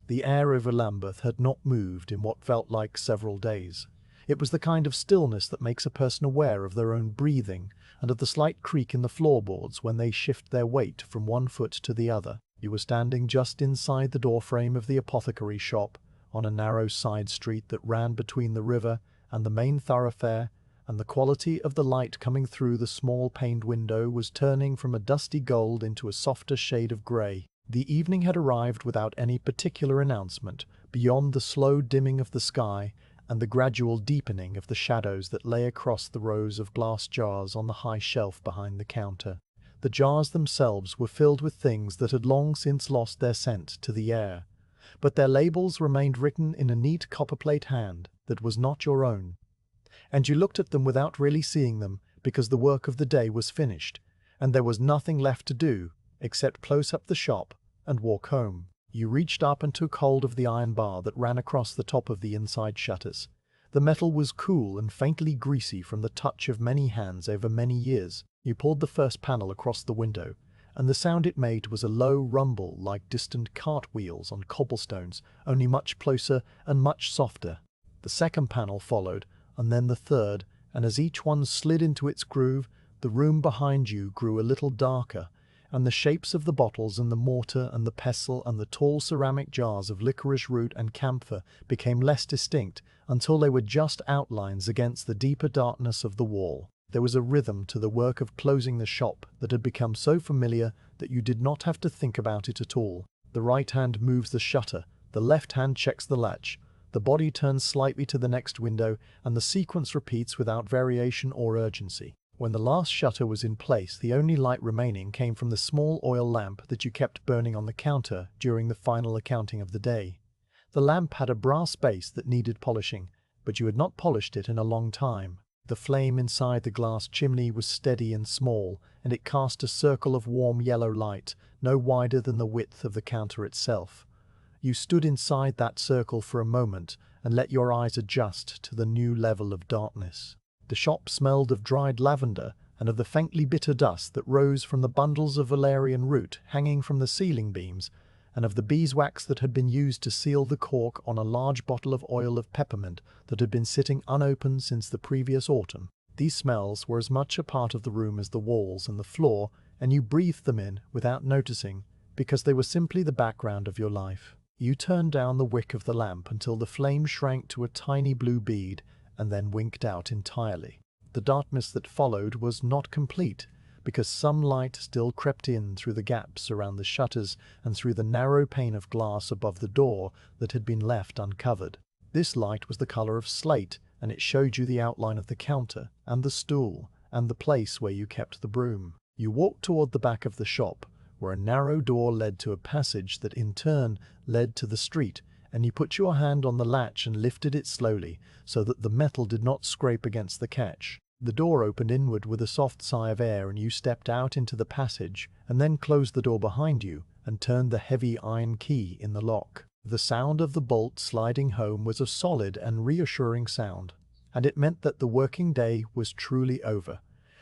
The air over Lambeth had not moved in what felt like several days. It was the kind of stillness that makes a person aware of their own breathing and of the slight creak in the floorboards when they shift their weight from one foot to the other. You were standing just inside the doorframe of the apothecary shop, on a narrow side street that ran between the river and the main thoroughfare, and the quality of the light coming through the small paned window was turning from a dusty gold into a softer shade of grey. The evening had arrived without any particular announcement, beyond the slow dimming of the sky and the gradual deepening of the shadows that lay across the rows of glass jars on the high shelf behind the counter. The jars themselves were filled with things that had long since lost their scent to the air, but their labels remained written in a neat copperplate hand that was not your own. And you looked at them without really seeing them, because the work of the day was finished, and there was nothing left to do except close up the shop and walk home. You reached up and took hold of the iron bar that ran across the top of the inside shutters. The metal was cool and faintly greasy from the touch of many hands over many years. You pulled the first panel across the window, and the sound it made was a low rumble like distant cartwheels on cobblestones, only much closer and much softer. The second panel followed, and then the third, and as each one slid into its groove, the room behind you grew a little darker, and the shapes of the bottles and the mortar and the pestle and the tall ceramic jars of licorice root and camphor became less distinct until they were just outlines against the deeper darkness of the wall. There was a rhythm to the work of closing the shop that had become so familiar that you did not have to think about it at all. The right hand moves the shutter, the left hand checks the latch, the body turns slightly to the next window, and the sequence repeats without variation or urgency. When the last shutter was in place, the only light remaining came from the small oil lamp that you kept burning on the counter during the final accounting of the day. The lamp had a brass base that needed polishing, but you had not polished it in a long time. The flame inside the glass chimney was steady and small, and it cast a circle of warm yellow light, no wider than the width of the counter itself. You stood inside that circle for a moment and let your eyes adjust to the new level of darkness. The shop smelled of dried lavender and of the faintly bitter dust that rose from the bundles of valerian root hanging from the ceiling beams, and of the beeswax that had been used to seal the cork on a large bottle of oil of peppermint that had been sitting unopened since the previous autumn. These smells were as much a part of the room as the walls and the floor, and you breathed them in without noticing, because they were simply the background of your life. You turned down the wick of the lamp until the flame shrank to a tiny blue bead, and then winked out entirely. The darkness that followed was not complete, because some light still crept in through the gaps around the shutters and through the narrow pane of glass above the door that had been left uncovered. This light was the color of slate, and it showed you the outline of the counter, and the stool, and the place where you kept the broom. You walked toward the back of the shop, where a narrow door led to a passage that in turn led to the street, and you put your hand on the latch and lifted it slowly, so that the metal did not scrape against the catch. The door opened inward with a soft sigh of air, and you stepped out into the passage, and then closed the door behind you, and turned the heavy iron key in the lock. The sound of the bolt sliding home was a solid and reassuring sound, and it meant that the working day was truly over.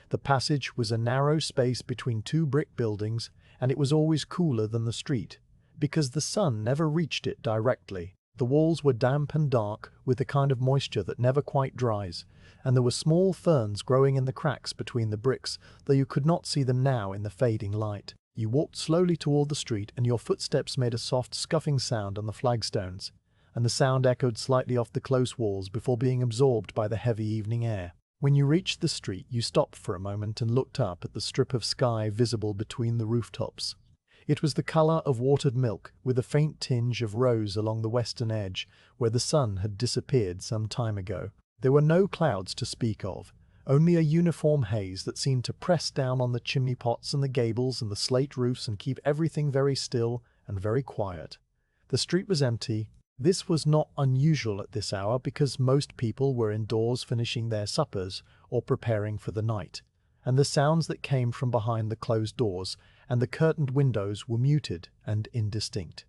The passage was a narrow space between two brick buildings, and it was always cooler than the street, because the sun never reached it directly. The walls were damp and dark, with the kind of moisture that never quite dries, and there were small ferns growing in the cracks between the bricks, though you could not see them now in the fading light. You walked slowly toward the street, and your footsteps made a soft scuffing sound on the flagstones, and the sound echoed slightly off the close walls before being absorbed by the heavy evening air. When you reached the street, you stopped for a moment and looked up at the strip of sky visible between the rooftops. It was the color of watered milk, with a faint tinge of rose along the western edge, where the sun had disappeared some time ago. There were no clouds to speak of, only a uniform haze that seemed to press down on the chimney pots and the gables and the slate roofs and keep everything very still and very quiet. The street was empty. This was not unusual at this hour, because most people were indoors finishing their suppers or preparing for the night, and the sounds that came from behind the closed doors and the curtained windows were muted and indistinct.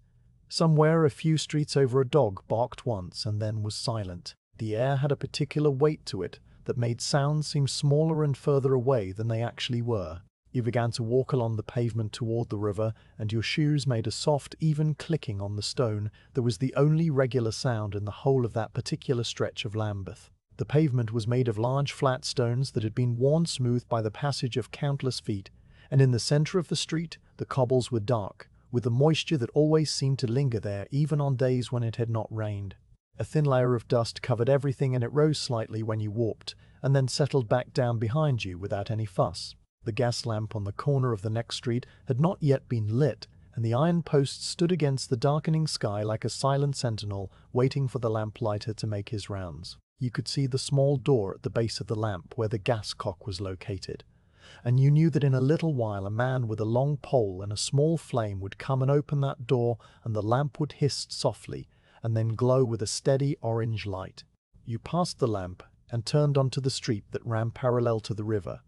Somewhere a few streets over a dog barked once and then was silent. The air had a particular weight to it that made sounds seem smaller and further away than they actually were. You began to walk along the pavement toward the river, and your shoes made a soft, even clicking on the stone that was the only regular sound in the whole of that particular stretch of Lambeth. The pavement was made of large flat stones that had been worn smooth by the passage of countless feet, and in the centre of the street the cobbles were dark, with the moisture that always seemed to linger there even on days when it had not rained. A thin layer of dust covered everything, and it rose slightly when you walked, and then settled back down behind you without any fuss. The gas lamp on the corner of the next street had not yet been lit, and the iron post stood against the darkening sky like a silent sentinel waiting for the lamplighter to make his rounds. You could see the small door at the base of the lamp where the gas cock was located, and you knew that in a little while a man with a long pole and a small flame would come and open that door, and the lamp would hiss softly and then glow with a steady orange light. You passed the lamp and turned onto the street that ran parallel to the river.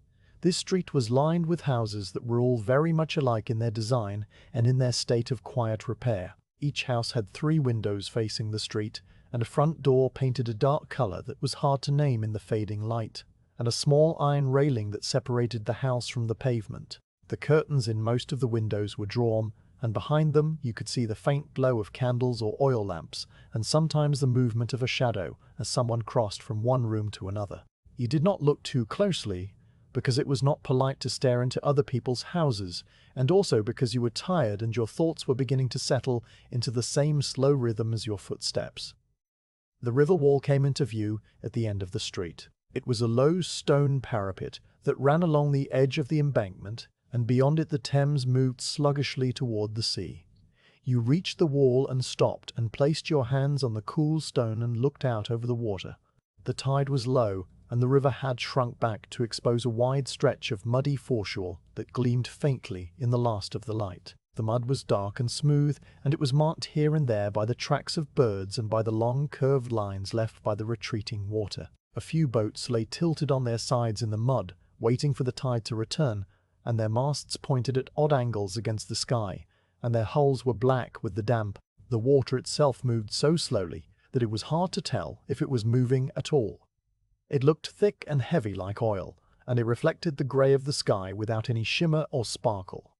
This street was lined with houses that were all very much alike in their design and in their state of quiet repair. Each house had 3 windows facing the street, and a front door painted a dark colour that was hard to name in the fading light, and a small iron railing that separated the house from the pavement. The curtains in most of the windows were drawn, and behind them you could see the faint glow of candles or oil lamps, and sometimes the movement of a shadow as someone crossed from one room to another. You did not look too closely, because it was not polite to stare into other people's houses, and also because you were tired and your thoughts were beginning to settle into the same slow rhythm as your footsteps. The river wall came into view at the end of the street. It was a low stone parapet that ran along the edge of the embankment, and beyond it the Thames moved sluggishly toward the sea. You reached the wall and stopped and placed your hands on the cool stone and looked out over the water. The tide was low, and the river had shrunk back to expose a wide stretch of muddy foreshore that gleamed faintly in the last of the light. The mud was dark and smooth, and it was marked here and there by the tracks of birds and by the long curved lines left by the retreating water. A few boats lay tilted on their sides in the mud, waiting for the tide to return, and their masts pointed at odd angles against the sky, and their hulls were black with the damp. The water itself moved so slowly that it was hard to tell if it was moving at all. It looked thick and heavy like oil, and it reflected the grey of the sky without any shimmer or sparkle.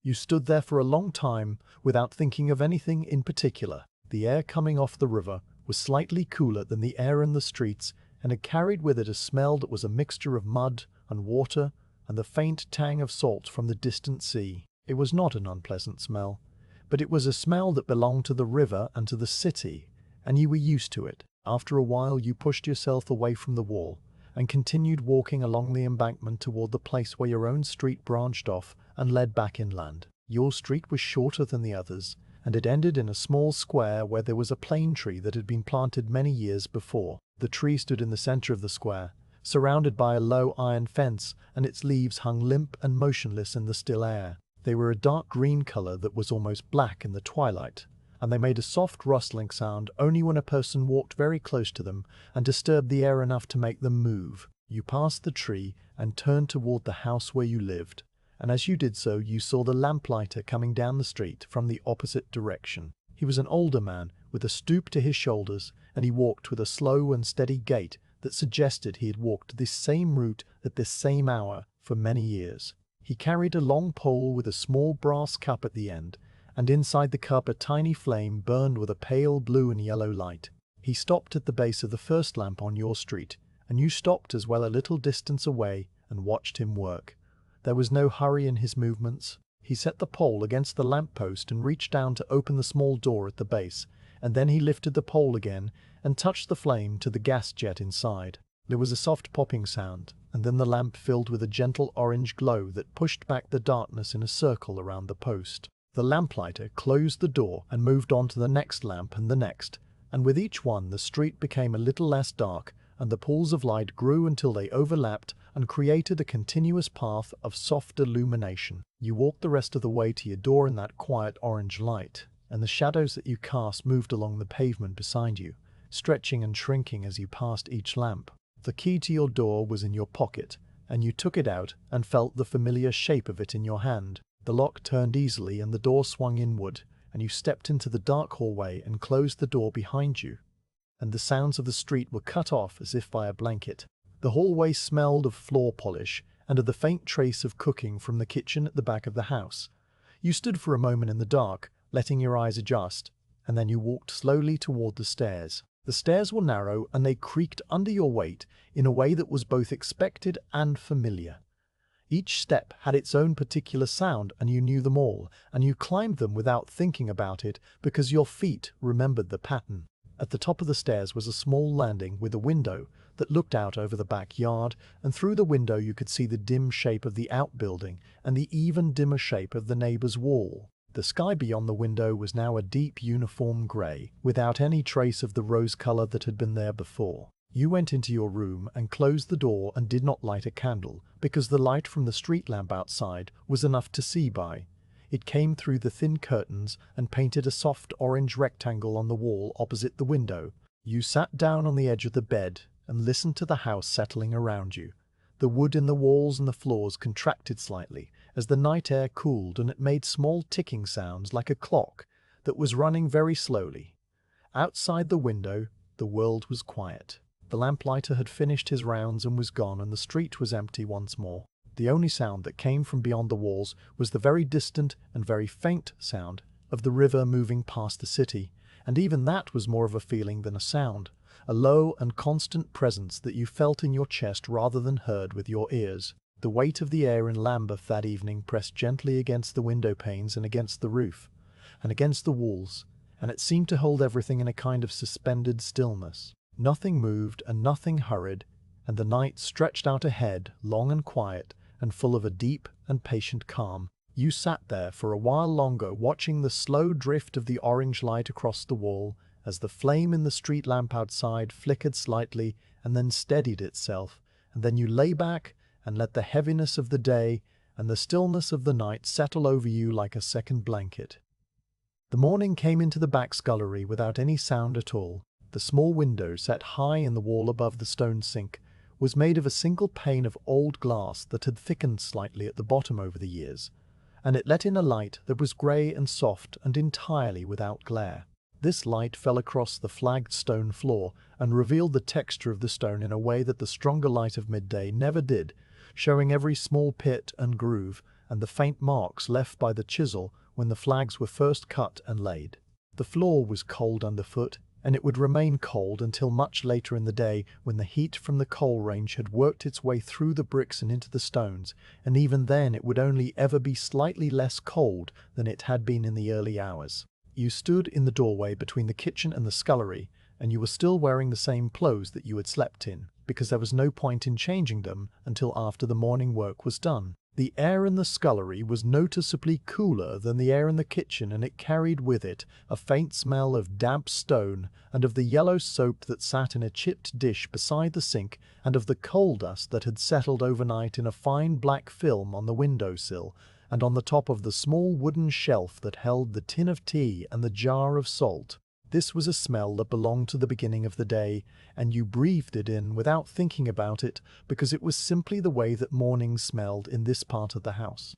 You stood there for a long time without thinking of anything in particular. The air coming off the river was slightly cooler than the air in the streets, and it carried with it a smell that was a mixture of mud and water and the faint tang of salt from the distant sea. It was not an unpleasant smell, but it was a smell that belonged to the river and to the city, and you were used to it. After a while you pushed yourself away from the wall and continued walking along the embankment toward the place where your own street branched off and led back inland. Your street was shorter than the others, and it ended in a small square where there was a plane tree that had been planted many years before. The tree stood in the centre of the square, surrounded by a low iron fence, and its leaves hung limp and motionless in the still air. They were a dark green colour that was almost black in the twilight, and they made a soft rustling sound only when a person walked very close to them and disturbed the air enough to make them move. You passed the tree and turned toward the house where you lived, and as you did so you saw the lamplighter coming down the street from the opposite direction. He was an older man with a stoop to his shoulders, and he walked with a slow and steady gait that suggested he had walked this same route at this same hour for many years. He carried a long pole with a small brass cup at the end, and inside the cup a tiny flame burned with a pale blue and yellow light. He stopped at the base of the first lamp on your street, and you stopped as well a little distance away and watched him work. There was no hurry in his movements. He set the pole against the lamp post and reached down to open the small door at the base, and then he lifted the pole again and touched the flame to the gas jet inside. There was a soft popping sound, and then the lamp filled with a gentle orange glow that pushed back the darkness in a circle around the post. The lamplighter closed the door and moved on to the next lamp and the next, and with each one the street became a little less dark, and the pools of light grew until they overlapped and created a continuous path of soft illumination. You walked the rest of the way to your door in that quiet orange light, and the shadows that you cast moved along the pavement beside you, stretching and shrinking as you passed each lamp. The key to your door was in your pocket, and you took it out and felt the familiar shape of it in your hand. The lock turned easily and the door swung inward, and you stepped into the dark hallway and closed the door behind you, and the sounds of the street were cut off as if by a blanket. The hallway smelled of floor polish and of the faint trace of cooking from the kitchen at the back of the house. You stood for a moment in the dark, letting your eyes adjust, and then you walked slowly toward the stairs. The stairs were narrow and they creaked under your weight in a way that was both expected and familiar. Each step had its own particular sound and you knew them all, and you climbed them without thinking about it because your feet remembered the pattern. At the top of the stairs was a small landing with a window that looked out over the backyard, and through the window you could see the dim shape of the outbuilding and the even dimmer shape of the neighbor's wall. The sky beyond the window was now a deep uniform grey, without any trace of the rose colour that had been there before. You went into your room and closed the door and did not light a candle, because the light from the street lamp outside was enough to see by. It came through the thin curtains and painted a soft orange rectangle on the wall opposite the window. You sat down on the edge of the bed and listened to the house settling around you. The wood in the walls and the floors contracted slightly as the night air cooled, and it made small ticking sounds like a clock that was running very slowly. Outside the window, the world was quiet. The lamplighter had finished his rounds and was gone, and the street was empty once more. The only sound that came from beyond the walls was the very distant and very faint sound of the river moving past the city, and even that was more of a feeling than a sound, a low and constant presence that you felt in your chest rather than heard with your ears. The weight of the air in Lambeth that evening pressed gently against the window panes and against the roof, and against the walls, and it seemed to hold everything in a kind of suspended stillness. Nothing moved and nothing hurried, and the night stretched out ahead, long and quiet, and full of a deep and patient calm. You sat there for a while longer, watching the slow drift of the orange light across the wall, as the flame in the street lamp outside flickered slightly and then steadied itself, and then you lay back and let the heaviness of the day and the stillness of the night settle over you like a second blanket. The morning came into the back scullery without any sound at all. The small window, set high in the wall above the stone sink, was made of a single pane of old glass that had thickened slightly at the bottom over the years, and it let in a light that was grey and soft and entirely without glare. This light fell across the flagged stone floor and revealed the texture of the stone in a way that the stronger light of midday never did, showing every small pit and groove and the faint marks left by the chisel when the flags were first cut and laid. The floor was cold underfoot, and it would remain cold until much later in the day, when the heat from the coal range had worked its way through the bricks and into the stones, and even then it would only ever be slightly less cold than it had been in the early hours. You stood in the doorway between the kitchen and the scullery, and you were still wearing the same clothes that you had slept in, because there was no point in changing them until after the morning work was done. The air in the scullery was noticeably cooler than the air in the kitchen, and it carried with it a faint smell of damp stone and of the yellow soap that sat in a chipped dish beside the sink, and of the coal dust that had settled overnight in a fine black film on the window-sill and on the top of the small wooden shelf that held the tin of tea and the jar of salt. This was a smell that belonged to the beginning of the day, and you breathed it in without thinking about it, because it was simply the way that mornings smelled in this part of the house.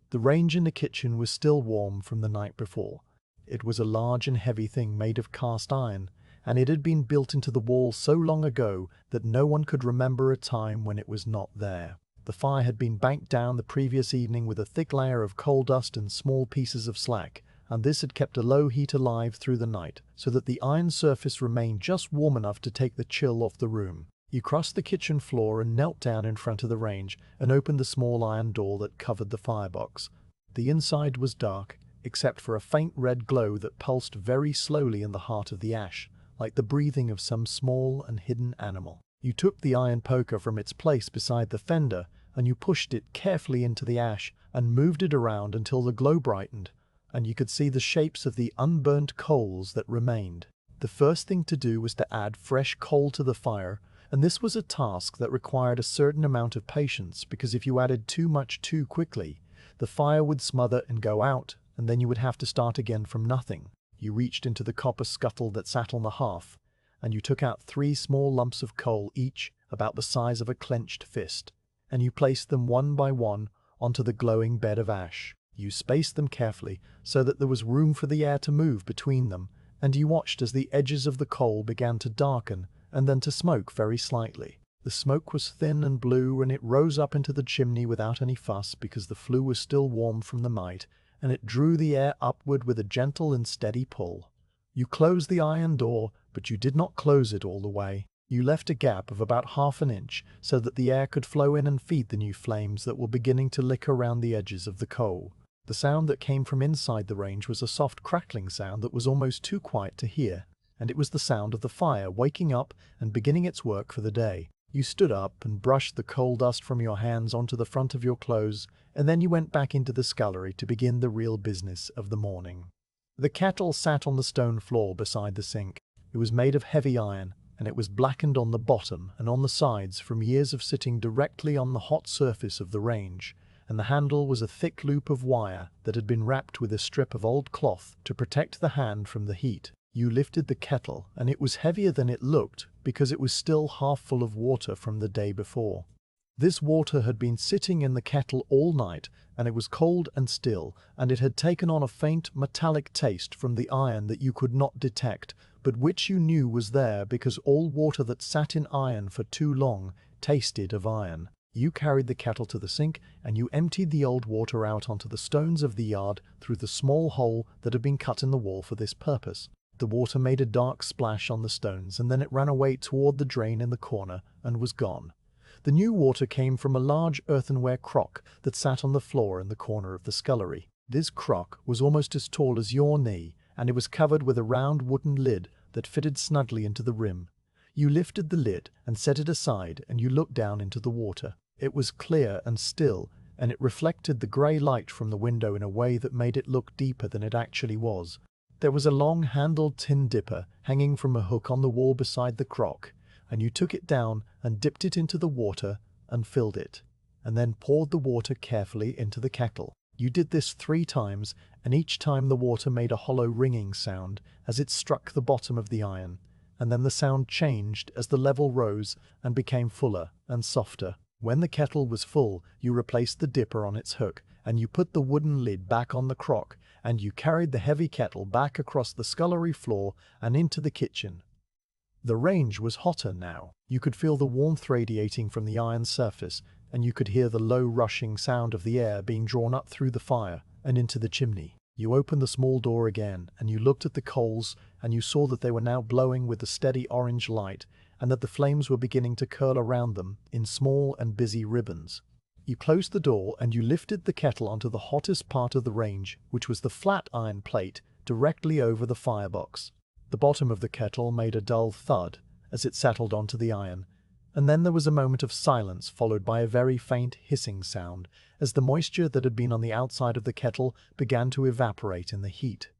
The range in the kitchen was still warm from the night before. It was a large and heavy thing made of cast iron, and it had been built into the wall so long ago that no one could remember a time when it was not there. The fire had been banked down the previous evening with a thick layer of coal dust and small pieces of slack, and this had kept a low heat alive through the night, so that the iron surface remained just warm enough to take the chill off the room. You crossed the kitchen floor and knelt down in front of the range and opened the small iron door that covered the firebox. The inside was dark, except for a faint red glow that pulsed very slowly in the heart of the ash, like the breathing of some small and hidden animal. You took the iron poker from its place beside the fender, and you pushed it carefully into the ash and moved it around until the glow brightened, and you could see the shapes of the unburnt coals that remained. The first thing to do was to add fresh coal to the fire, and this was a task that required a certain amount of patience, because if you added too much too quickly, the fire would smother and go out, and then you would have to start again from nothing. You reached into the copper scuttle that sat on the hearth, and you took out 3 small lumps of coal, each about the size of a clenched fist, and you placed them one by one onto the glowing bed of ash. You spaced them carefully so that there was room for the air to move between them, and you watched as the edges of the coal began to darken and then to smoke very slightly. The smoke was thin and blue, and it rose up into the chimney without any fuss because the flue was still warm from the night, and it drew the air upward with a gentle and steady pull. You closed the iron door, but you did not close it all the way. You left a gap of about half an inch so that the air could flow in and feed the new flames that were beginning to lick around the edges of the coal. The sound that came from inside the range was a soft crackling sound that was almost too quiet to hear, and it was the sound of the fire waking up and beginning its work for the day. You stood up and brushed the coal dust from your hands onto the front of your clothes, and then you went back into the scullery to begin the real business of the morning. The kettle sat on the stone floor beside the sink. It was made of heavy iron, and it was blackened on the bottom and on the sides from years of sitting directly on the hot surface of the range, and the handle was a thick loop of wire that had been wrapped with a strip of old cloth to protect the hand from the heat. You lifted the kettle, and it was heavier than it looked because it was still half full of water from the day before. This water had been sitting in the kettle all night, and it was cold and still, and it had taken on a faint metallic taste from the iron that you could not detect, but which you knew was there because all water that sat in iron for too long tasted of iron. You carried the kettle to the sink, and you emptied the old water out onto the stones of the yard through the small hole that had been cut in the wall for this purpose. The water made a dark splash on the stones, and then it ran away toward the drain in the corner and was gone. The new water came from a large earthenware crock that sat on the floor in the corner of the scullery. This crock was almost as tall as your knee, and it was covered with a round wooden lid that fitted snugly into the rim. You lifted the lid and set it aside, and you looked down into the water. It was clear and still, and it reflected the grey light from the window in a way that made it look deeper than it actually was. There was a long-handled tin dipper hanging from a hook on the wall beside the crock, and you took it down and dipped it into the water and filled it, and then poured the water carefully into the kettle. You did this 3 times, and each time the water made a hollow ringing sound as it struck the bottom of the iron, and then the sound changed as the level rose and became fuller and softer. When the kettle was full, you replaced the dipper on its hook, and you put the wooden lid back on the crock, and you carried the heavy kettle back across the scullery floor and into the kitchen. The range was hotter now. You could feel the warmth radiating from the iron surface, and you could hear the low rushing sound of the air being drawn up through the fire and into the chimney. You opened the small door again, and you looked at the coals, and you saw that they were now glowing with a steady orange light, and that the flames were beginning to curl around them in small and busy ribbons. You closed the door, and you lifted the kettle onto the hottest part of the range, which was the flat iron plate directly over the firebox. The bottom of the kettle made a dull thud as it settled onto the iron, and then there was a moment of silence followed by a very faint hissing sound as the moisture that had been on the outside of the kettle began to evaporate in the heat.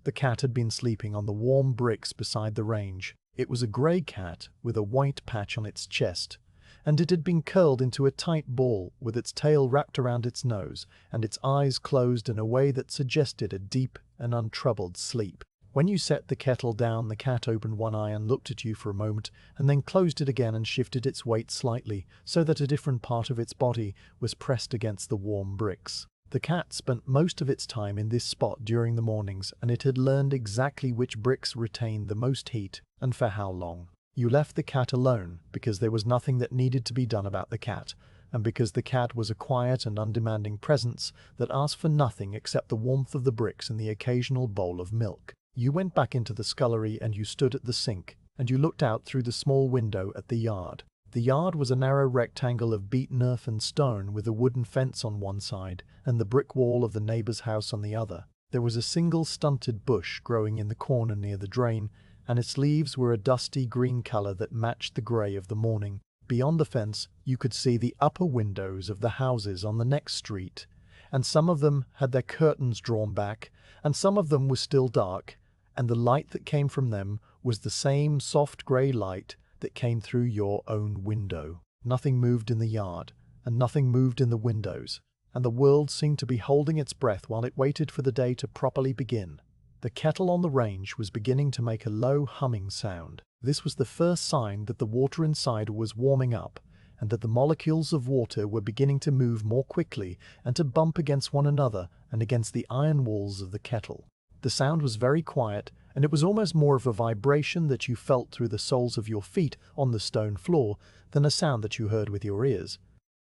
The cat had been sleeping on the warm bricks beside the range. It was a grey cat with a white patch on its chest, and it had been curled into a tight ball with its tail wrapped around its nose and its eyes closed in a way that suggested a deep and untroubled sleep. When you set the kettle down, the cat opened one eye and looked at you for a moment, and then closed it again and shifted its weight slightly, so that a different part of its body was pressed against the warm bricks. The cat spent most of its time in this spot during the mornings, and it had learned exactly which bricks retained the most heat, and for how long. You left the cat alone, because there was nothing that needed to be done about the cat, and because the cat was a quiet and undemanding presence that asked for nothing except the warmth of the bricks and the occasional bowl of milk. You went back into the scullery, and you stood at the sink, and you looked out through the small window at the yard. The yard was a narrow rectangle of beaten earth and stone with a wooden fence on one side and the brick wall of the neighbour's house on the other. There was a single stunted bush growing in the corner near the drain, and its leaves were a dusty green colour that matched the grey of the morning. Beyond the fence you could see the upper windows of the houses on the next street, and some of them had their curtains drawn back, and some of them were still dark, and the light that came from them was the same soft grey light that came through your own window. Nothing moved in the yard, and nothing moved in the windows, and the world seemed to be holding its breath while it waited for the day to properly begin. The kettle on the range was beginning to make a low humming sound. This was the first sign that the water inside was warming up, and that the molecules of water were beginning to move more quickly and to bump against one another and against the iron walls of the kettle. The sound was very quiet, and it was almost more of a vibration that you felt through the soles of your feet on the stone floor than a sound that you heard with your ears.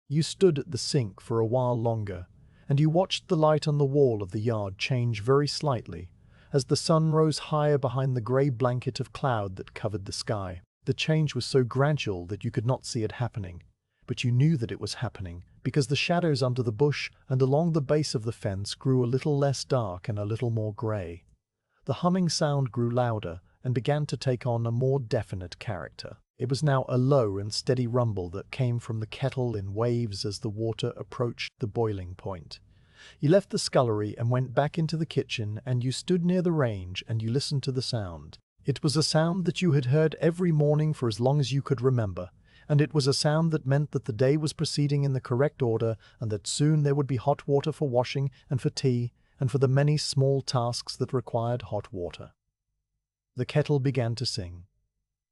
You stood at the sink for a while longer, and you watched the light on the wall of the yard change very slightly as the sun rose higher behind the grey blanket of cloud that covered the sky. The change was so gradual that you could not see it happening, but you knew that it was happening because the shadows under the bush and along the base of the fence grew a little less dark and a little more grey. The humming sound grew louder and began to take on a more definite character. It was now a low and steady rumble that came from the kettle in waves as the water approached the boiling point. You left the scullery and went back into the kitchen, and you stood near the range and you listened to the sound. It was a sound that you had heard every morning for as long as you could remember, and it was a sound that meant that the day was proceeding in the correct order and that soon there would be hot water for washing and for tea and for the many small tasks that required hot water. The kettle began to sing.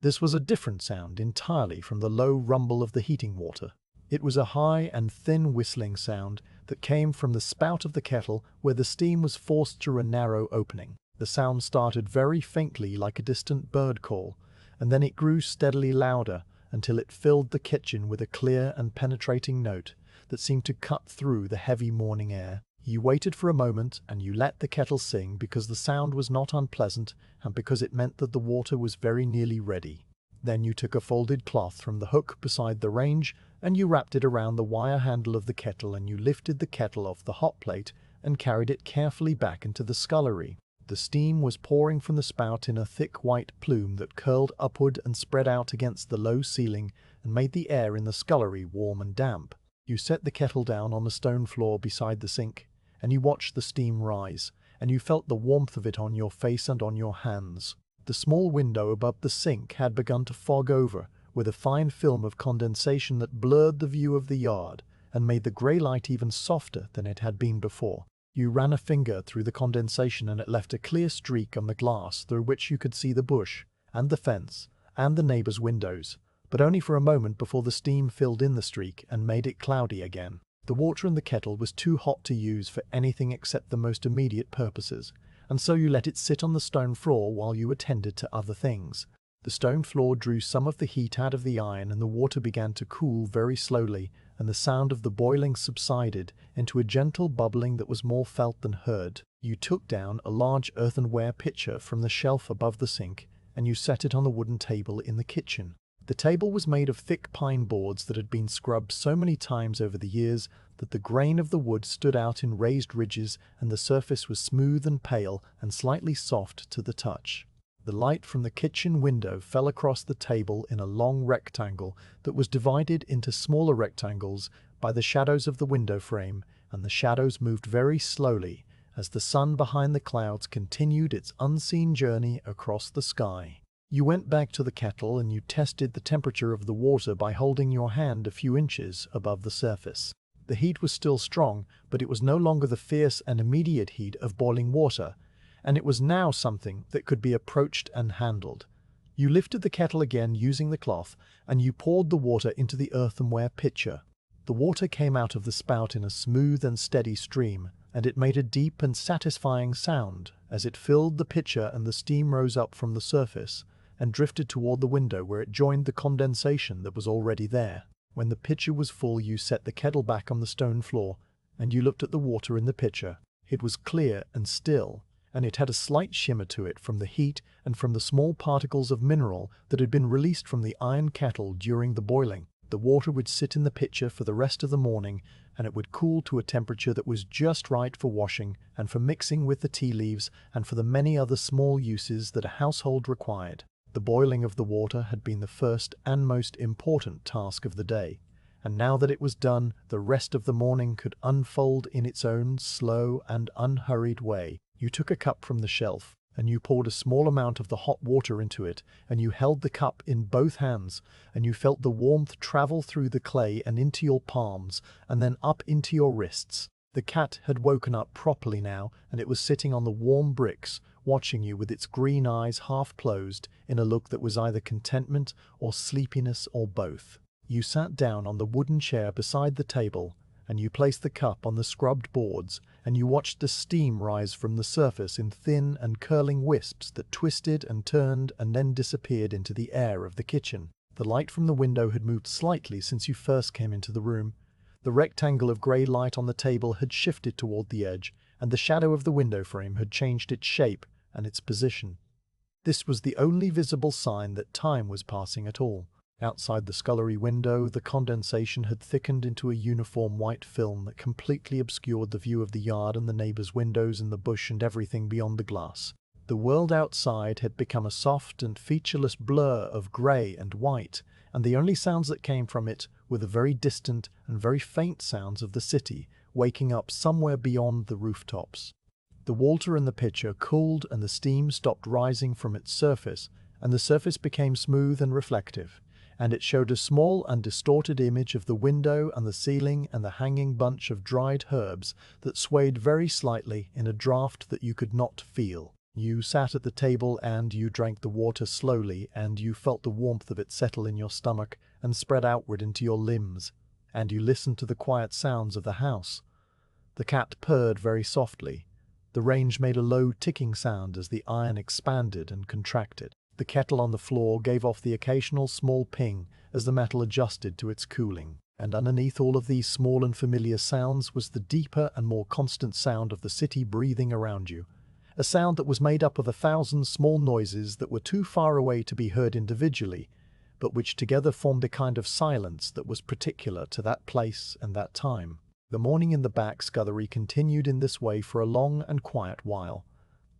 This was a different sound entirely from the low rumble of the heating water. It was a high and thin whistling sound that came from the spout of the kettle where the steam was forced through a narrow opening. The sound started very faintly like a distant bird call, and then it grew steadily louder until it filled the kitchen with a clear and penetrating note that seemed to cut through the heavy morning air. You waited for a moment and you let the kettle sing because the sound was not unpleasant and because it meant that the water was very nearly ready. Then you took a folded cloth from the hook beside the range and you wrapped it around the wire handle of the kettle, and you lifted the kettle off the hot plate and carried it carefully back into the scullery. The steam was pouring from the spout in a thick white plume that curled upward and spread out against the low ceiling and made the air in the scullery warm and damp. You set the kettle down on the stone floor beside the sink, and you watched the steam rise, and you felt the warmth of it on your face and on your hands. The small window above the sink had begun to fog over with a fine film of condensation that blurred the view of the yard and made the grey light even softer than it had been before. You ran a finger through the condensation and it left a clear streak on the glass through which you could see the bush and the fence and the neighbours' windows, but only for a moment before the steam filled in the streak and made it cloudy again. The water in the kettle was too hot to use for anything except the most immediate purposes, and so you let it sit on the stone floor while you attended to other things. The stone floor drew some of the heat out of the iron and the water began to cool very slowly, and the sound of the boiling subsided into a gentle bubbling that was more felt than heard. You took down a large earthenware pitcher from the shelf above the sink and you set it on the wooden table in the kitchen. The table was made of thick pine boards that had been scrubbed so many times over the years that the grain of the wood stood out in raised ridges and the surface was smooth and pale and slightly soft to the touch. The light from the kitchen window fell across the table in a long rectangle that was divided into smaller rectangles by the shadows of the window frame, and the shadows moved very slowly as the sun behind the clouds continued its unseen journey across the sky. You went back to the kettle and you tested the temperature of the water by holding your hand a few inches above the surface. The heat was still strong, but it was no longer the fierce and immediate heat of boiling water, and it was now something that could be approached and handled. You lifted the kettle again using the cloth, and you poured the water into the earthenware pitcher. The water came out of the spout in a smooth and steady stream, and it made a deep and satisfying sound as it filled the pitcher, and the steam rose up from the surface and drifted toward the window where it joined the condensation that was already there. When the pitcher was full, you set the kettle back on the stone floor, and you looked at the water in the pitcher. It was clear and still, and it had a slight shimmer to it from the heat and from the small particles of mineral that had been released from the iron kettle during the boiling. The water would sit in the pitcher for the rest of the morning, and it would cool to a temperature that was just right for washing and for mixing with the tea leaves and for the many other small uses that a household required. The boiling of the water had been the first and most important task of the day, and now that it was done, the rest of the morning could unfold in its own slow and unhurried way. You took a cup from the shelf, and you poured a small amount of the hot water into it, and you held the cup in both hands, and you felt the warmth travel through the clay and into your palms, and then up into your wrists. The cat had woken up properly now, and it was sitting on the warm bricks, watching you with its green eyes half closed, in a look that was either contentment or sleepiness or both. You sat down on the wooden chair beside the table, and you placed the cup on the scrubbed boards, and you watched the steam rise from the surface in thin and curling wisps that twisted and turned and then disappeared into the air of the kitchen. The light from the window had moved slightly since you first came into the room. The rectangle of grey light on the table had shifted toward the edge, and the shadow of the window frame had changed its shape and its position. This was the only visible sign that time was passing at all. Outside the scullery window, the condensation had thickened into a uniform white film that completely obscured the view of the yard and the neighbours' windows and the bush and everything beyond the glass. The world outside had become a soft and featureless blur of grey and white, and the only sounds that came from it were the very distant and very faint sounds of the city waking up somewhere beyond the rooftops. The water in the pitcher cooled and the steam stopped rising from its surface, and the surface became smooth and reflective, and it showed a small and distorted image of the window and the ceiling and the hanging bunch of dried herbs that swayed very slightly in a draught that you could not feel. You sat at the table and you drank the water slowly, and you felt the warmth of it settle in your stomach and spread outward into your limbs, and you listened to the quiet sounds of the house. The cat purred very softly. The range made a low ticking sound as the iron expanded and contracted. The kettle on the floor gave off the occasional small ping as the metal adjusted to its cooling. And underneath all of these small and familiar sounds was the deeper and more constant sound of the city breathing around you. A sound that was made up of 1,000 small noises that were too far away to be heard individually, but which together formed a kind of silence that was particular to that place and that time. The morning in the back scullery continued in this way for a long and quiet while.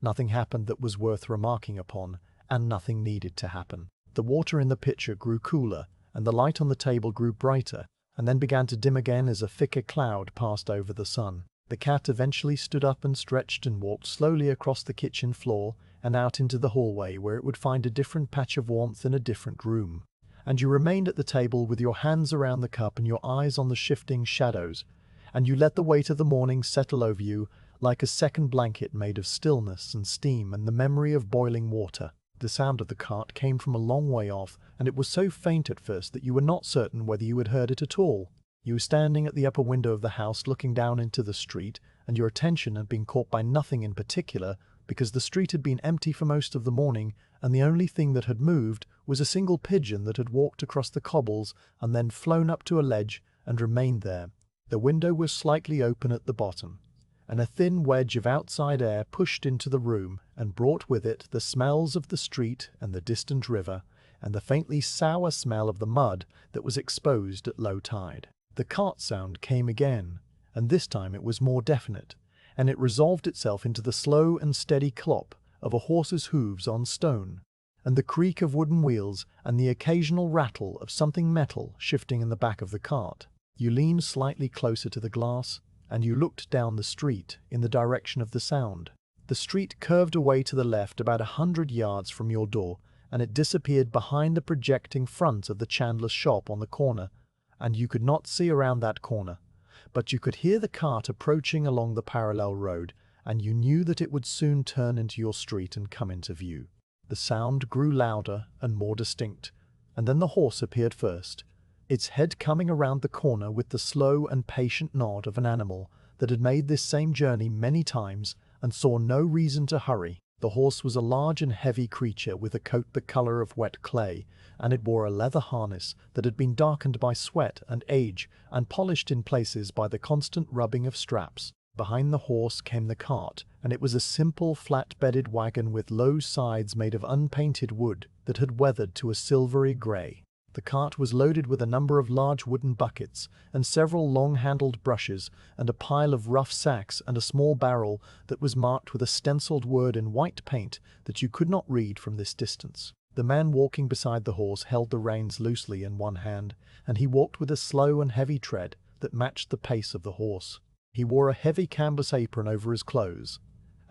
Nothing happened that was worth remarking upon, and nothing needed to happen. The water in the pitcher grew cooler, and the light on the table grew brighter, and then began to dim again as a thicker cloud passed over the sun. The cat eventually stood up and stretched and walked slowly across the kitchen floor and out into the hallway, where it would find a different patch of warmth in a different room. And you remained at the table with your hands around the cup and your eyes on the shifting shadows, and you let the weight of the morning settle over you like a second blanket made of stillness and steam and the memory of boiling water. The sound of the cart came from a long way off, and it was so faint at first that you were not certain whether you had heard it at all. You were standing at the upper window of the house looking down into the street, and your attention had been caught by nothing in particular, because the street had been empty for most of the morning, and the only thing that had moved was a single pigeon that had walked across the cobbles and then flown up to a ledge and remained there. The window was slightly open at the bottom, and a thin wedge of outside air pushed into the room and brought with it the smells of the street and the distant river, and the faintly sour smell of the mud that was exposed at low tide. The cart sound came again, and this time it was more definite, and it resolved itself into the slow and steady clop of a horse's hooves on stone, and the creak of wooden wheels and the occasional rattle of something metal shifting in the back of the cart. You leaned slightly closer to the glass, and you looked down the street in the direction of the sound. The street curved away to the left about 100 yards from your door, and it disappeared behind the projecting front of the chandler's shop on the corner, and you could not see around that corner, but you could hear the cart approaching along the parallel road, and you knew that it would soon turn into your street and come into view. The sound grew louder and more distinct, and then the horse appeared first, its head coming around the corner with the slow and patient nod of an animal that had made this same journey many times and saw no reason to hurry. The horse was a large and heavy creature with a coat the color of wet clay, and it wore a leather harness that had been darkened by sweat and age and polished in places by the constant rubbing of straps. Behind the horse came the cart, and it was a simple flat-bedded wagon with low sides made of unpainted wood that had weathered to a silvery grey. The cart was loaded with a number of large wooden buckets and several long-handled brushes and a pile of rough sacks and a small barrel that was marked with a stenciled word in white paint that you could not read from this distance. The man walking beside the horse held the reins loosely in one hand, and he walked with a slow and heavy tread that matched the pace of the horse. He wore a heavy canvas apron over his clothes,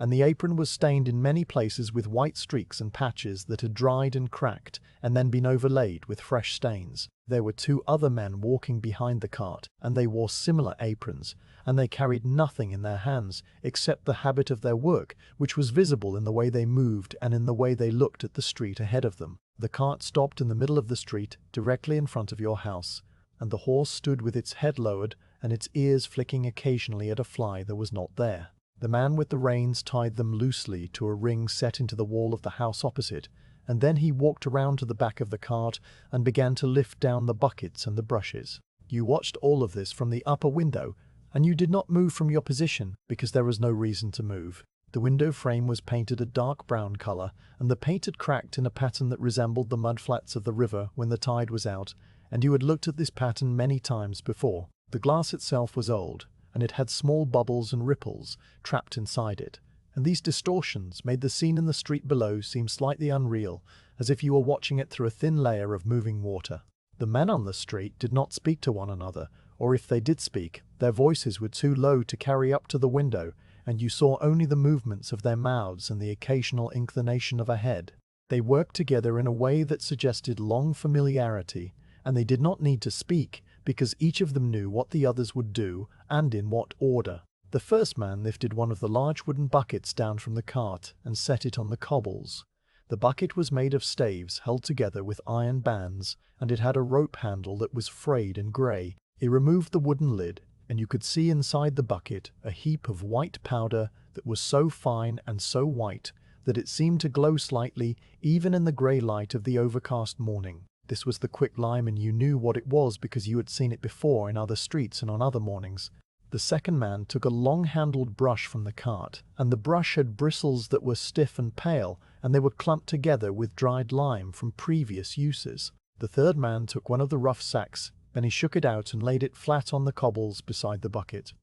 and the apron was stained in many places with white streaks and patches that had dried and cracked and then been overlaid with fresh stains. There were 2 other men walking behind the cart, and they wore similar aprons, and they carried nothing in their hands except the habit of their work, which was visible in the way they moved and in the way they looked at the street ahead of them. The cart stopped in the middle of the street, directly in front of your house, and the horse stood with its head lowered and its ears flicking occasionally at a fly that was not there. The man with the reins tied them loosely to a ring set into the wall of the house opposite, and then he walked around to the back of the cart and began to lift down the buckets and the brushes. You watched all of this from the upper window, and you did not move from your position because there was no reason to move. The window frame was painted a dark brown color, and the paint had cracked in a pattern that resembled the mudflats of the river when the tide was out, and you had looked at this pattern many times before. The glass itself was old, and it had small bubbles and ripples trapped inside it, and these distortions made the scene in the street below seem slightly unreal, as if you were watching it through a thin layer of moving water. The men on the street did not speak to one another, or if they did speak, their voices were too low to carry up to the window, and you saw only the movements of their mouths and the occasional inclination of a head. They worked together in a way that suggested long familiarity, and they did not need to speak, because each of them knew what the others would do and in what order. The first man lifted one of the large wooden buckets down from the cart and set it on the cobbles. The bucket was made of staves held together with iron bands, and it had a rope handle that was frayed and grey. He removed the wooden lid, and you could see inside the bucket a heap of white powder that was so fine and so white that it seemed to glow slightly even in the grey light of the overcast morning. This was the quicklime, and you knew what it was because you had seen it before in other streets and on other mornings. The second man took a long-handled brush from the cart, and the brush had bristles that were stiff and pale, and they were clumped together with dried lime from previous uses. The third man took one of the rough sacks, then he shook it out and laid it flat on the cobbles beside the bucket.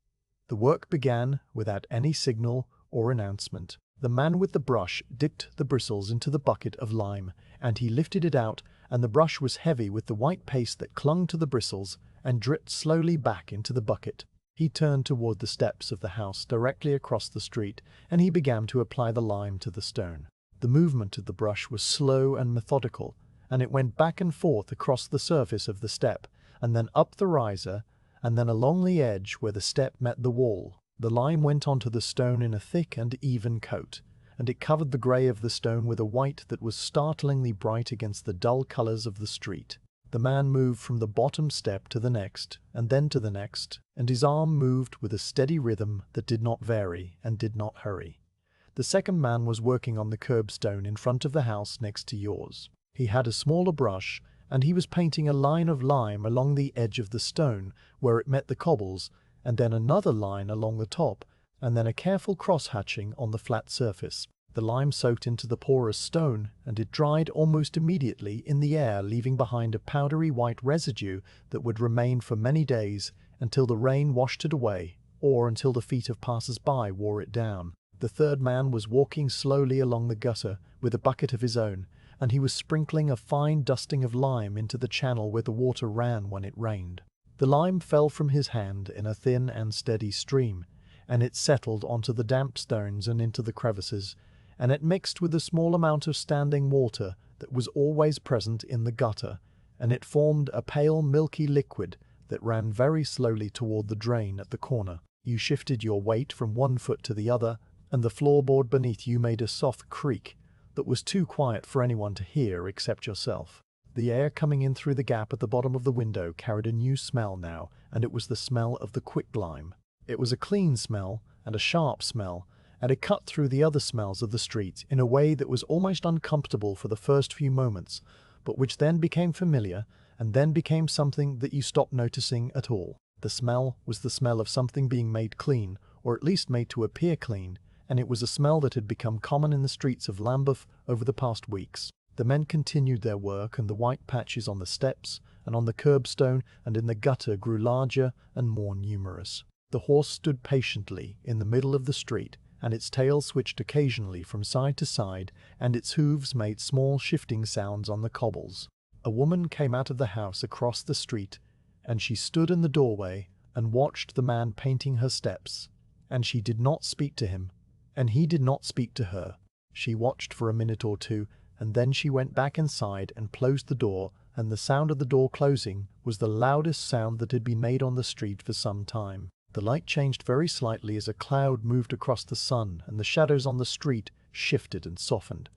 The work began without any signal or announcement. The man with the brush dipped the bristles into the bucket of lime, and he lifted it out, and the brush was heavy with the white paste that clung to the bristles and dripped slowly back into the bucket. He turned toward the steps of the house directly across the street, and he began to apply the lime to the stone. The movement of the brush was slow and methodical, and it went back and forth across the surface of the step, and then up the riser, and then along the edge where the step met the wall. The lime went onto the stone in a thick and even coat, and it covered the grey of the stone with a white that was startlingly bright against the dull colours of the street. The man moved from the bottom step to the next, and then to the next, and his arm moved with a steady rhythm that did not vary and did not hurry. The second man was working on the curbstone in front of the house next to yours. He had a smaller brush, and he was painting a line of lime along the edge of the stone where it met the cobbles, and then another line along the top, and then a careful cross-hatching on the flat surface. The lime soaked into the porous stone, and it dried almost immediately in the air, leaving behind a powdery white residue that would remain for many days until the rain washed it away, or until the feet of passers-by wore it down. The third man was walking slowly along the gutter with a bucket of his own, and he was sprinkling a fine dusting of lime into the channel where the water ran when it rained. The lime fell from his hand in a thin and steady stream, and it settled onto the damp stones and into the crevices, and it mixed with a small amount of standing water that was always present in the gutter, and it formed a pale milky liquid that ran very slowly toward the drain at the corner. You shifted your weight from one foot to the other, and the floorboard beneath you made a soft creak that was too quiet for anyone to hear except yourself. The air coming in through the gap at the bottom of the window carried a new smell now, and it was the smell of the quicklime. It was a clean smell and a sharp smell, and it cut through the other smells of the street in a way that was almost uncomfortable for the first few moments, but which then became familiar, and then became something that you stopped noticing at all. The smell was the smell of something being made clean, or at least made to appear clean, and it was a smell that had become common in the streets of Lambeth over the past weeks. The men continued their work, and the white patches on the steps, and on the curbstone, and in the gutter grew larger and more numerous. The horse stood patiently in the middle of the street, and its tail switched occasionally from side to side, and its hooves made small shifting sounds on the cobbles. A woman came out of the house across the street, and she stood in the doorway and watched the man painting her steps, and she did not speak to him, and he did not speak to her. She watched for a minute or two, and then she went back inside and closed the door, and the sound of the door closing was the loudest sound that had been made on the street for some time. The light changed very slightly as a cloud moved across the sun, and the shadows on the street shifted and softened.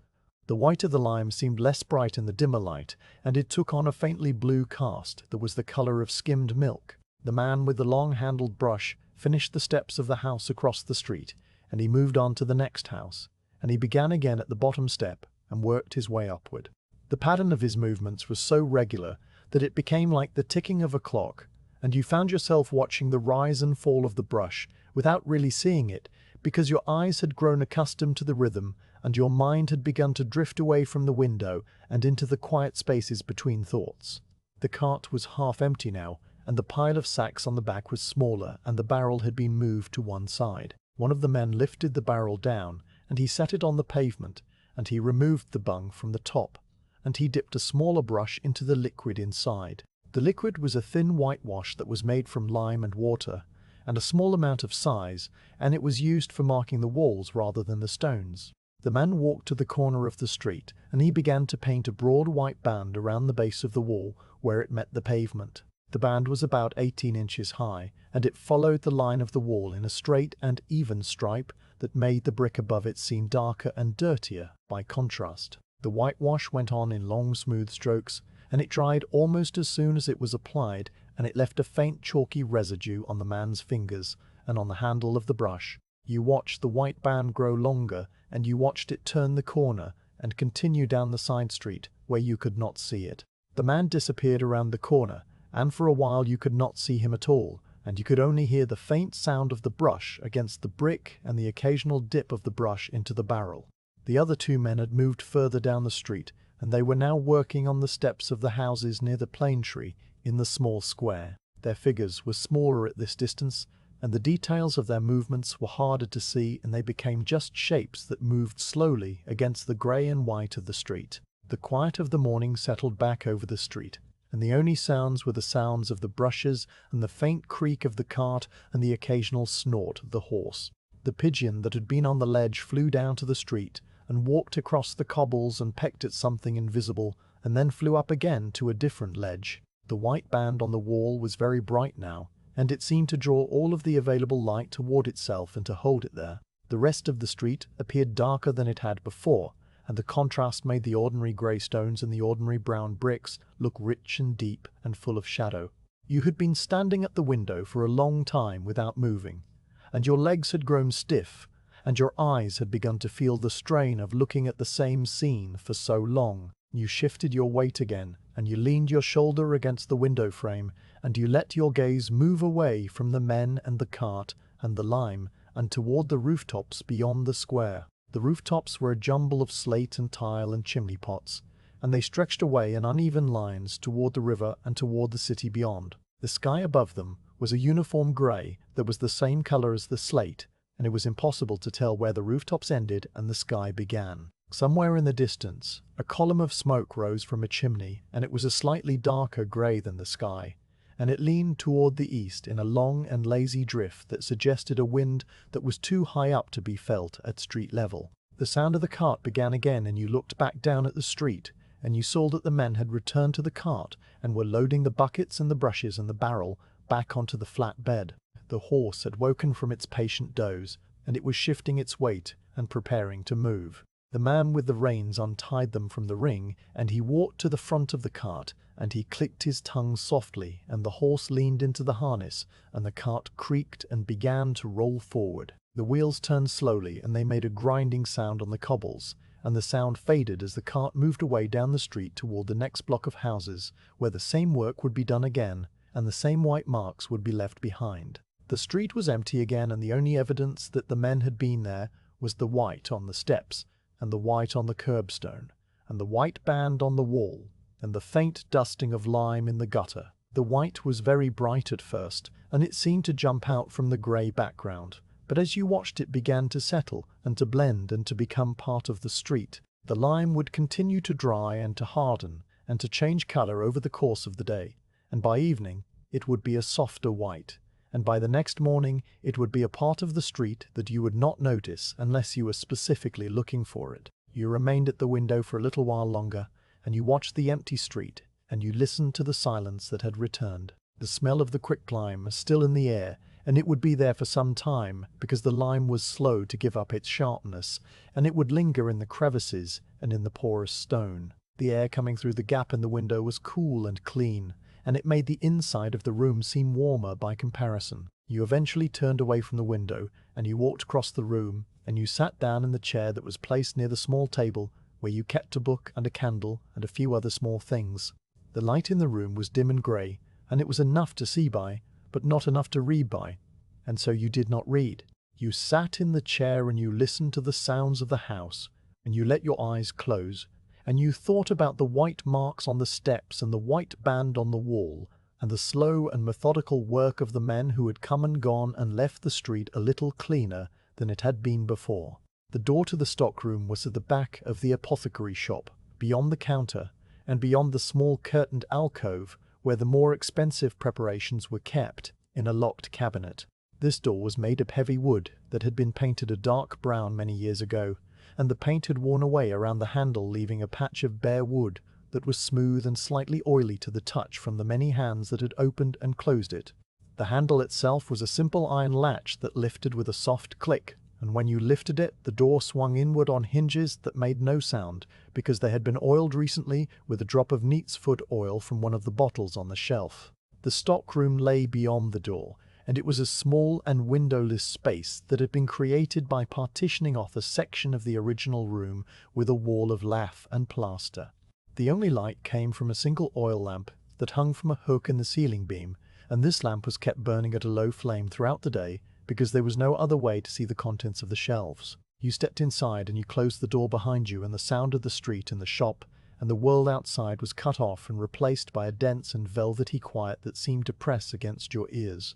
The white of the lime seemed less bright in the dimmer light, and it took on a faintly blue cast that was the color of skimmed milk. The man with the long-handled brush finished the steps of the house across the street, and he moved on to the next house, and he began again at the bottom step and worked his way upward. The pattern of his movements was so regular that it became like the ticking of a clock, and you found yourself watching the rise and fall of the brush without really seeing it, because your eyes had grown accustomed to the rhythm and your mind had begun to drift away from the window and into the quiet spaces between thoughts. The cart was half empty now, and the pile of sacks on the back was smaller, and the barrel had been moved to one side. One of the men lifted the barrel down, and he set it on the pavement, and he removed the bung from the top, and he dipped a smaller brush into the liquid inside. The liquid was a thin whitewash that was made from lime and water, and a small amount of size, and it was used for marking the walls rather than the stones. The man walked to the corner of the street, and he began to paint a broad white band around the base of the wall where it met the pavement. The band was about 18 inches high, and it followed the line of the wall in a straight and even stripe that made the brick above it seem darker and dirtier by contrast. The whitewash went on in long smooth strokes, and it dried almost as soon as it was applied, and it left a faint chalky residue on the man's fingers and on the handle of the brush. You watched the white band grow longer, and you watched it turn the corner and continue down the side street where you could not see it. The man disappeared around the corner, and for a while you could not see him at all, and you could only hear the faint sound of the brush against the brick and the occasional dip of the brush into the barrel. The other two men had moved further down the street, and they were now working on the steps of the houses near the plane tree in the small square. Their figures were smaller at this distance, and the details of their movements were harder to see, and they became just shapes that moved slowly against the grey and white of the street. The quiet of the morning settled back over the street, and the only sounds were the sounds of the brushes and the faint creak of the cart and the occasional snort of the horse. The pigeon that had been on the ledge flew down to the street and walked across the cobbles and pecked at something invisible, and then flew up again to a different ledge. The white band on the wall was very bright now, and it seemed to draw all of the available light toward itself and to hold it there. The rest of the street appeared darker than it had before, and the contrast made the ordinary grey stones and the ordinary brown bricks look rich and deep and full of shadow. You had been standing at the window for a long time without moving, and your legs had grown stiff, and your eyes had begun to feel the strain of looking at the same scene for so long. You shifted your weight again, and you leaned your shoulder against the window frame, and you let your gaze move away from the men and the cart and the lime and toward the rooftops beyond the square. The rooftops were a jumble of slate and tile and chimney pots, and they stretched away in uneven lines toward the river and toward the city beyond. The sky above them was a uniform grey that was the same color as the slate, and it was impossible to tell where the rooftops ended and the sky began. Somewhere in the distance, a column of smoke rose from a chimney, and it was a slightly darker grey than the sky, and it leaned toward the east in a long and lazy drift that suggested a wind that was too high up to be felt at street level. The sound of the cart began again, and you looked back down at the street, and you saw that the men had returned to the cart and were loading the buckets and the brushes and the barrel back onto the flat bed. The horse had woken from its patient doze, and it was shifting its weight and preparing to move. The man with the reins untied them from the ring, and he walked to the front of the cart, and he clicked his tongue softly, and the horse leaned into the harness, and the cart creaked and began to roll forward. The wheels turned slowly, and they made a grinding sound on the cobbles, and the sound faded as the cart moved away down the street toward the next block of houses, where the same work would be done again, and the same white marks would be left behind. The street was empty again, and the only evidence that the men had been there was the white on the steps, and the white on the curbstone, and the white band on the wall, and the faint dusting of lime in the gutter. The white was very bright at first, and it seemed to jump out from the grey background, but as you watched it began to settle and to blend and to become part of the street. The lime would continue to dry and to harden and to change colour over the course of the day, and by evening it would be a softer white, and by the next morning it would be a part of the street that you would not notice unless you were specifically looking for it. You remained at the window for a little while longer, and you watched the empty street, and you listened to the silence that had returned. The smell of the quicklime was still in the air, and it would be there for some time, because the lime was slow to give up its sharpness, and it would linger in the crevices and in the porous stone. The air coming through the gap in the window was cool and clean, and it made the inside of the room seem warmer by comparison. You eventually turned away from the window, and you walked across the room, and you sat down in the chair that was placed near the small table where you kept a book and a candle and a few other small things. The light in the room was dim and grey, and it was enough to see by, but not enough to read by, and so you did not read. You sat in the chair and you listened to the sounds of the house, and you let your eyes close, and you thought about the white marks on the steps and the white band on the wall, and the slow and methodical work of the men who had come and gone and left the street a little cleaner than it had been before. The door to the stockroom was at the back of the apothecary shop, beyond the counter, and beyond the small curtained alcove where the more expensive preparations were kept, in a locked cabinet. This door was made of heavy wood that had been painted a dark brown many years ago, and the paint had worn away around the handle, leaving a patch of bare wood that was smooth and slightly oily to the touch from the many hands that had opened and closed it. The handle itself was a simple iron latch that lifted with a soft click, and when you lifted it, the door swung inward on hinges that made no sound, because they had been oiled recently with a drop of neat's foot oil from one of the bottles on the shelf. The stockroom lay beyond the door, and it was a small and windowless space that had been created by partitioning off a section of the original room with a wall of lath and plaster. The only light came from a single oil lamp that hung from a hook in the ceiling beam, and this lamp was kept burning at a low flame throughout the day because there was no other way to see the contents of the shelves. You stepped inside and you closed the door behind you, and the sound of the street and the shop and the world outside was cut off and replaced by a dense and velvety quiet that seemed to press against your ears.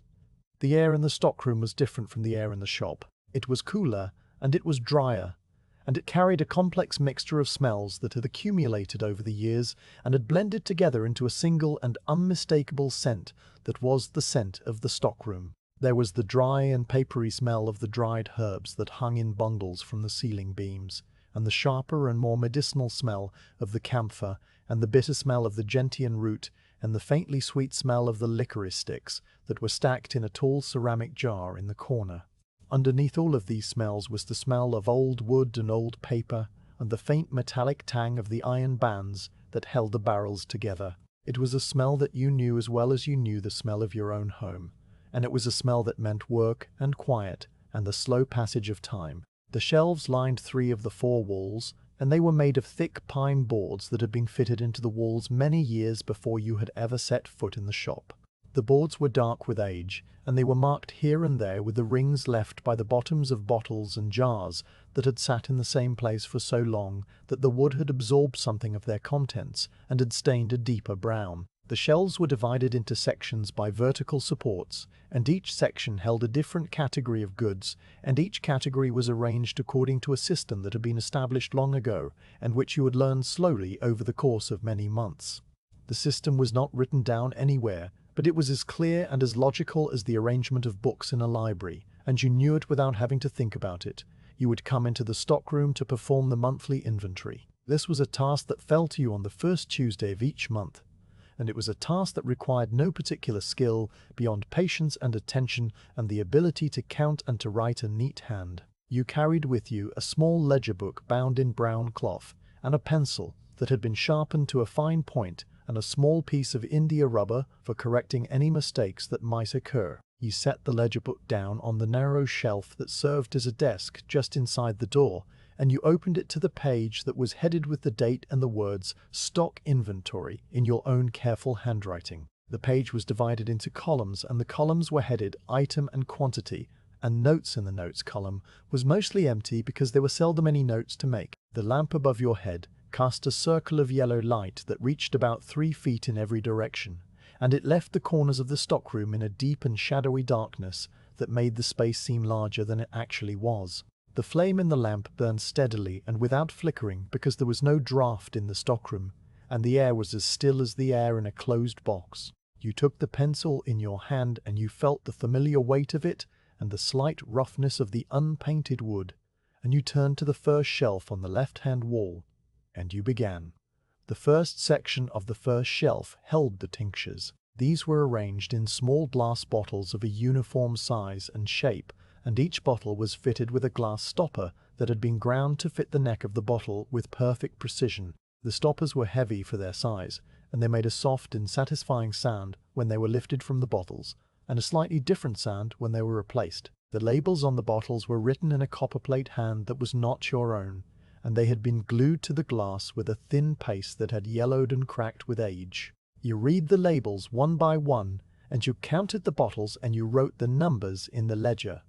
The air in the stockroom was different from the air in the shop. It was cooler, and it was drier, and it carried a complex mixture of smells that had accumulated over the years and had blended together into a single and unmistakable scent that was the scent of the stockroom. There was the dry and papery smell of the dried herbs that hung in bundles from the ceiling beams, and the sharper and more medicinal smell of the camphor, and the bitter smell of the gentian root, and the faintly sweet smell of the licorice sticks that were stacked in a tall ceramic jar in the corner. Underneath all of these smells was the smell of old wood and old paper, and the faint metallic tang of the iron bands that held the barrels together. It was a smell that you knew as well as you knew the smell of your own home, and it was a smell that meant work and quiet and the slow passage of time. The shelves lined 3 of the 4 walls, and they were made of thick pine boards that had been fitted into the walls many years before you had ever set foot in the shop. The boards were dark with age, and they were marked here and there with the rings left by the bottoms of bottles and jars that had sat in the same place for so long that the wood had absorbed something of their contents and had stained a deeper brown. The shelves were divided into sections by vertical supports, and each section held a different category of goods, and each category was arranged according to a system that had been established long ago and which you had learned slowly over the course of many months. The system was not written down anywhere, but it was as clear and as logical as the arrangement of books in a library, and you knew it without having to think about it. You would come into the stockroom to perform the monthly inventory. This was a task that fell to you on the first Tuesday of each month, and it was a task that required no particular skill beyond patience and attention and the ability to count and to write a neat hand. You carried with you a small ledger book bound in brown cloth, and a pencil that had been sharpened to a fine point, and a small piece of India rubber for correcting any mistakes that might occur. You set the ledger book down on the narrow shelf that served as a desk just inside the door, and you opened it to the page that was headed with the date and the words "Stock Inventory" in your own careful handwriting. The page was divided into columns, and the columns were headed Item and Quantity, and Notes in the Notes column was mostly empty because there were seldom any notes to make. The lamp above your head cast a circle of yellow light that reached about 3 feet in every direction, and it left the corners of the stockroom in a deep and shadowy darkness that made the space seem larger than it actually was. The flame in the lamp burned steadily and without flickering because there was no draught in the stockroom, and the air was as still as the air in a closed box. You took the pencil in your hand and you felt the familiar weight of it and the slight roughness of the unpainted wood, and you turned to the first shelf on the left-hand wall, and you began. The first section of the first shelf held the tinctures. These were arranged in small glass bottles of a uniform size and shape, and each bottle was fitted with a glass stopper that had been ground to fit the neck of the bottle with perfect precision. The stoppers were heavy for their size, and they made a soft and satisfying sound when they were lifted from the bottles, and a slightly different sound when they were replaced. The labels on the bottles were written in a copperplate hand that was not your own, and they had been glued to the glass with a thin paste that had yellowed and cracked with age. You read the labels one by one, and you counted the bottles and you wrote the numbers in the ledger.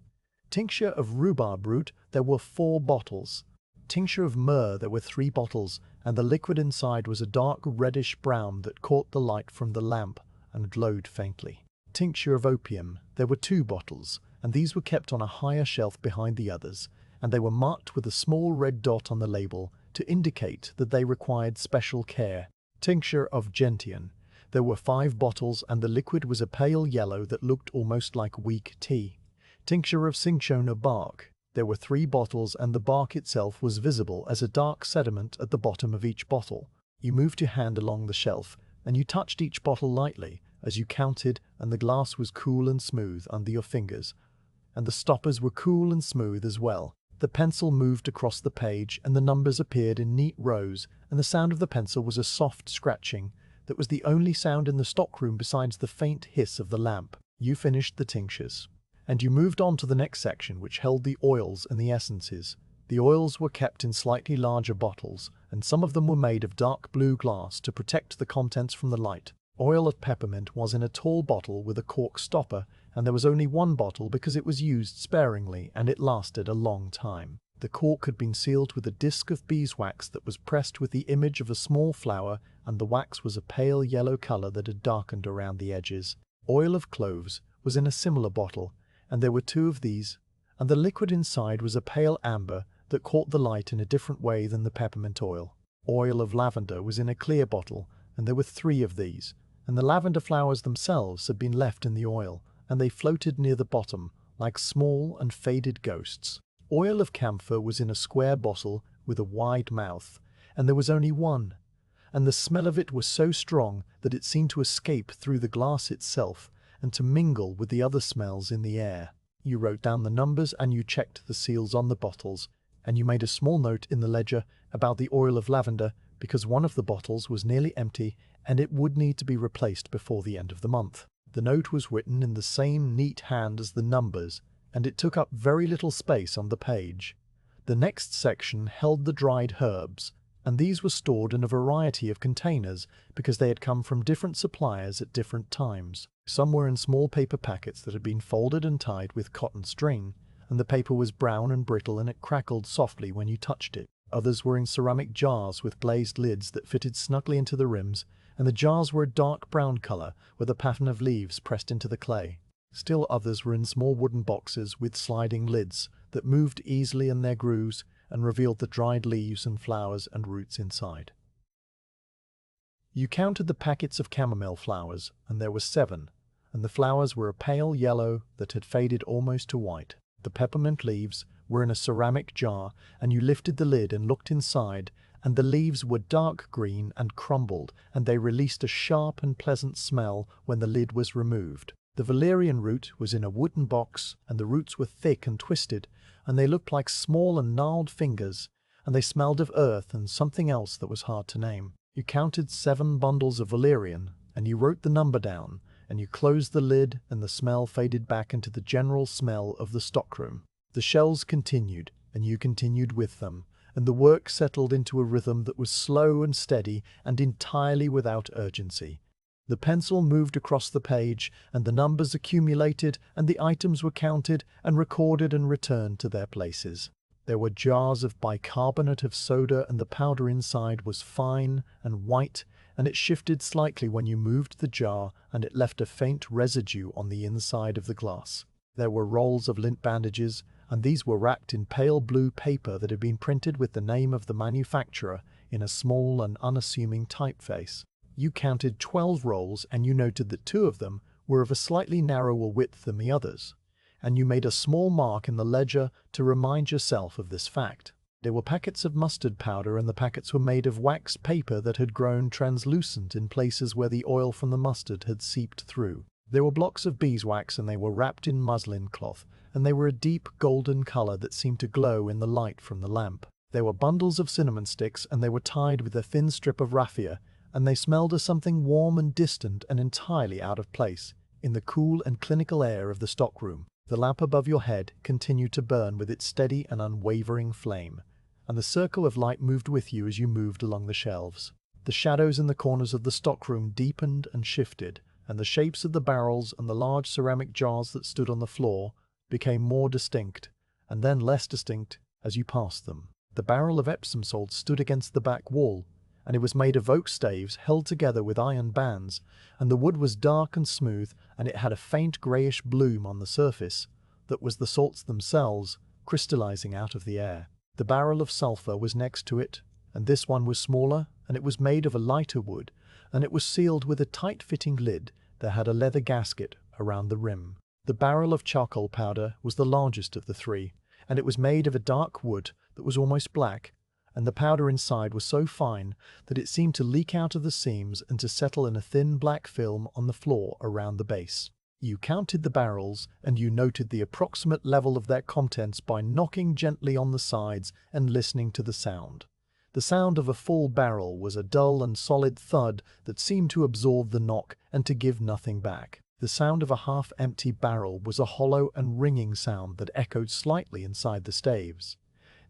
Tincture of rhubarb root, there were 4 bottles. Tincture of myrrh, there were 3 bottles, and the liquid inside was a dark reddish brown that caught the light from the lamp and glowed faintly. Tincture of opium, there were 2 bottles, and these were kept on a higher shelf behind the others, and they were marked with a small red dot on the label to indicate that they required special care. Tincture of gentian, there were 5 bottles, and the liquid was a pale yellow that looked almost like weak tea. Tincture of cinchona bark, there were 3 bottles, and the bark itself was visible as a dark sediment at the bottom of each bottle. You moved your hand along the shelf, and you touched each bottle lightly as you counted, and the glass was cool and smooth under your fingers, and the stoppers were cool and smooth as well. The pencil moved across the page, and the numbers appeared in neat rows, and the sound of the pencil was a soft scratching that was the only sound in the stockroom besides the faint hiss of the lamp. You finished the tinctures, and you moved on to the next section, which held the oils and the essences. The oils were kept in slightly larger bottles, and some of them were made of dark blue glass to protect the contents from the light. Oil of peppermint was in a tall bottle with a cork stopper, and there was only 1 bottle because it was used sparingly and it lasted a long time. The cork had been sealed with a disc of beeswax that was pressed with the image of a small flower, and the wax was a pale yellow color that had darkened around the edges. Oil of cloves was in a similar bottle, and there were 2 of these, and the liquid inside was a pale amber that caught the light in a different way than the peppermint oil. Oil of lavender was in a clear bottle, and there were 3 of these, and the lavender flowers themselves had been left in the oil, and they floated near the bottom like small and faded ghosts. Oil of camphor was in a square bottle with a wide mouth, and there was only 1, and the smell of it was so strong that it seemed to escape through the glass itself and to mingle with the other smells in the air. You wrote down the numbers, and you checked the seals on the bottles, and you made a small note in the ledger about the oil of lavender because one of the bottles was nearly empty and it would need to be replaced before the end of the month. The note was written in the same neat hand as the numbers, and it took up very little space on the page. The next section held the dried herbs, and these were stored in a variety of containers because they had come from different suppliers at different times. Some were in small paper packets that had been folded and tied with cotton string, and the paper was brown and brittle and it crackled softly when you touched it. Others were in ceramic jars with glazed lids that fitted snugly into the rims, and the jars were a dark brown color with a pattern of leaves pressed into the clay. Still others were in small wooden boxes with sliding lids that moved easily in their grooves and revealed the dried leaves and flowers and roots inside. You counted the packets of chamomile flowers, and there were 7, and the flowers were a pale yellow that had faded almost to white. The peppermint leaves were in a ceramic jar, and you lifted the lid and looked inside, and the leaves were dark green and crumbled, and they released a sharp and pleasant smell when the lid was removed. The valerian root was in a wooden box, and the roots were thick and twisted, and they looked like small and gnarled fingers, and they smelled of earth and something else that was hard to name. You counted 7 bundles of valerian, and you wrote the number down, and you closed the lid, and the smell faded back into the general smell of the stockroom. The shells continued, and you continued with them, and the work settled into a rhythm that was slow and steady and entirely without urgency. The pencil moved across the page, and the numbers accumulated, and the items were counted and recorded and returned to their places. There were jars of bicarbonate of soda, and the powder inside was fine and white, and it shifted slightly when you moved the jar, and it left a faint residue on the inside of the glass. There were rolls of lint bandages, and these were wrapped in pale blue paper that had been printed with the name of the manufacturer in a small and unassuming typeface. You counted 12 rolls, and you noted that 2 of them were of a slightly narrower width than the others, and you made a small mark in the ledger to remind yourself of this fact. There were packets of mustard powder, and the packets were made of waxed paper that had grown translucent in places where the oil from the mustard had seeped through. There were blocks of beeswax, and they were wrapped in muslin cloth, and they were a deep golden color that seemed to glow in the light from the lamp. There were bundles of cinnamon sticks, and they were tied with a thin strip of raffia, and they smelled of something warm and distant and entirely out of place in the cool and clinical air of the stockroom. The lamp above your head continued to burn with its steady and unwavering flame, and the circle of light moved with you as you moved along the shelves. The shadows in the corners of the stockroom deepened and shifted, and the shapes of the barrels and the large ceramic jars that stood on the floor became more distinct, and then less distinct as you passed them. The barrel of Epsom salt stood against the back wall, and it was made of oak staves held together with iron bands, and the wood was dark and smooth, and it had a faint greyish bloom on the surface that was the salts themselves crystallizing out of the air. The barrel of sulphur was next to it, and this one was smaller, and it was made of a lighter wood, and it was sealed with a tight-fitting lid that had a leather gasket around the rim. The barrel of charcoal powder was the largest of the three, and it was made of a dark wood that was almost black, and the powder inside was so fine that it seemed to leak out of the seams and to settle in a thin black film on the floor around the base. You counted the barrels, and you noted the approximate level of their contents by knocking gently on the sides and listening to the sound. The sound of a full barrel was a dull and solid thud that seemed to absorb the knock and to give nothing back. The sound of a half-empty barrel was a hollow and ringing sound that echoed slightly inside the staves.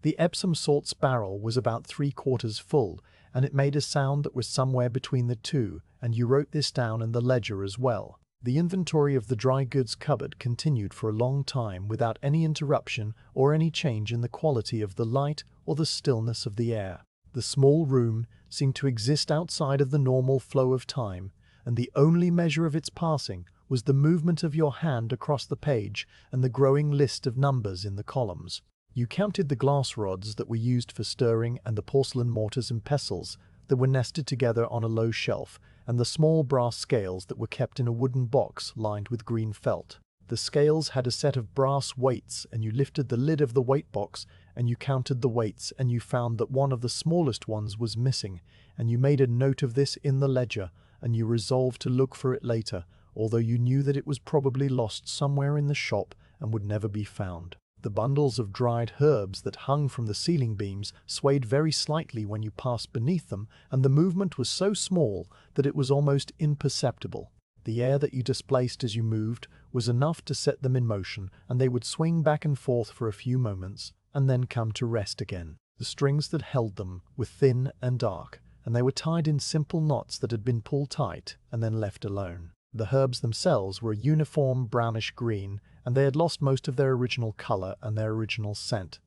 The Epsom salts barrel was about 3/4 full, and it made a sound that was somewhere between the two, and you wrote this down in the ledger as well. The inventory of the dry goods cupboard continued for a long time without any interruption or any change in the quality of the light or the stillness of the air. The small room seemed to exist outside of the normal flow of time, and the only measure of its passing was the movement of your hand across the page and the growing list of numbers in the columns. You counted the glass rods that were used for stirring and the porcelain mortars and pestles that were nested together on a low shelf, and the small brass scales that were kept in a wooden box lined with green felt. The scales had a set of brass weights, and you lifted the lid of the weight box and you counted the weights, and you found that one of the smallest ones was missing, and you made a note of this in the ledger, and you resolved to look for it later, although you knew that it was probably lost somewhere in the shop and would never be found. The bundles of dried herbs that hung from the ceiling beams swayed very slightly when you passed beneath them, and the movement was so small that it was almost imperceptible. The air that you displaced as you moved was enough to set them in motion, and they would swing back and forth for a few moments, and then come to rest again. The strings that held them were thin and dark, and they were tied in simple knots that had been pulled tight and then left alone. The herbs themselves were a uniform brownish green, and they had lost most of their original color and their original scent,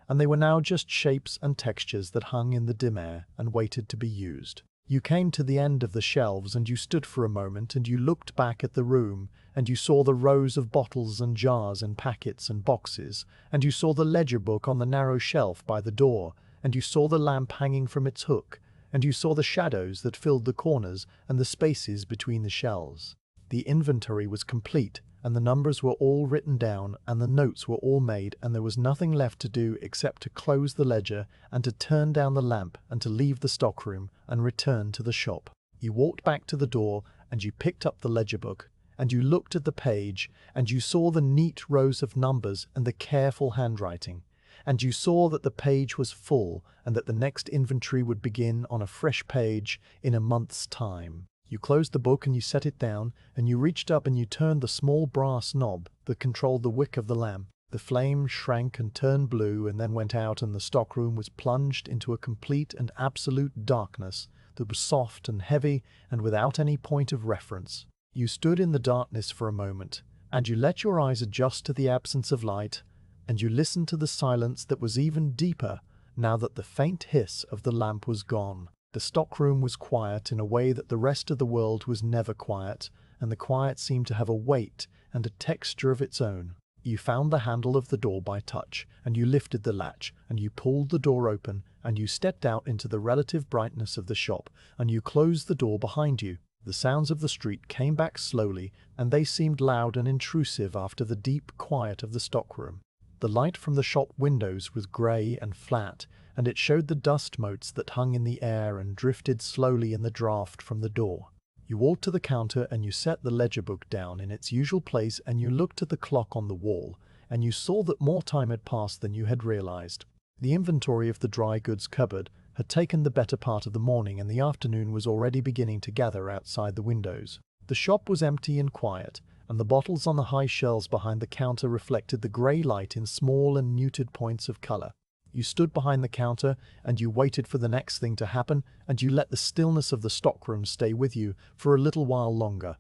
and they were now just shapes and textures that hung in the dim air and waited to be used. You came to the end of the shelves, and you stood for a moment, and you looked back at the room, and you saw the rows of bottles and jars and packets and boxes, and you saw the ledger book on the narrow shelf by the door, and you saw the lamp hanging from its hook, and you saw the shadows that filled the corners and the spaces between the shelves. The inventory was complete, and the numbers were all written down, and the notes were all made, and there was nothing left to do except to close the ledger and to turn down the lamp and to leave the stockroom and return to the shop. You walked back to the door, and you picked up the ledger book, and you looked at the page, and you saw the neat rows of numbers and the careful handwriting, and you saw that the page was full, and that the next inventory would begin on a fresh page in a month's time. You closed the book and you set it down, and you reached up and you turned the small brass knob that controlled the wick of the lamp. The flame shrank and turned blue and then went out, and the stockroom was plunged into a complete and absolute darkness that was soft and heavy and without any point of reference. You stood in the darkness for a moment, and you let your eyes adjust to the absence of light, and you listened to the silence that was even deeper now that the faint hiss of the lamp was gone. The stockroom was quiet in a way that the rest of the world was never quiet, and the quiet seemed to have a weight and a texture of its own. You found the handle of the door by touch, and you lifted the latch, and you pulled the door open, and you stepped out into the relative brightness of the shop, and you closed the door behind you. The sounds of the street came back slowly, and they seemed loud and intrusive after the deep quiet of the stockroom. The light from the shop windows was grey and flat, and it showed the dust motes that hung in the air and drifted slowly in the draught from the door. You walked to the counter and you set the ledger book down in its usual place, and you looked at the clock on the wall, and you saw that more time had passed than you had realized. The inventory of the dry goods cupboard had taken the better part of the morning, and the afternoon was already beginning to gather outside the windows. The shop was empty and quiet, and the bottles on the high shelves behind the counter reflected the grey light in small and muted points of colour. You stood behind the counter, and you waited for the next thing to happen, and you let the stillness of the stockroom stay with you for a little while longer,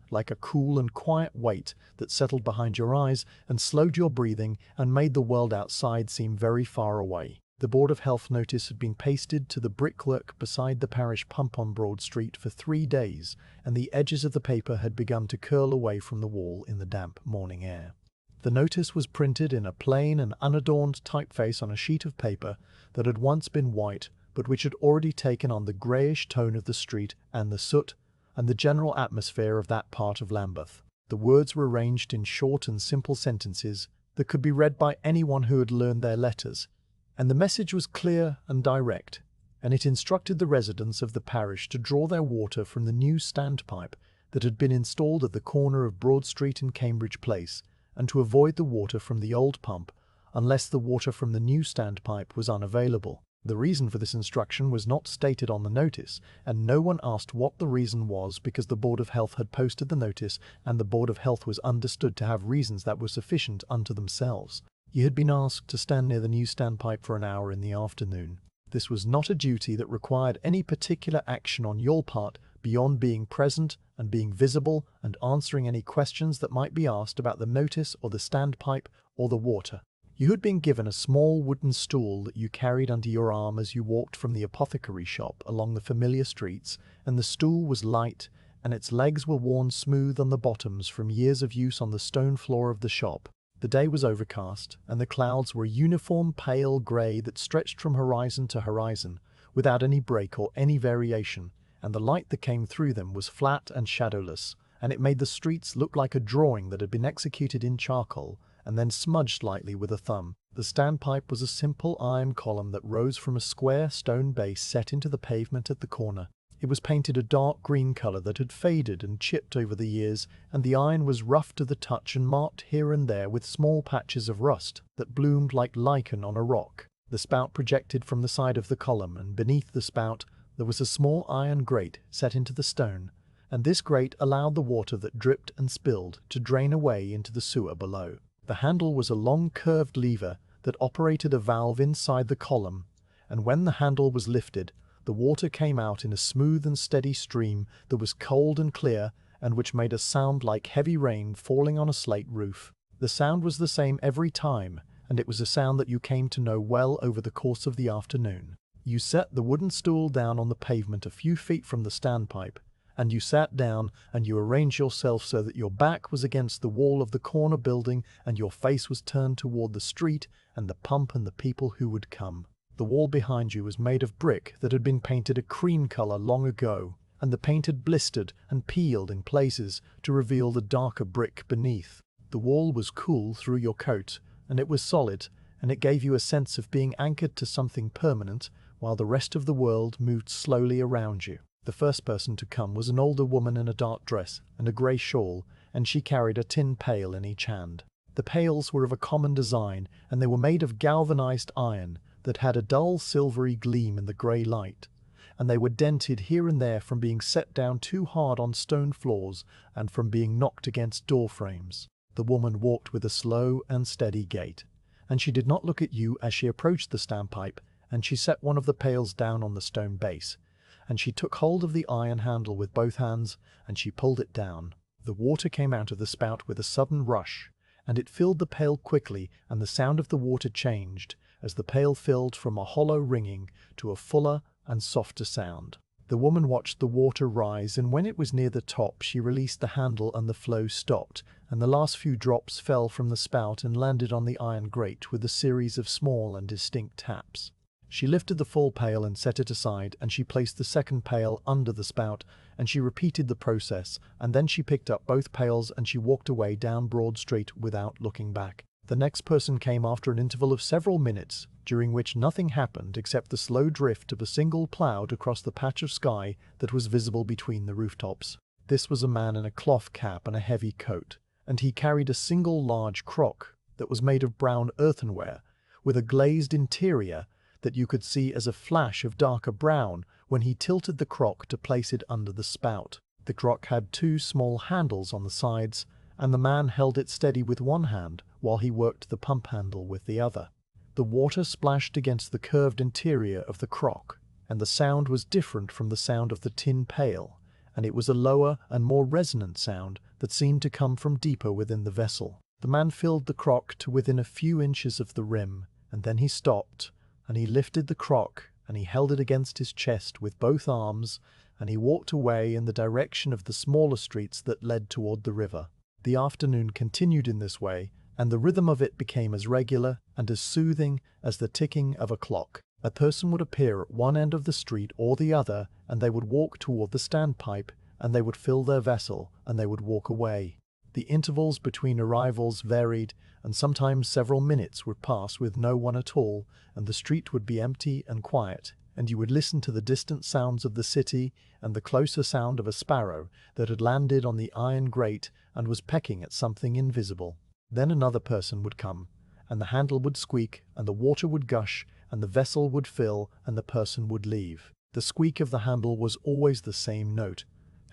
like a cool and quiet weight that settled behind your eyes and slowed your breathing and made the world outside seem very far away. The Board of Health notice had been pasted to the brickwork beside the parish pump on Broad Street for 3 days, and the edges of the paper had begun to curl away from the wall in the damp morning air. The notice was printed in a plain and unadorned typeface on a sheet of paper that had once been white, but which had already taken on the greyish tone of the street and the soot and the general atmosphere of that part of Lambeth. The words were arranged in short and simple sentences that could be read by anyone who had learned their letters, and the message was clear and direct, and it instructed the residents of the parish to draw their water from the new standpipe that had been installed at the corner of Broad Street and Cambridge Place, and to avoid the water from the old pump unless the water from the new standpipe was unavailable. The reason for this instruction was not stated on the notice, and no one asked what the reason was, because the Board of Health had posted the notice, and the Board of Health was understood to have reasons that were sufficient unto themselves. You had been asked to stand near the new standpipe for an hour in the afternoon. This was not a duty that required any particular action on your part beyond being present and being visible and answering any questions that might be asked about the notice or the standpipe or the water. You had been given a small wooden stool that you carried under your arm as you walked from the apothecary shop along the familiar streets, and the stool was light, and its legs were worn smooth on the bottoms from years of use on the stone floor of the shop. The day was overcast, and the clouds were a uniform pale grey that stretched from horizon to horizon, without any break or any variation, and the light that came through them was flat and shadowless, and it made the streets look like a drawing that had been executed in charcoal and then smudged lightly with a thumb. The standpipe was a simple iron column that rose from a square stone base set into the pavement at the corner. It was painted a dark green colour that had faded and chipped over the years, and the iron was rough to the touch and marked here and there with small patches of rust that bloomed like lichen on a rock. The spout projected from the side of the column, and beneath the spout there was a small iron grate set into the stone, and this grate allowed the water that dripped and spilled to drain away into the sewer below. The handle was a long curved lever that operated a valve inside the column, and when the handle was lifted, the water came out in a smooth and steady stream that was cold and clear, and which made a sound like heavy rain falling on a slate roof. The sound was the same every time, and it was a sound that you came to know well over the course of the afternoon. You set the wooden stool down on the pavement a few feet from the standpipe, and you sat down, and you arranged yourself so that your back was against the wall of the corner building and your face was turned toward the street and the pump and the people who would come. The wall behind you was made of brick that had been painted a cream colour long ago, and the paint had blistered and peeled in places to reveal the darker brick beneath. The wall was cool through your coat, and it was solid, and it gave you a sense of being anchored to something permanent while the rest of the world moved slowly around you. The first person to come was an older woman in a dark dress and a grey shawl, and she carried a tin pail in each hand. The pails were of a common design, and they were made of galvanized iron that had a dull silvery gleam in the grey light, and they were dented here and there from being set down too hard on stone floors and from being knocked against door frames. The woman walked with a slow and steady gait, and she did not look at you as she approached the standpipe, and she set one of the pails down on the stone base, and she took hold of the iron handle with both hands, and she pulled it down. The water came out of the spout with a sudden rush, and it filled the pail quickly, and the sound of the water changed as the pail filled from a hollow ringing to a fuller and softer sound. The woman watched the water rise, and when it was near the top she released the handle and the flow stopped, and the last few drops fell from the spout and landed on the iron grate with a series of small and distinct taps. She lifted the full pail and set it aside, and she placed the second pail under the spout, and she repeated the process, and then she picked up both pails and she walked away down Broad Street without looking back. The next person came after an interval of several minutes, during which nothing happened except the slow drift of a single cloud across the patch of sky that was visible between the rooftops. This was a man in a cloth cap and a heavy coat, and he carried a single large crock that was made of brown earthenware, with a glazed interior that you could see as a flash of darker brown when he tilted the crock to place it under the spout. The crock had two small handles on the sides, and the man held it steady with one hand while he worked the pump handle with the other. The water splashed against the curved interior of the crock, and the sound was different from the sound of the tin pail, and it was a lower and more resonant sound that seemed to come from deeper within the vessel. The man filled the crock to within a few inches of the rim, and then he stopped, and he lifted the crock, and he held it against his chest with both arms, and he walked away in the direction of the smaller streets that led toward the river. The afternoon continued in this way, and the rhythm of it became as regular and as soothing as the ticking of a clock. A person would appear at one end of the street or the other, and they would walk toward the standpipe, and they would fill their vessel, and they would walk away. The intervals between arrivals varied, and sometimes several minutes would pass with no one at all, and the street would be empty and quiet, and you would listen to the distant sounds of the city and the closer sound of a sparrow that had landed on the iron grate and was pecking at something invisible. Then another person would come, and the handle would squeak, and the water would gush, and the vessel would fill, and the person would leave. The squeak of the handle was always the same note,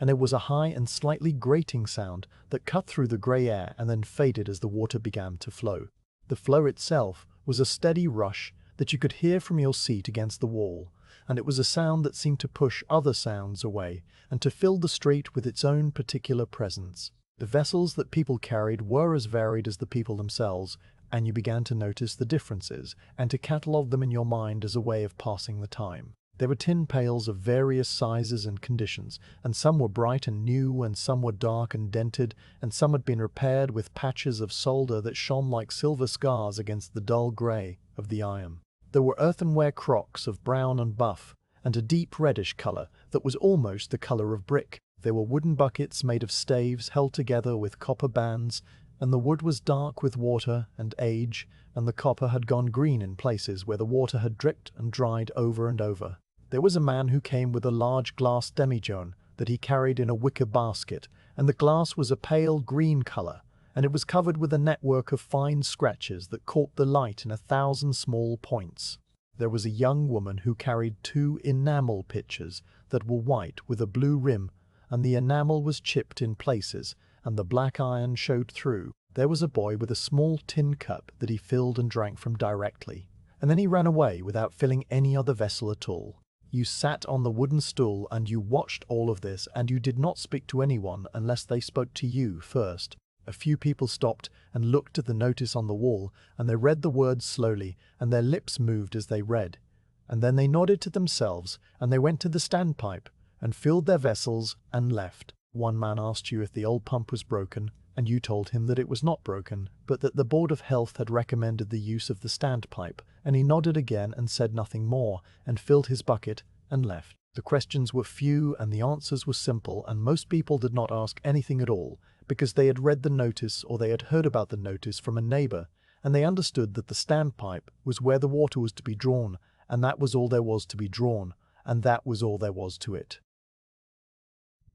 and it was a high and slightly grating sound that cut through the grey air and then faded as the water began to flow. The flow itself was a steady rush that you could hear from your seat against the wall, and it was a sound that seemed to push other sounds away and to fill the street with its own particular presence. The vessels that people carried were as varied as the people themselves, and you began to notice the differences and to catalogue them in your mind as a way of passing the time. There were tin pails of various sizes and conditions, and some were bright and new, and some were dark and dented, and some had been repaired with patches of solder that shone like silver scars against the dull grey of the iron. There were earthenware crocks of brown and buff, and a deep reddish colour that was almost the colour of brick. There were wooden buckets made of staves held together with copper bands, and the wood was dark with water and age, and the copper had gone green in places where the water had dripped and dried over and over. There was a man who came with a large glass demijohn that he carried in a wicker basket, and the glass was a pale green colour, and it was covered with a network of fine scratches that caught the light in 1,000 small points. There was a young woman who carried 2 enamel pitchers that were white with a blue rim, and the enamel was chipped in places, and the black iron showed through. There was a boy with a small tin cup that he filled and drank from directly, and then he ran away without filling any other vessel at all. You sat on the wooden stool and you watched all of this, and you did not speak to anyone unless they spoke to you first. A few people stopped and looked at the notice on the wall, and they read the words slowly, and their lips moved as they read. And then they nodded to themselves, and they went to the standpipe, and filled their vessels, and left. One man asked you if the old pump was broken, and you told him that it was not broken, but that the Board of Health had recommended the use of the standpipe, and he nodded again and said nothing more, and filled his bucket, and left. The questions were few and the answers were simple, and most people did not ask anything at all, because they had read the notice or they had heard about the notice from a neighbour, and they understood that the standpipe was where the water was to be drawn, and that was all there was to be drawn, and that was all there was to it.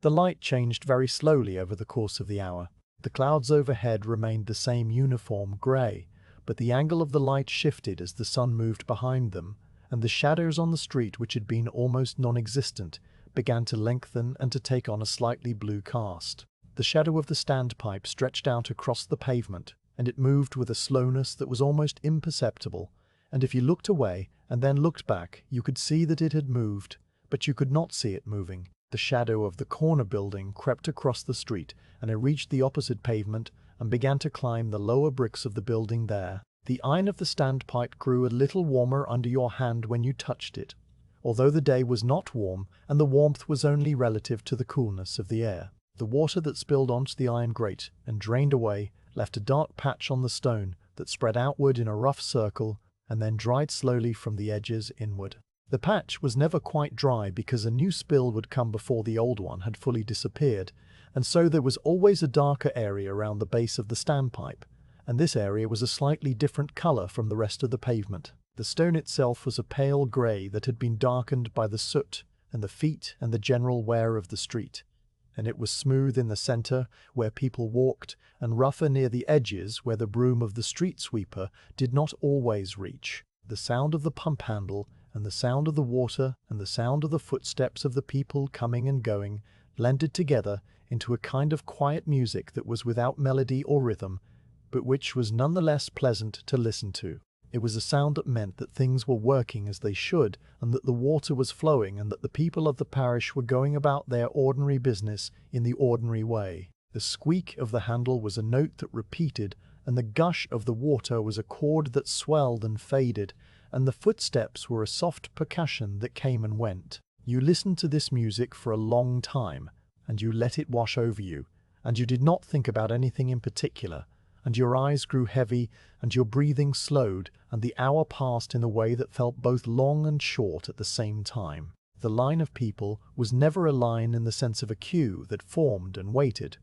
The light changed very slowly over the course of the hour. The clouds overhead remained the same uniform grey, but the angle of the light shifted as the sun moved behind them, and the shadows on the street, which had been almost non-existent, began to lengthen and to take on a slightly blue cast. The shadow of the standpipe stretched out across the pavement, and it moved with a slowness that was almost imperceptible, and if you looked away and then looked back, you could see that it had moved, but you could not see it moving. The shadow of the corner building crept across the street, and it reached the opposite pavement and began to climb the lower bricks of the building there. The iron of the standpipe grew a little warmer under your hand when you touched it, although the day was not warm and the warmth was only relative to the coolness of the air. The water that spilled onto the iron grate and drained away left a dark patch on the stone that spread outward in a rough circle and then dried slowly from the edges inward. The patch was never quite dry because a new spill would come before the old one had fully disappeared, and so there was always a darker area around the base of the standpipe, and this area was a slightly different colour from the rest of the pavement. The stone itself was a pale grey that had been darkened by the soot and the feet and the general wear of the street, and it was smooth in the centre where people walked, and rougher near the edges where the broom of the street sweeper did not always reach. The sound of the pump handle, and the sound of the water, and the sound of the footsteps of the people coming and going, blended together into a kind of quiet music that was without melody or rhythm, but which was none the less pleasant to listen to. It was a sound that meant that things were working as they should, and that the water was flowing, and that the people of the parish were going about their ordinary business in the ordinary way. The squeak of the handle was a note that repeated, and the gush of the water was a chord that swelled and faded, and the footsteps were a soft percussion that came and went. You listened to this music for a long time, and you let it wash over you, and you did not think about anything in particular, and your eyes grew heavy, and your breathing slowed, and the hour passed in a way that felt both long and short at the same time. The line of people was never a line in the sense of a queue that formed and waited.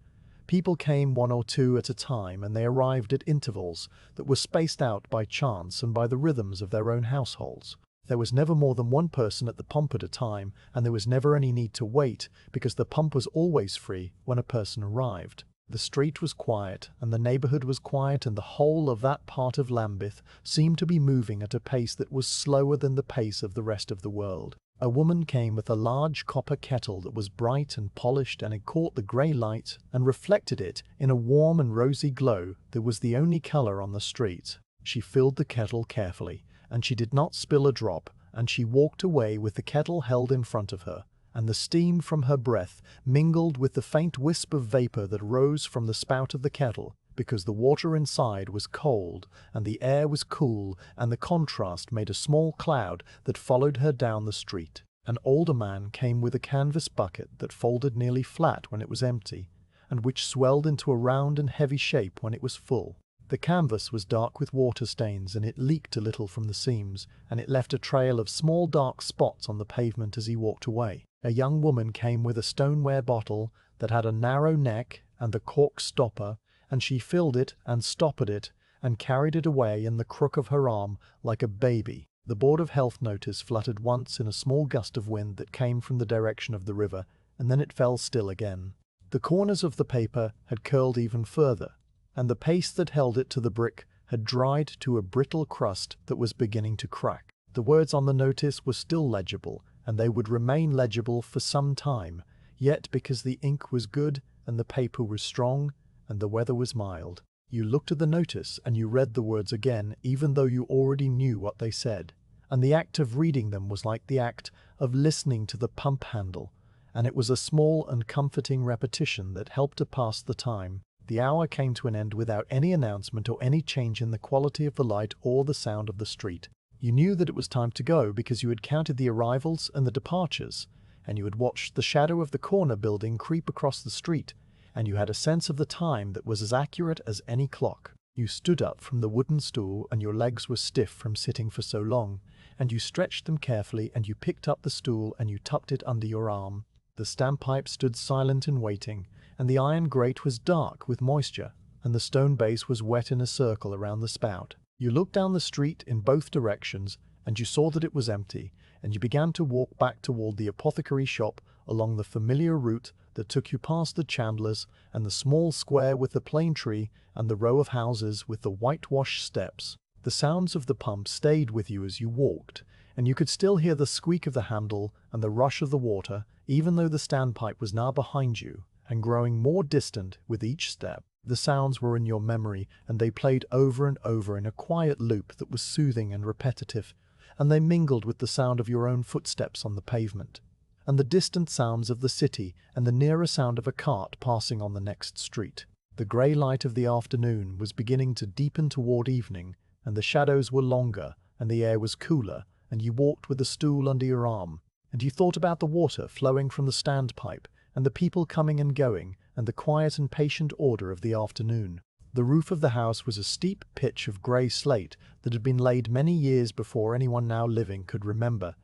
People came one or two at a time, and they arrived at intervals that were spaced out by chance and by the rhythms of their own households. There was never more than one person at the pump at a time, and there was never any need to wait, because the pump was always free when a person arrived. The street was quiet, and the neighbourhood was quiet, and the whole of that part of Lambeth seemed to be moving at a pace that was slower than the pace of the rest of the world. A woman came with a large copper kettle that was bright and polished, and it caught the grey light and reflected it in a warm and rosy glow that was the only colour on the street. She filled the kettle carefully, and she did not spill a drop, and she walked away with the kettle held in front of her, and the steam from her breath mingled with the faint wisp of vapour that rose from the spout of the kettle, because the water inside was cold and the air was cool, and the contrast made a small cloud that followed her down the street. An older man came with a canvas bucket that folded nearly flat when it was empty, and which swelled into a round and heavy shape when it was full. The canvas was dark with water stains, and it leaked a little from the seams, and it left a trail of small dark spots on the pavement as he walked away. A young woman came with a stoneware bottle that had a narrow neck and the cork stopper, and she filled it and stoppered it and carried it away in the crook of her arm like a baby. The Board of Health notice fluttered once in a small gust of wind that came from the direction of the river, and then it fell still again. The corners of the paper had curled even further, and the paste that held it to the brick had dried to a brittle crust that was beginning to crack. The words on the notice were still legible, and they would remain legible for some time, yet because the ink was good and the paper was strong and the weather was mild, you looked at the notice and you read the words again, even though you already knew what they said. And the act of reading them was like the act of listening to the pump handle, and it was a small and comforting repetition that helped to pass the time. The hour came to an end without any announcement or any change in the quality of the light or the sound of the street. You knew that it was time to go because you had counted the arrivals and the departures, and you had watched the shadow of the corner building creep across the street, and you had a sense of the time that was as accurate as any clock. You stood up from the wooden stool, and your legs were stiff from sitting for so long, and you stretched them carefully, and you picked up the stool and you tucked it under your arm. The standpipe stood silent and waiting, and the iron grate was dark with moisture, and the stone base was wet in a circle around the spout. You looked down the street in both directions, and you saw that it was empty, and you began to walk back toward the apothecary shop along the familiar route that took you past the chandler's and the small square with the plane tree and the row of houses with the whitewashed steps. The sounds of the pump stayed with you as you walked, and you could still hear the squeak of the handle and the rush of the water, even though the standpipe was now behind you and growing more distant with each step. The sounds were in your memory, and they played over and over in a quiet loop that was soothing and repetitive, and they mingled with the sound of your own footsteps on the pavement, and the distant sounds of the city, and the nearer sound of a cart passing on the next street. The grey light of the afternoon was beginning to deepen toward evening, and the shadows were longer, and the air was cooler, and you walked with a stool under your arm, and you thought about the water flowing from the standpipe, and the people coming and going, and the quiet and patient order of the afternoon. The roof of the house was a steep pitch of grey slate that had been laid many years before anyone now living could remember,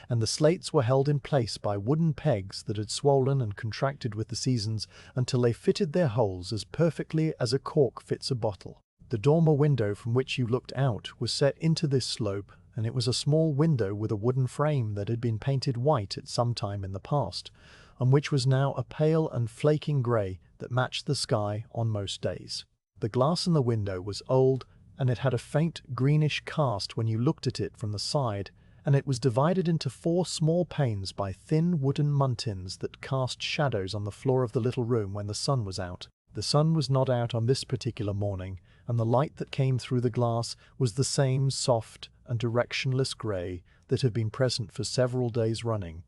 and the slates were held in place by wooden pegs that had swollen and contracted with the seasons until they fitted their holes as perfectly as a cork fits a bottle. The dormer window from which you looked out was set into this slope, and it was a small window with a wooden frame that had been painted white at some time in the past, and which was now a pale and flaking grey that matched the sky on most days. The glass in the window was old and it had a faint greenish cast when you looked at it from the side, and it was divided into 4 small panes by thin wooden muntins that cast shadows on the floor of the little room when the sun was out. The sun was not out on this particular morning, and the light that came through the glass was the same soft and directionless grey that had been present for several days running,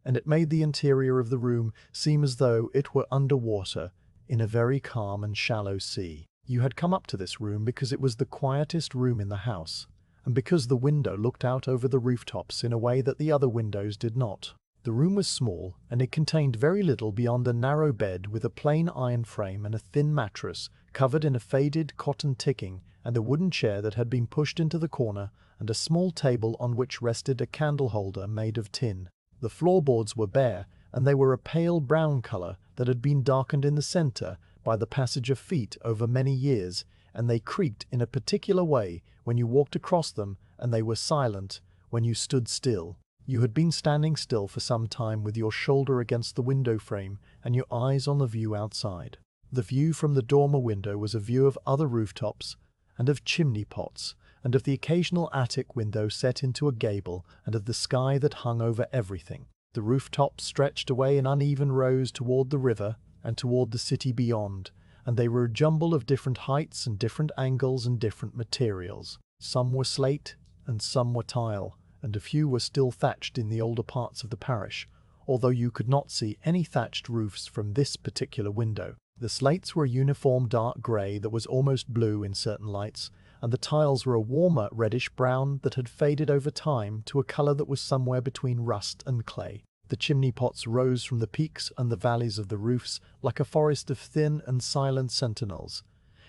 and it made the interior of the room seem as though it were under water in a very calm and shallow sea. You had come up to this room because it was the quietest room in the house, and because the window looked out over the rooftops in a way that the other windows did not. The room was small, and it contained very little beyond a narrow bed with a plain iron frame and a thin mattress covered in a faded cotton ticking, and a wooden chair that had been pushed into the corner, and a small table on which rested a candle holder made of tin. The floorboards were bare, and they were a pale brown color that had been darkened in the center by the passage of feet over many years, and they creaked in a particular way when you walked across them, and they were silent when you stood still. You had been standing still for some time with your shoulder against the window frame and your eyes on the view outside. The view from the dormer window was a view of other rooftops, and of chimney pots, and of the occasional attic window set into a gable, and of the sky that hung over everything. The rooftops stretched away in uneven rows toward the river and toward the city beyond, and they were a jumble of different heights and different angles and different materials. Some were slate and some were tile, and a few were still thatched in the older parts of the parish, although you could not see any thatched roofs from this particular window. The slates were a uniform dark grey that was almost blue in certain lights, and the tiles were a warmer reddish-brown that had faded over time to a colour that was somewhere between rust and clay. The chimney pots rose from the peaks and the valleys of the roofs like a forest of thin and silent sentinels,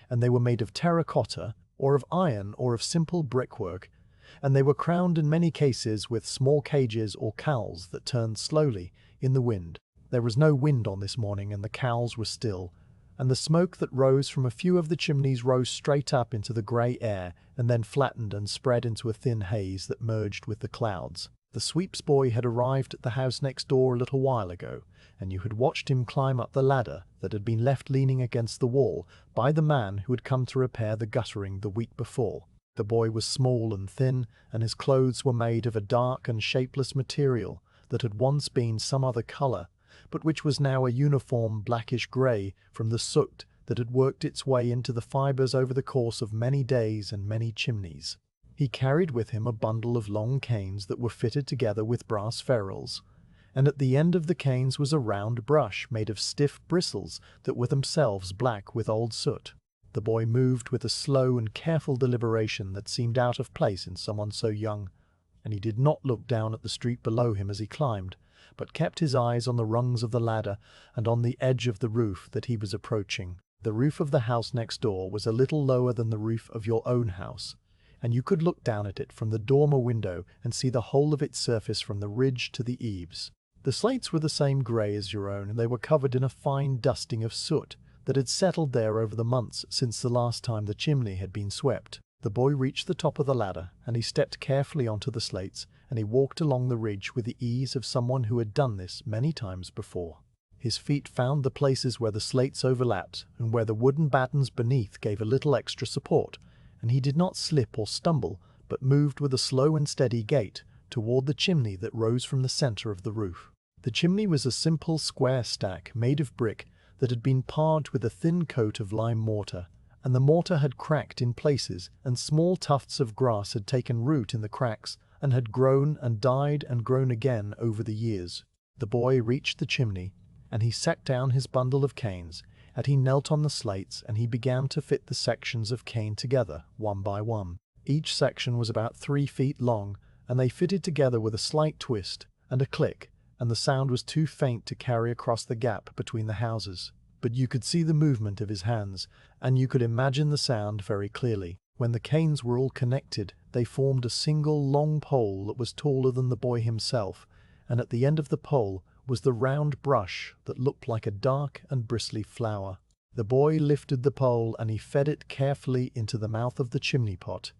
and they were made of terracotta, or of iron, or of simple brickwork, and they were crowned in many cases with small cages or cowls that turned slowly in the wind. There was no wind on this morning, and the cowls were still, and the smoke that rose from a few of the chimneys rose straight up into the grey air and then flattened and spread into a thin haze that merged with the clouds. The sweeps boy had arrived at the house next door a little while ago, and you had watched him climb up the ladder that had been left leaning against the wall by the man who had come to repair the guttering the week before. The boy was small and thin, and his clothes were made of a dark and shapeless material that had once been some other colour, but which was now a uniform blackish grey from the soot that had worked its way into the fibres over the course of many days and many chimneys. He carried with him a bundle of long canes that were fitted together with brass ferrules, and at the end of the canes was a round brush made of stiff bristles that were themselves black with old soot. The boy moved with a slow and careful deliberation that seemed out of place in someone so young, and he did not look down at the street below him as he climbed, but kept his eyes on the rungs of the ladder and on the edge of the roof that he was approaching. The roof of the house next door was a little lower than the roof of your own house, and you could look down at it from the dormer window and see the whole of its surface from the ridge to the eaves. The slates were the same grey as your own, and they were covered in a fine dusting of soot that had settled there over the months since the last time the chimney had been swept. The boy reached the top of the ladder, and he stepped carefully onto the slates, and he walked along the ridge with the ease of someone who had done this many times before. His feet found the places where the slates overlapped, and where the wooden battens beneath gave a little extra support, and he did not slip or stumble, but moved with a slow and steady gait toward the chimney that rose from the center of the roof. The chimney was a simple square stack made of brick that had been parred with a thin coat of lime mortar, and the mortar had cracked in places, and small tufts of grass had taken root in the cracks, and had grown and died and grown again over the years. The boy reached the chimney, and he set down his bundle of canes, and he knelt on the slates, and he began to fit the sections of cane together, one by one. Each section was about 3 feet long, and they fitted together with a slight twist and a click, and the sound was too faint to carry across the gap between the houses. But you could see the movement of his hands, and you could imagine the sound very clearly. When the canes were all connected, they formed a single long pole that was taller than the boy himself, and at the end of the pole was the round brush that looked like a dark and bristly flower. The boy lifted the pole, and he fed it carefully into the mouth of the chimney pot.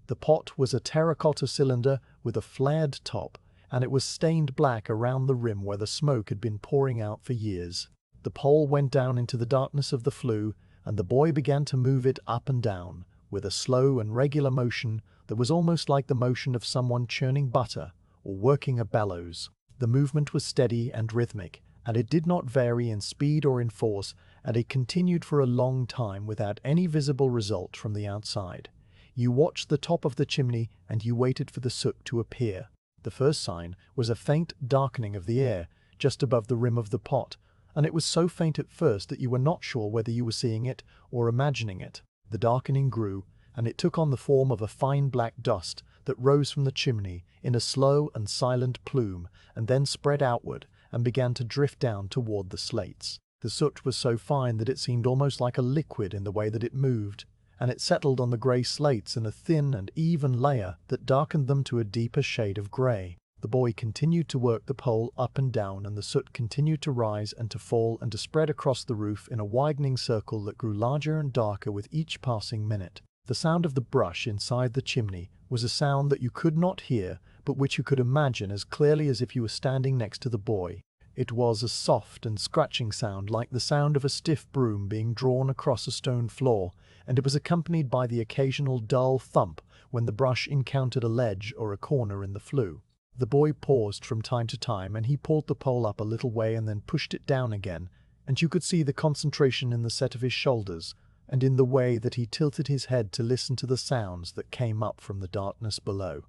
The pot was a terracotta cylinder with a flared top, and it was stained black around the rim where the smoke had been pouring out for years. The pole went down into the darkness of the flue, and the boy began to move it up and down, with a slow and regular motion that was almost like the motion of someone churning butter or working a bellows. The movement was steady and rhythmic, and it did not vary in speed or in force, and it continued for a long time without any visible result from the outside. You watched the top of the chimney and you waited for the soot to appear. The first sign was a faint darkening of the air just above the rim of the pot, and it was so faint at first that you were not sure whether you were seeing it or imagining it. The darkening grew, and it took on the form of a fine black dust that rose from the chimney in a slow and silent plume and then spread outward and began to drift down toward the slates. The soot was so fine that it seemed almost like a liquid in the way that it moved, and it settled on the grey slates in a thin and even layer that darkened them to a deeper shade of grey. The boy continued to work the pole up and down, and the soot continued to rise and to fall and to spread across the roof in a widening circle that grew larger and darker with each passing minute. The sound of the brush inside the chimney was a sound that you could not hear, but which you could imagine as clearly as if you were standing next to the boy. It was a soft and scratching sound like the sound of a stiff broom being drawn across a stone floor, and it was accompanied by the occasional dull thump when the brush encountered a ledge or a corner in the flue. The boy paused from time to time, and he pulled the pole up a little way and then pushed it down again, and you could see the concentration in the set of his shoulders, and in the way that he tilted his head to listen to the sounds that came up from the darkness below.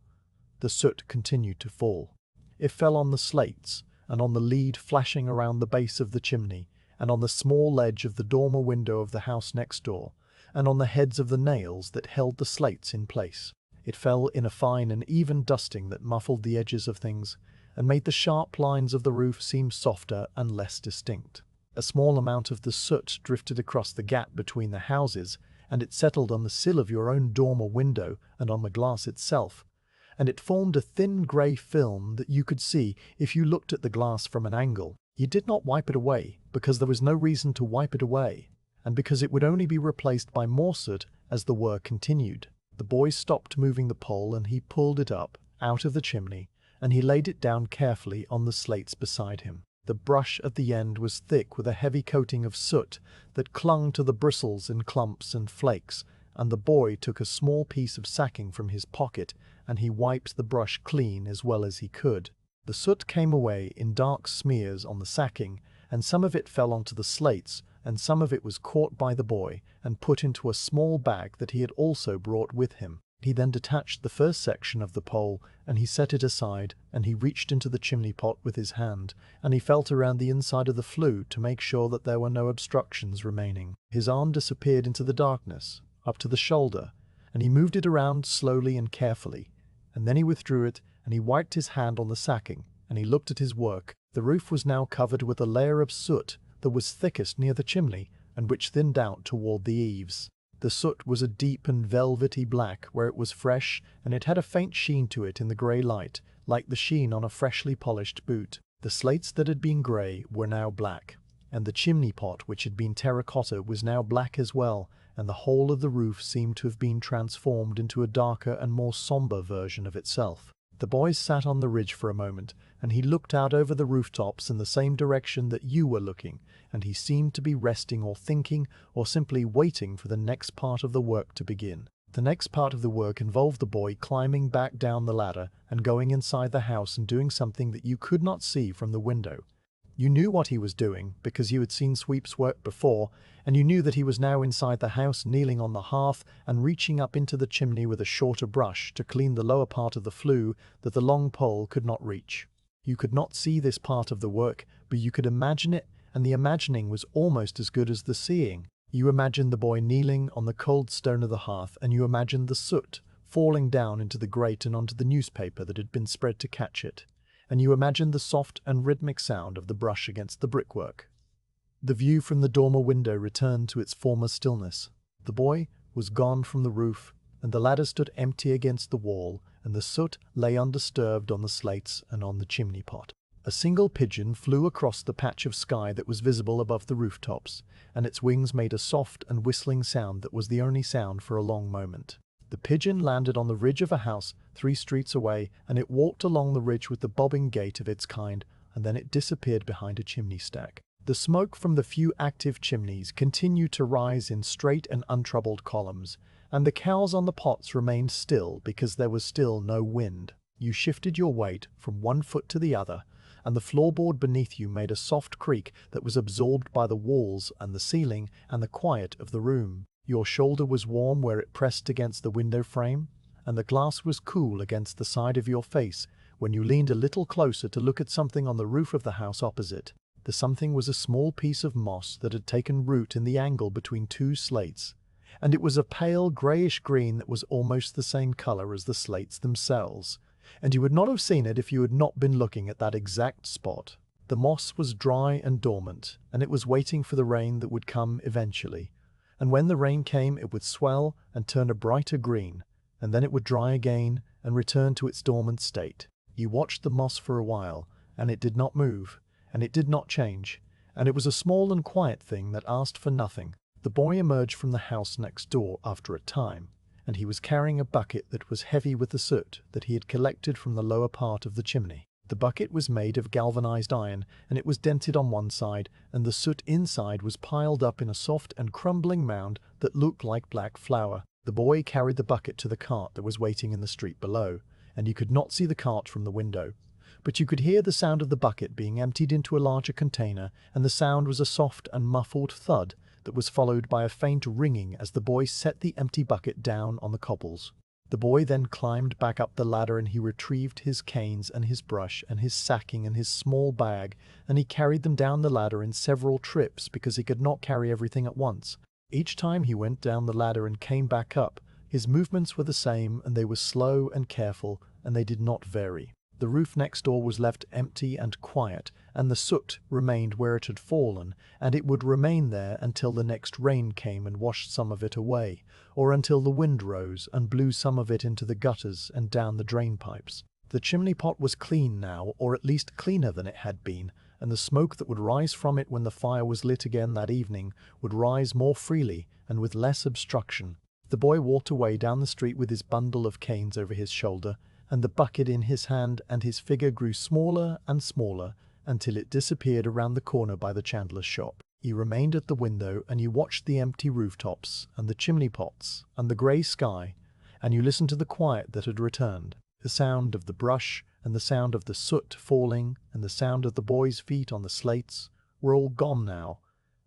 The soot continued to fall. It fell on the slates, and on the lead flashing around the base of the chimney, and on the small ledge of the dormer window of the house next door, and on the heads of the nails that held the slates in place. It fell in a fine and even dusting that muffled the edges of things, and made the sharp lines of the roof seem softer and less distinct. A small amount of the soot drifted across the gap between the houses, and it settled on the sill of your own dormer window and on the glass itself, and it formed a thin grey film that you could see if you looked at the glass from an angle. You did not wipe it away, because there was no reason to wipe it away, and because it would only be replaced by more soot as the work continued. The boy stopped moving the pole, and he pulled it up, out of the chimney, and he laid it down carefully on the slates beside him. The brush at the end was thick with a heavy coating of soot that clung to the bristles in clumps and flakes, and the boy took a small piece of sacking from his pocket, and he wiped the brush clean as well as he could. The soot came away in dark smears on the sacking, and some of it fell onto the slates, and some of it was caught by the boy and put into a small bag that he had also brought with him. He then detached the first section of the pole, and he set it aside, and he reached into the chimney pot with his hand, and he felt around the inside of the flue to make sure that there were no obstructions remaining. His arm disappeared into the darkness, up to the shoulder, and he moved it around slowly and carefully, and then he withdrew it, and he wiped his hand on the sacking, and he looked at his work. The roof was now covered with a layer of soot that was thickest near the chimney, and which thinned out toward the eaves. The soot was a deep and velvety black where it was fresh, and it had a faint sheen to it in the grey light, like the sheen on a freshly polished boot. The slates that had been grey were now black, and the chimney pot, which had been terracotta, was now black as well, and the whole of the roof seemed to have been transformed into a darker and more sombre version of itself. The boys sat on the ridge for a moment, and he looked out over the rooftops in the same direction that you were looking, and he seemed to be resting or thinking or simply waiting for the next part of the work to begin. The next part of the work involved the boy climbing back down the ladder and going inside the house and doing something that you could not see from the window. You knew what he was doing because you had seen Sweep's work before, and you knew that he was now inside the house, kneeling on the hearth and reaching up into the chimney with a shorter brush to clean the lower part of the flue that the long pole could not reach. You could not see this part of the work, but you could imagine it, and the imagining was almost as good as the seeing. You imagined the boy kneeling on the cold stone of the hearth, and you imagined the soot falling down into the grate and onto the newspaper that had been spread to catch it, and you imagined the soft and rhythmic sound of the brush against the brickwork. The view from the dormer window returned to its former stillness. The boy was gone from the roof, and the ladder stood empty against the wall, and the soot lay undisturbed on the slates and on the chimney pot. A single pigeon flew across the patch of sky that was visible above the rooftops, and its wings made a soft and whistling sound that was the only sound for a long moment. The pigeon landed on the ridge of a house 3 streets away, and it walked along the ridge with the bobbing gait of its kind, and then it disappeared behind a chimney stack. The smoke from the few active chimneys continued to rise in straight and untroubled columns, and the cows on the pots remained still because there was still no wind. You shifted your weight from one foot to the other, and the floorboard beneath you made a soft creak that was absorbed by the walls and the ceiling and the quiet of the room. Your shoulder was warm where it pressed against the window frame, and the glass was cool against the side of your face when you leaned a little closer to look at something on the roof of the house opposite. The something was a small piece of moss that had taken root in the angle between two slates, and it was a pale greyish green that was almost the same colour as the slates themselves, and you would not have seen it if you had not been looking at that exact spot. The moss was dry and dormant, and it was waiting for the rain that would come eventually, and when the rain came it would swell and turn a brighter green, and then it would dry again and return to its dormant state. You watched the moss for a while, and it did not move, and it did not change, and it was a small and quiet thing that asked for nothing. The boy emerged from the house next door after a time, and he was carrying a bucket that was heavy with the soot that he had collected from the lower part of the chimney. The bucket was made of galvanized iron, and it was dented on one side, and the soot inside was piled up in a soft and crumbling mound that looked like black flour. The boy carried the bucket to the cart that was waiting in the street below, and you could not see the cart from the window, but you could hear the sound of the bucket being emptied into a larger container, and the sound was a soft and muffled thud that was followed by a faint ringing as the boy set the empty bucket down on the cobbles. The boy then climbed back up the ladder, and he retrieved his canes and his brush and his sacking and his small bag, and he carried them down the ladder in several trips because he could not carry everything at once. Each time he went down the ladder and came back up, his movements were the same, and they were slow and careful, and they did not vary. The roof next door was left empty and quiet, and the soot remained where it had fallen, and it would remain there until the next rain came and washed some of it away, or until the wind rose and blew some of it into the gutters and down the drain pipes. The chimney pot was clean now, or at least cleaner than it had been, and the smoke that would rise from it when the fire was lit again that evening would rise more freely and with less obstruction. The boy walked away down the street with his bundle of canes over his shoulder, and the bucket in his hand, and his figure grew smaller and smaller until it disappeared around the corner by the chandler's shop. You remained at the window, and you watched the empty rooftops and the chimney pots and the grey sky, and you listened to the quiet that had returned. The sound of the brush and the sound of the soot falling and the sound of the boy's feet on the slates were all gone now,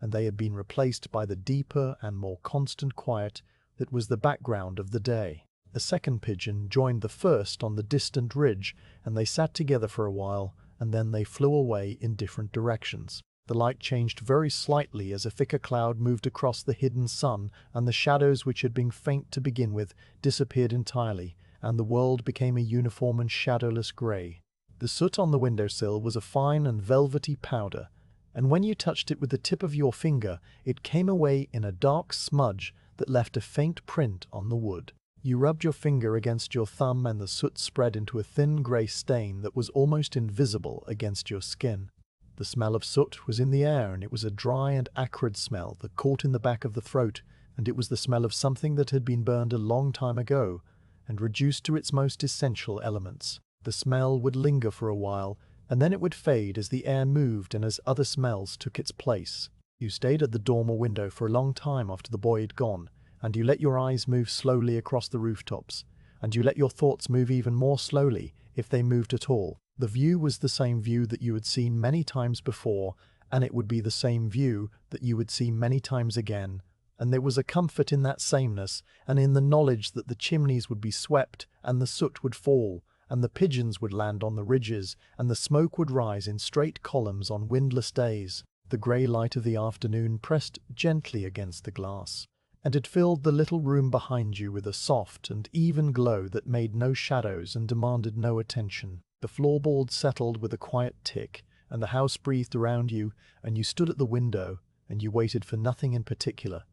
and they had been replaced by the deeper and more constant quiet that was the background of the day. A second pigeon joined the first on the distant ridge, and they sat together for a while, and then they flew away in different directions. The light changed very slightly as a thicker cloud moved across the hidden sun, and the shadows which had been faint to begin with disappeared entirely, and the world became a uniform and shadowless grey. The soot on the windowsill was a fine and velvety powder, and when you touched it with the tip of your finger, it came away in a dark smudge that left a faint print on the wood. You rubbed your finger against your thumb, and the soot spread into a thin grey stain that was almost invisible against your skin. The smell of soot was in the air, and it was a dry and acrid smell that caught in the back of the throat, and it was the smell of something that had been burned a long time ago, and reduced to its most essential elements. The smell would linger for a while, and then it would fade as the air moved and as other smells took its place. You stayed at the dormer window for a long time after the boy had gone, and you let your eyes move slowly across the rooftops, and you let your thoughts move even more slowly, if they moved at all. The view was the same view that you had seen many times before, and it would be the same view that you would see many times again, and there was a comfort in that sameness, and in the knowledge that the chimneys would be swept, and the soot would fall, and the pigeons would land on the ridges, and the smoke would rise in straight columns on windless days. The grey light of the afternoon pressed gently against the glass, and it filled the little room behind you with a soft and even glow that made no shadows and demanded no attention. The floorboards settled with a quiet tick, and the house breathed around you, and you stood at the window, and you waited for nothing in particular,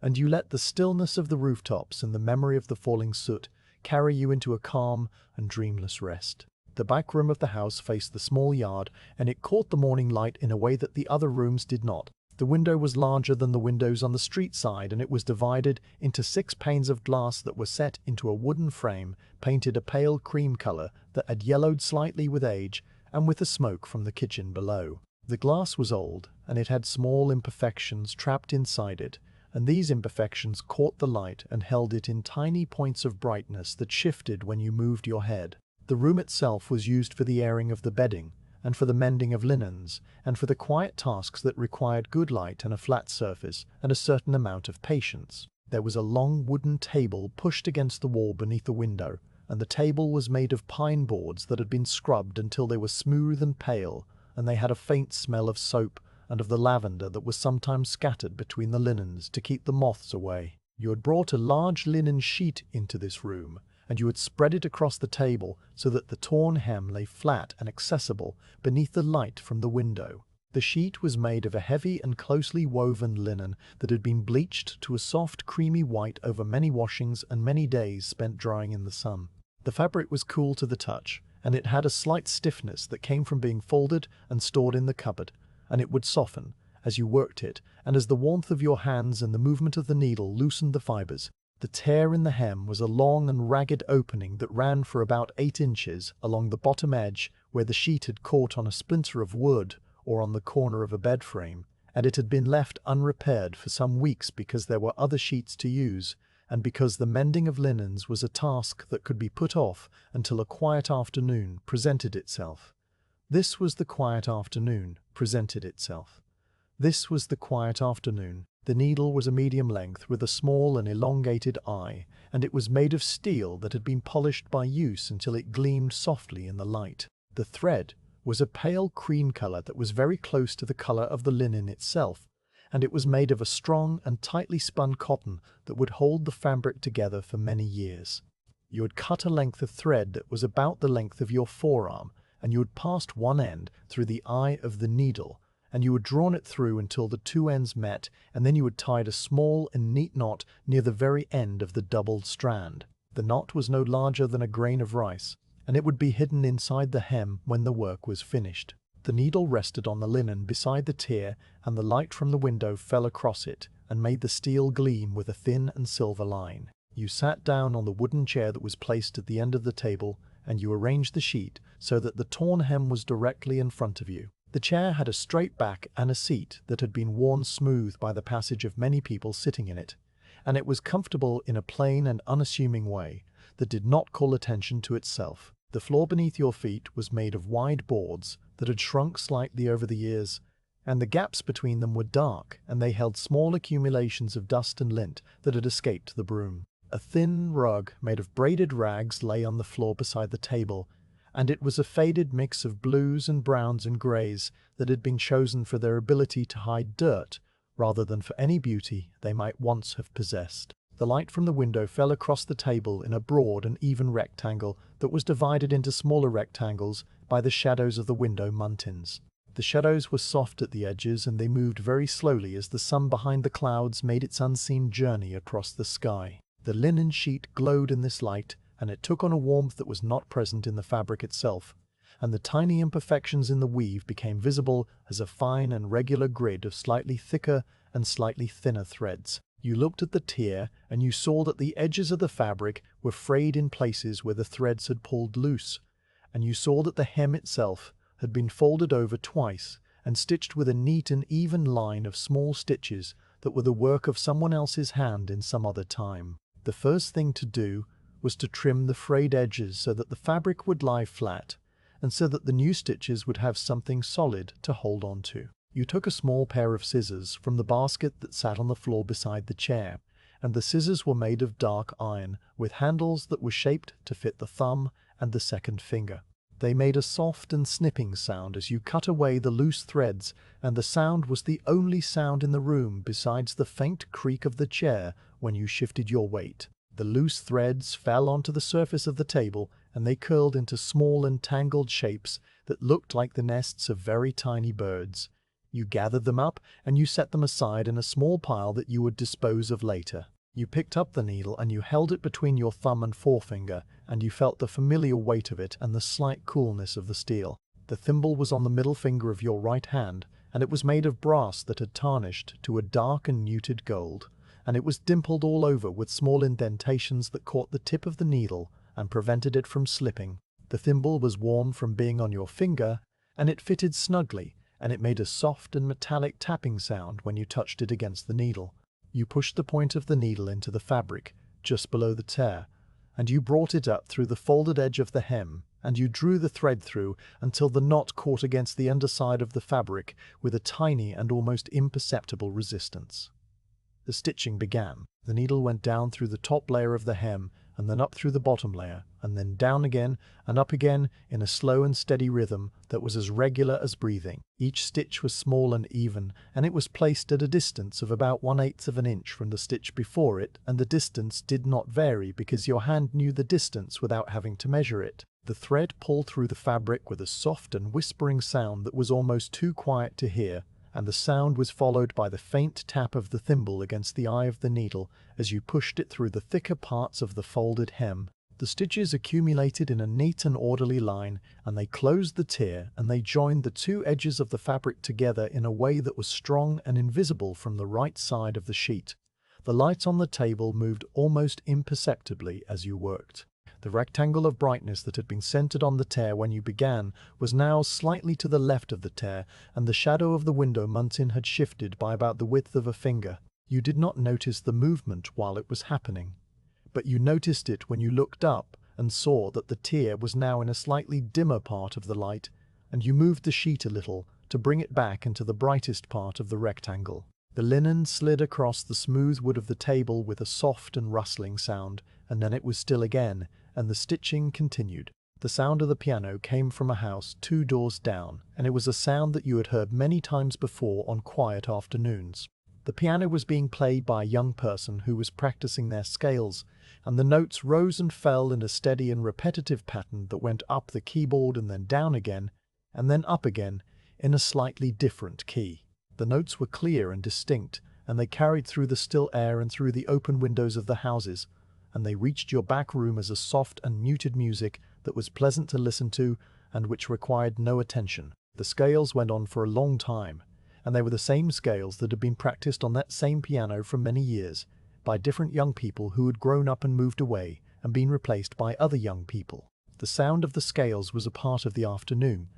and you let the stillness of the rooftops and the memory of the falling soot carry you into a calm and dreamless rest. The back room of the house faced the small yard, and it caught the morning light in a way that the other rooms did not. The window was larger than the windows on the street side, and it was divided into 6 panes of glass that were set into a wooden frame painted a pale cream colour that had yellowed slightly with age and with the smoke from the kitchen below. The glass was old, and it had small imperfections trapped inside it, and these imperfections caught the light and held it in tiny points of brightness that shifted when you moved your head. The room itself was used for the airing of the bedding, and for the mending of linens, and for the quiet tasks that required good light and a flat surface and a certain amount of patience. There was a long wooden table pushed against the wall beneath the window, and the table was made of pine boards that had been scrubbed until they were smooth and pale, and they had a faint smell of soap and of the lavender that was sometimes scattered between the linens to keep the moths away. You had brought a large linen sheet into this room, and you had spread it across the table so that the torn hem lay flat and accessible beneath the light from the window. The sheet was made of a heavy and closely woven linen that had been bleached to a soft, creamy white over many washings and many days spent drying in the sun. The fabric was cool to the touch, and it had a slight stiffness that came from being folded and stored in the cupboard, and it would soften as you worked it, and as the warmth of your hands and the movement of the needle loosened the fibers. The tear in the hem was a long and ragged opening that ran for about 8 inches along the bottom edge where the sheet had caught on a splinter of wood or on the corner of a bed frame, and it had been left unrepaired for some weeks because there were other sheets to use, and because the mending of linens was a task that could be put off until a quiet afternoon presented itself. This was the quiet afternoon presented itself. This was the quiet afternoon. The needle was a medium length with a small and elongated eye, and it was made of steel that had been polished by use until it gleamed softly in the light. The thread was a pale cream color that was very close to the color of the linen itself, and it was made of a strong and tightly spun cotton that would hold the fabric together for many years. You had cut a length of thread that was about the length of your forearm, and you had passed one end through the eye of the needle, and you had drawn it through until the two ends met, and then you had tied a small and neat knot near the very end of the doubled strand. The knot was no larger than a grain of rice, and it would be hidden inside the hem when the work was finished. The needle rested on the linen beside the tier, and the light from the window fell across it and made the steel gleam with a thin and silver line. You sat down on the wooden chair that was placed at the end of the table, and you arranged the sheet so that the torn hem was directly in front of you. The chair had a straight back and a seat that had been worn smooth by the passage of many people sitting in it, and it was comfortable in a plain and unassuming way that did not call attention to itself. The floor beneath your feet was made of wide boards that had shrunk slightly over the years, and the gaps between them were dark, and they held small accumulations of dust and lint that had escaped the broom. A thin rug made of braided rags lay on the floor beside the table, and it was a faded mix of blues and browns and greys that had been chosen for their ability to hide dirt rather than for any beauty they might once have possessed. The light from the window fell across the table in a broad and even rectangle that was divided into smaller rectangles by the shadows of the window muntins. The shadows were soft at the edges, and they moved very slowly as the sun behind the clouds made its unseen journey across the sky. The linen sheet glowed in this light, and it took on a warmth that was not present in the fabric itself, and the tiny imperfections in the weave became visible as a fine and regular grid of slightly thicker and slightly thinner threads. You looked at the tier, and you saw that the edges of the fabric were frayed in places where the threads had pulled loose, and you saw that the hem itself had been folded over twice and stitched with a neat and even line of small stitches that were the work of someone else's hand in some other time. The first thing to do was to trim the frayed edges so that the fabric would lie flat, and so that the new stitches would have something solid to hold on to. You took a small pair of scissors from the basket that sat on the floor beside the chair, and the scissors were made of dark iron, with handles that were shaped to fit the thumb and the second finger. They made a soft and snipping sound as you cut away the loose threads, and the sound was the only sound in the room besides the faint creak of the chair when you shifted your weight. The loose threads fell onto the surface of the table, and they curled into small and tangled shapes that looked like the nests of very tiny birds. You gathered them up, and you set them aside in a small pile that you would dispose of later. You picked up the needle, and you held it between your thumb and forefinger, and you felt the familiar weight of it and the slight coolness of the steel. The thimble was on the middle finger of your right hand, and it was made of brass that had tarnished to a dark and muted gold, and it was dimpled all over with small indentations that caught the tip of the needle and prevented it from slipping. The thimble was warm from being on your finger, and it fitted snugly, and it made a soft and metallic tapping sound when you touched it against the needle. You pushed the point of the needle into the fabric, just below the tear, and you brought it up through the folded edge of the hem, and you drew the thread through until the knot caught against the underside of the fabric with a tiny and almost imperceptible resistance. The stitching began. The needle went down through the top layer of the hem, and then up through the bottom layer, and then down again and up again in a slow and steady rhythm that was as regular as breathing. Each stitch was small and even, and it was placed at a distance of about 1/8 of an inch from the stitch before it, and the distance did not vary because your hand knew the distance without having to measure it. The thread pulled through the fabric with a soft and whispering sound that was almost too quiet to hear, and the sound was followed by the faint tap of the thimble against the eye of the needle as you pushed it through the thicker parts of the folded hem. The stitches accumulated in a neat and orderly line, and they closed the tear, and they joined the two edges of the fabric together in a way that was strong and invisible from the right side of the sheet. The light on the table moved almost imperceptibly as you worked. The rectangle of brightness that had been centered on the tear when you began was now slightly to the left of the tear, and the shadow of the window muntin had shifted by about the width of a finger. You did not notice the movement while it was happening, but you noticed it when you looked up and saw that the tear was now in a slightly dimmer part of the light, and you moved the sheet a little to bring it back into the brightest part of the rectangle. The linen slid across the smooth wood of the table with a soft and rustling sound, and then it was still again, and the stitching continued. The sound of the piano came from a house 2 doors down, and it was a sound that you had heard many times before on quiet afternoons. The piano was being played by a young person who was practicing their scales, and the notes rose and fell in a steady and repetitive pattern that went up the keyboard and then up again, in a slightly different key. The notes were clear and distinct, and they carried through the still air and through the open windows of the houses, and they reached your back room as a soft and muted music that was pleasant to listen to and which required no attention. The scales went on for a long time, and they were the same scales that had been practiced on that same piano for many years, by different young people who had grown up and moved away and been replaced by other young people. The sound of the scales was a part of the afternoon,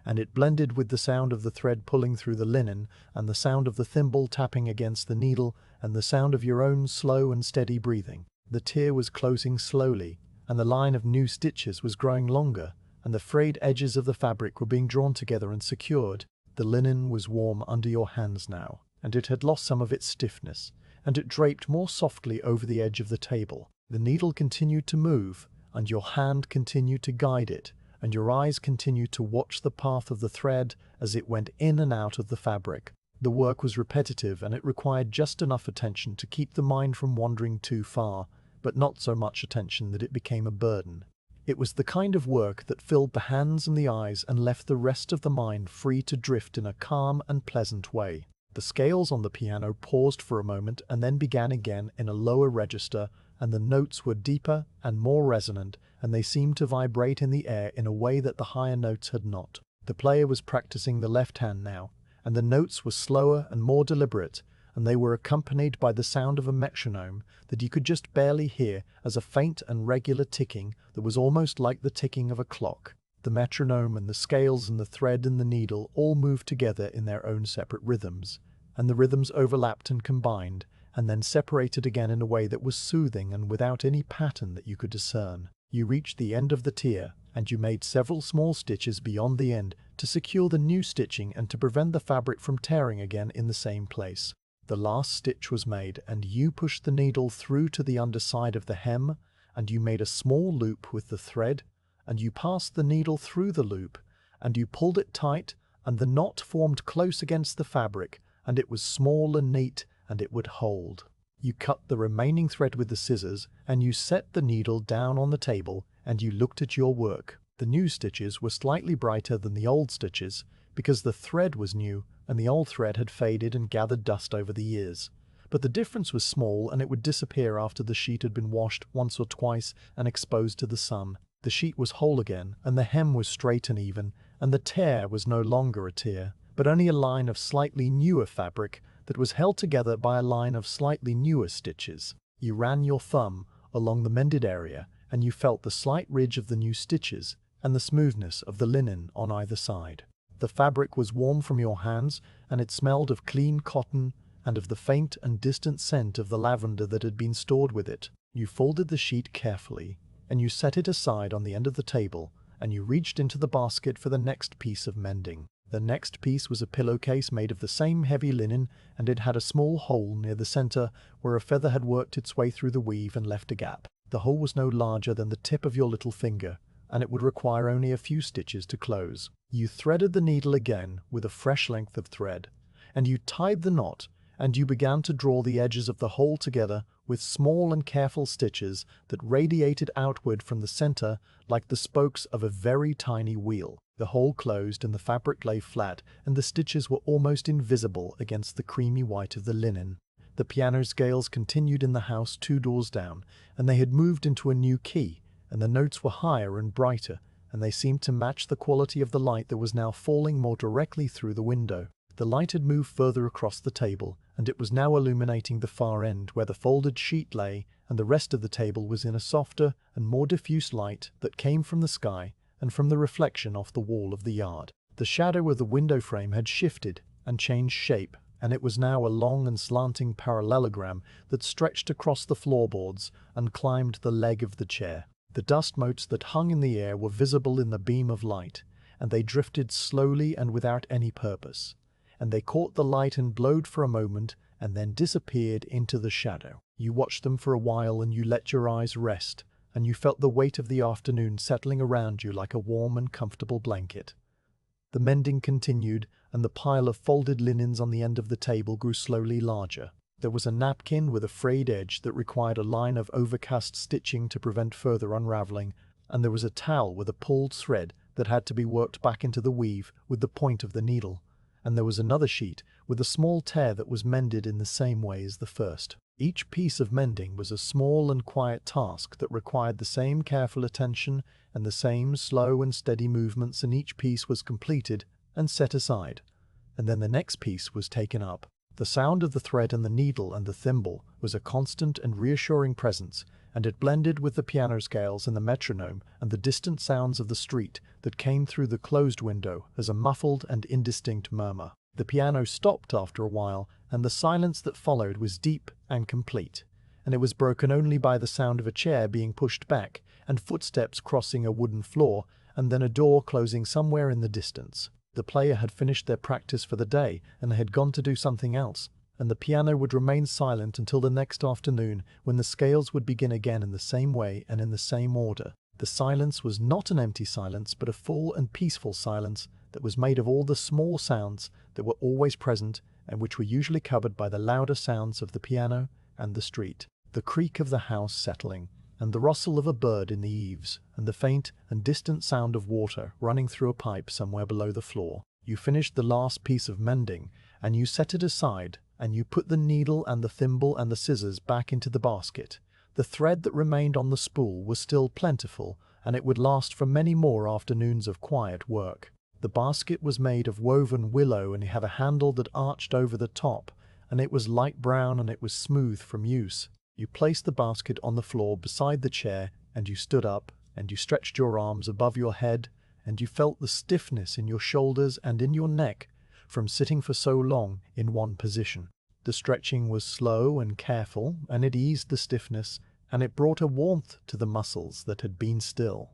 and it blended with the sound of the thread pulling through the linen, and the sound of the thimble tapping against the needle, and the sound of your own slow and steady breathing. The tear was closing slowly, and the line of new stitches was growing longer, and the frayed edges of the fabric were being drawn together and secured. The linen was warm under your hands now, and it had lost some of its stiffness, and it draped more softly over the edge of the table. The needle continued to move, and your hand continued to guide it, and your eyes continued to watch the path of the thread as it went in and out of the fabric. The work was repetitive, and it required just enough attention to keep the mind from wandering too far, but not so much attention that it became a burden. It was the kind of work that filled the hands and the eyes and left the rest of the mind free to drift in a calm and pleasant way. The scales on the piano paused for a moment and then began again in a lower register, and the notes were deeper and more resonant, and they seemed to vibrate in the air in a way that the higher notes had not. The player was practicing the left hand now, and the notes were slower and more deliberate, and they were accompanied by the sound of a metronome that you could just barely hear as a faint and regular ticking that was almost like the ticking of a clock. The metronome and the scales and the thread and the needle all moved together in their own separate rhythms, and the rhythms overlapped and combined, and then separated again in a way that was soothing and without any pattern that you could discern. You reached the end of the tier, and you made several small stitches beyond the end to secure the new stitching and to prevent the fabric from tearing again in the same place. The last stitch was made, and you pushed the needle through to the underside of the hem, and you made a small loop with the thread, and you passed the needle through the loop, and you pulled it tight, and the knot formed close against the fabric, and it was small and neat, and it would hold. You cut the remaining thread with the scissors, and you set the needle down on the table, and you looked at your work. The new stitches were slightly brighter than the old stitches, because the thread was new, and the old thread had faded and gathered dust over the years. But the difference was small, and it would disappear after the sheet had been washed once or twice and exposed to the sun. The sheet was whole again, and the hem was straight and even, and the tear was no longer a tear, but only a line of slightly newer fabric that was held together by a line of slightly newer stitches. You ran your thumb along the mended area, and you felt the slight ridge of the new stitches and the smoothness of the linen on either side. The fabric was warm from your hands, and it smelled of clean cotton and of the faint and distant scent of the lavender that had been stored with it. You folded the sheet carefully, and you set it aside on the end of the table, and you reached into the basket for the next piece of mending. The next piece was a pillowcase made of the same heavy linen, and it had a small hole near the center where a feather had worked its way through the weave and left a gap. The hole was no larger than the tip of your little finger, and it would require only a few stitches to close. You threaded the needle again with a fresh length of thread, and you tied the knot, and you began to draw the edges of the hole together with small and careful stitches that radiated outward from the center like the spokes of a very tiny wheel. The hole closed and the fabric lay flat, and the stitches were almost invisible against the creamy white of the linen. The piano scales continued in the house 2 doors down, and they had moved into a new key, and the notes were higher and brighter, and they seemed to match the quality of the light that was now falling more directly through the window. The light had moved further across the table, and it was now illuminating the far end where the folded sheet lay, and the rest of the table was in a softer and more diffuse light that came from the sky and from the reflection off the wall of the yard. The shadow of the window frame had shifted and changed shape, and it was now a long and slanting parallelogram that stretched across the floorboards and climbed the leg of the chair. The dust motes that hung in the air were visible in the beam of light, and they drifted slowly and without any purpose, and they caught the light and glowed for a moment and then disappeared into the shadow. You watched them for a while, and you let your eyes rest, and you felt the weight of the afternoon settling around you like a warm and comfortable blanket. The mending continued, and the pile of folded linens on the end of the table grew slowly larger. There was a napkin with a frayed edge that required a line of overcast stitching to prevent further unraveling, and there was a towel with a pulled thread that had to be worked back into the weave with the point of the needle, and there was another sheet with a small tear that was mended in the same way as the first. Each piece of mending was a small and quiet task that required the same careful attention and the same slow and steady movements, and each piece was completed and set aside, and then the next piece was taken up. The sound of the thread and the needle and the thimble was a constant and reassuring presence, and it blended with the piano scales and the metronome and the distant sounds of the street that came through the closed window as a muffled and indistinct murmur. The piano stopped after a while, and the silence that followed was deep and complete, and it was broken only by the sound of a chair being pushed back and footsteps crossing a wooden floor, and then a door closing somewhere in the distance. The player had finished their practice for the day, and they had gone to do something else, and the piano would remain silent until the next afternoon, when the scales would begin again in the same way and in the same order. The silence was not an empty silence, but a full and peaceful silence that was made of all the small sounds that were always present and which were usually covered by the louder sounds of the piano and the street, the creak of the house settling, and the rustle of a bird in the eaves, and the faint and distant sound of water running through a pipe somewhere below the floor. You finished the last piece of mending, and you set it aside, and you put the needle and the thimble and the scissors back into the basket. The thread that remained on the spool was still plentiful, and it would last for many more afternoons of quiet work. The basket was made of woven willow, and it had a handle that arched over the top, and it was light brown, and it was smooth from use. You placed the basket on the floor beside the chair, and you stood up, and you stretched your arms above your head, and you felt the stiffness in your shoulders and in your neck from sitting for so long in one position. The stretching was slow and careful, and it eased the stiffness, and it brought a warmth to the muscles that had been still.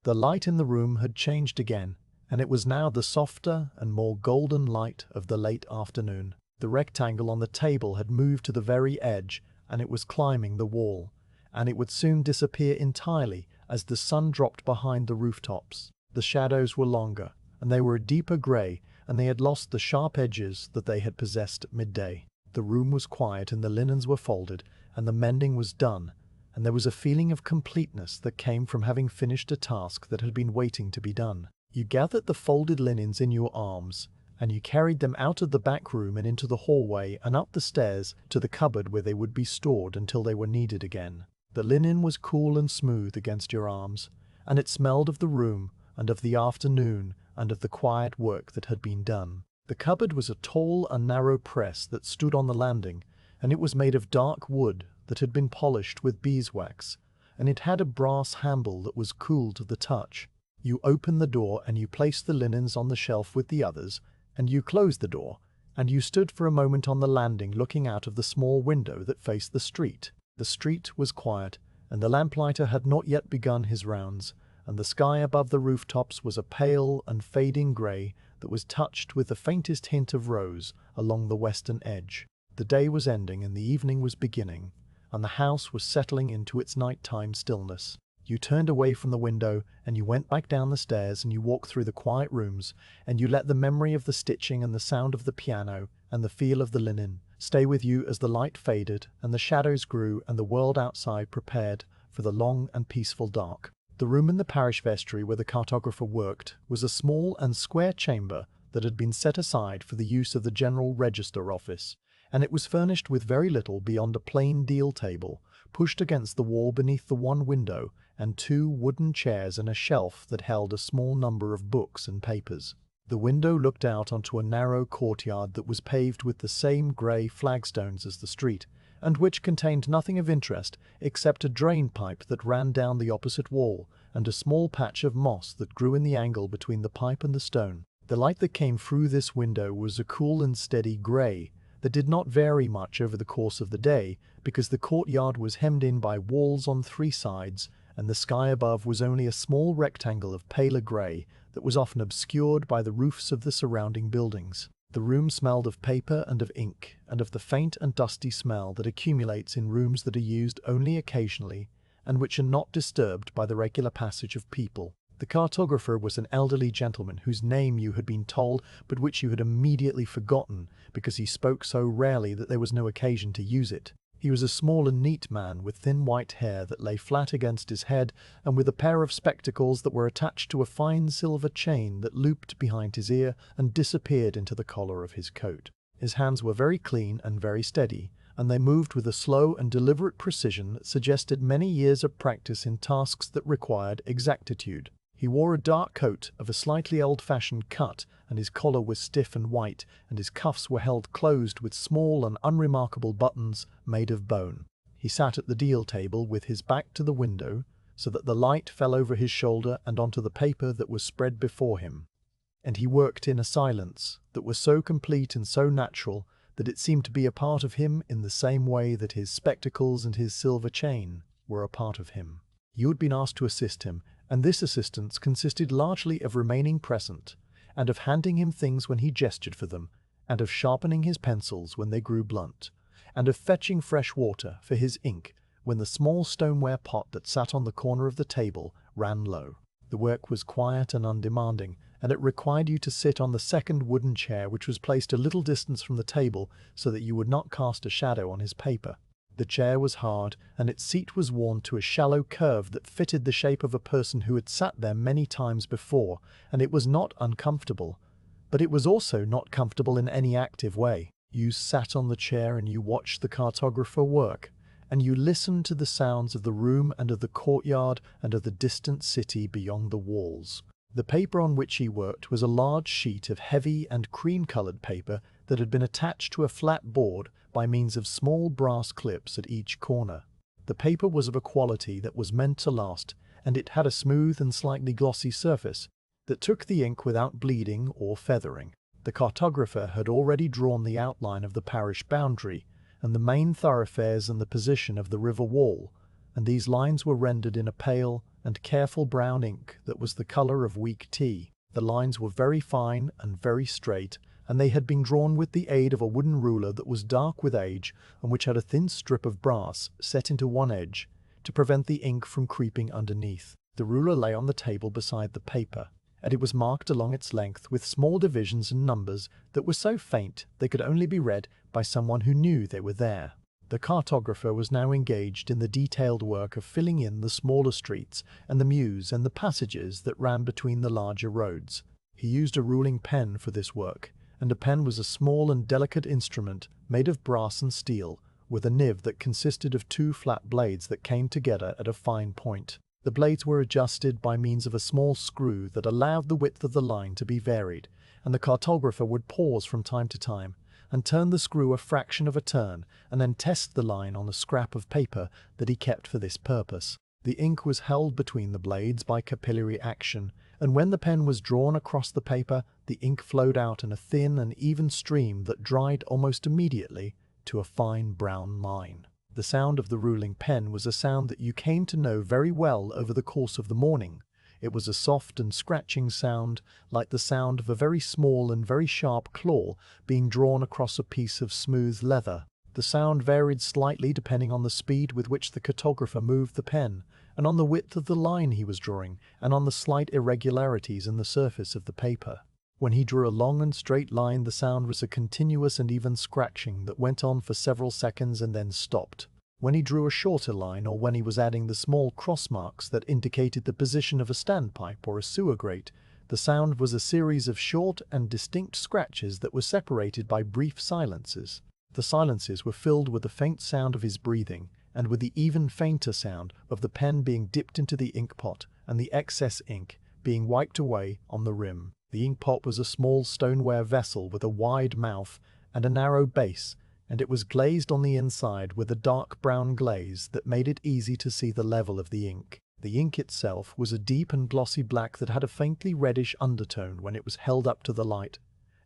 The light in the room had changed again, and it was now the softer and more golden light of the late afternoon. The rectangle on the table had moved to the very edge, and it was climbing the wall, and it would soon disappear entirely as the sun dropped behind the rooftops. The shadows were longer, and they were a deeper grey, and they had lost the sharp edges that they had possessed at midday. The room was quiet, and the linens were folded, and the mending was done, and there was a feeling of completeness that came from having finished a task that had been waiting to be done. You gathered the folded linens in your arms, and you carried them out of the back room and into the hallway and up the stairs to the cupboard where they would be stored until they were needed again. The linen was cool and smooth against your arms, and it smelled of the room and of the afternoon and of the quiet work that had been done. The cupboard was a tall and narrow press that stood on the landing, and it was made of dark wood that had been polished with beeswax, and it had a brass handle that was cool to the touch. You opened the door, and you placed the linens on the shelf with the others, and you closed the door, and you stood for a moment on the landing looking out of the small window that faced the street. The street was quiet, and the lamplighter had not yet begun his rounds, and the sky above the rooftops was a pale and fading grey that was touched with the faintest hint of rose along the western edge. The day was ending and the evening was beginning, and the house was settling into its nighttime stillness. You turned away from the window, and you went back down the stairs, and you walked through the quiet rooms, and you let the memory of the stitching and the sound of the piano and the feel of the linen stay with you as the light faded and the shadows grew and the world outside prepared for the long and peaceful dark. The room in the parish vestry where the cartographer worked was a small and square chamber that had been set aside for the use of the General Register Office, and it was furnished with very little beyond a plain deal table, pushed against the wall beneath the one window, and 2 wooden chairs and a shelf that held a small number of books and papers. The window looked out onto a narrow courtyard that was paved with the same grey flagstones as the street, and which contained nothing of interest except a drain pipe that ran down the opposite wall, and a small patch of moss that grew in the angle between the pipe and the stone. The light that came through this window was a cool and steady grey that did not vary much over the course of the day, because the courtyard was hemmed in by walls on 3 sides, and the sky above was only a small rectangle of paler grey that was often obscured by the roofs of the surrounding buildings. The room smelled of paper and of ink, and of the faint and dusty smell that accumulates in rooms that are used only occasionally, and which are not disturbed by the regular passage of people. The cartographer was an elderly gentleman whose name you had been told, but which you had immediately forgotten, because he spoke so rarely that there was no occasion to use it. He was a small and neat man with thin white hair that lay flat against his head, and with a pair of spectacles that were attached to a fine silver chain that looped behind his ear and disappeared into the collar of his coat. His hands were very clean and very steady, and they moved with a slow and deliberate precision that suggested many years of practice in tasks that required exactitude. He wore a dark coat of a slightly old-fashioned cut, and his collar was stiff and white, and his cuffs were held closed with small and unremarkable buttons made of bone. He sat at the deal table with his back to the window, so that the light fell over his shoulder and onto the paper that was spread before him. And he worked in a silence that was so complete and so natural that it seemed to be a part of him in the same way that his spectacles and his silver chain were a part of him. You had been asked to assist him, and this assistance consisted largely of remaining present, and of handing him things when he gestured for them, and of sharpening his pencils when they grew blunt, and of fetching fresh water for his ink when the small stoneware pot that sat on the corner of the table ran low. The work was quiet and undemanding, and it required you to sit on the second wooden chair which was placed a little distance from the table so that you would not cast a shadow on his paper. The chair was hard, and its seat was worn to a shallow curve that fitted the shape of a person who had sat there many times before, and it was not uncomfortable, but it was also not comfortable in any active way. You sat on the chair and you watched the cartographer work, and you listened to the sounds of the room and of the courtyard and of the distant city beyond the walls. The paper on which he worked was a large sheet of heavy and cream-coloured paper that had been attached to a flat board by means of small brass clips at each corner. The paper was of a quality that was meant to last, and it had a smooth and slightly glossy surface that took the ink without bleeding or feathering. The cartographer had already drawn the outline of the parish boundary, and the main thoroughfares and the position of the river wall, and these lines were rendered in a pale and careful brown ink that was the colour of weak tea. The lines were very fine and very straight, and they had been drawn with the aid of a wooden ruler that was dark with age and which had a thin strip of brass set into one edge to prevent the ink from creeping underneath. The ruler lay on the table beside the paper, and it was marked along its length with small divisions and numbers that were so faint they could only be read by someone who knew they were there. The cartographer was now engaged in the detailed work of filling in the smaller streets and the mews and the passages that ran between the larger roads. He used a ruling pen for this work, and a pen was a small and delicate instrument made of brass and steel, with a nib that consisted of 2 flat blades that came together at a fine point. The blades were adjusted by means of a small screw that allowed the width of the line to be varied, and the cartographer would pause from time to time and turn the screw a fraction of a turn, and then test the line on a scrap of paper that he kept for this purpose. The ink was held between the blades by capillary action, and when the pen was drawn across the paper, the ink flowed out in a thin and even stream that dried almost immediately to a fine brown line. The sound of the ruling pen was a sound that you came to know very well over the course of the morning. It was a soft and scratching sound, like the sound of a very small and very sharp claw being drawn across a piece of smooth leather. The sound varied slightly depending on the speed with which the cartographer moved the pen, and on the width of the line he was drawing, and on the slight irregularities in the surface of the paper. When he drew a long and straight line, the sound was a continuous and even scratching that went on for several seconds and then stopped. When he drew a shorter line, or when he was adding the small cross marks that indicated the position of a standpipe or a sewer grate, the sound was a series of short and distinct scratches that were separated by brief silences. The silences were filled with the faint sound of his breathing, and with the even fainter sound of the pen being dipped into the ink pot and the excess ink being wiped away on the rim. The ink pot was a small stoneware vessel with a wide mouth and a narrow base, and it was glazed on the inside with a dark brown glaze that made it easy to see the level of the ink. The ink itself was a deep and glossy black that had a faintly reddish undertone when it was held up to the light,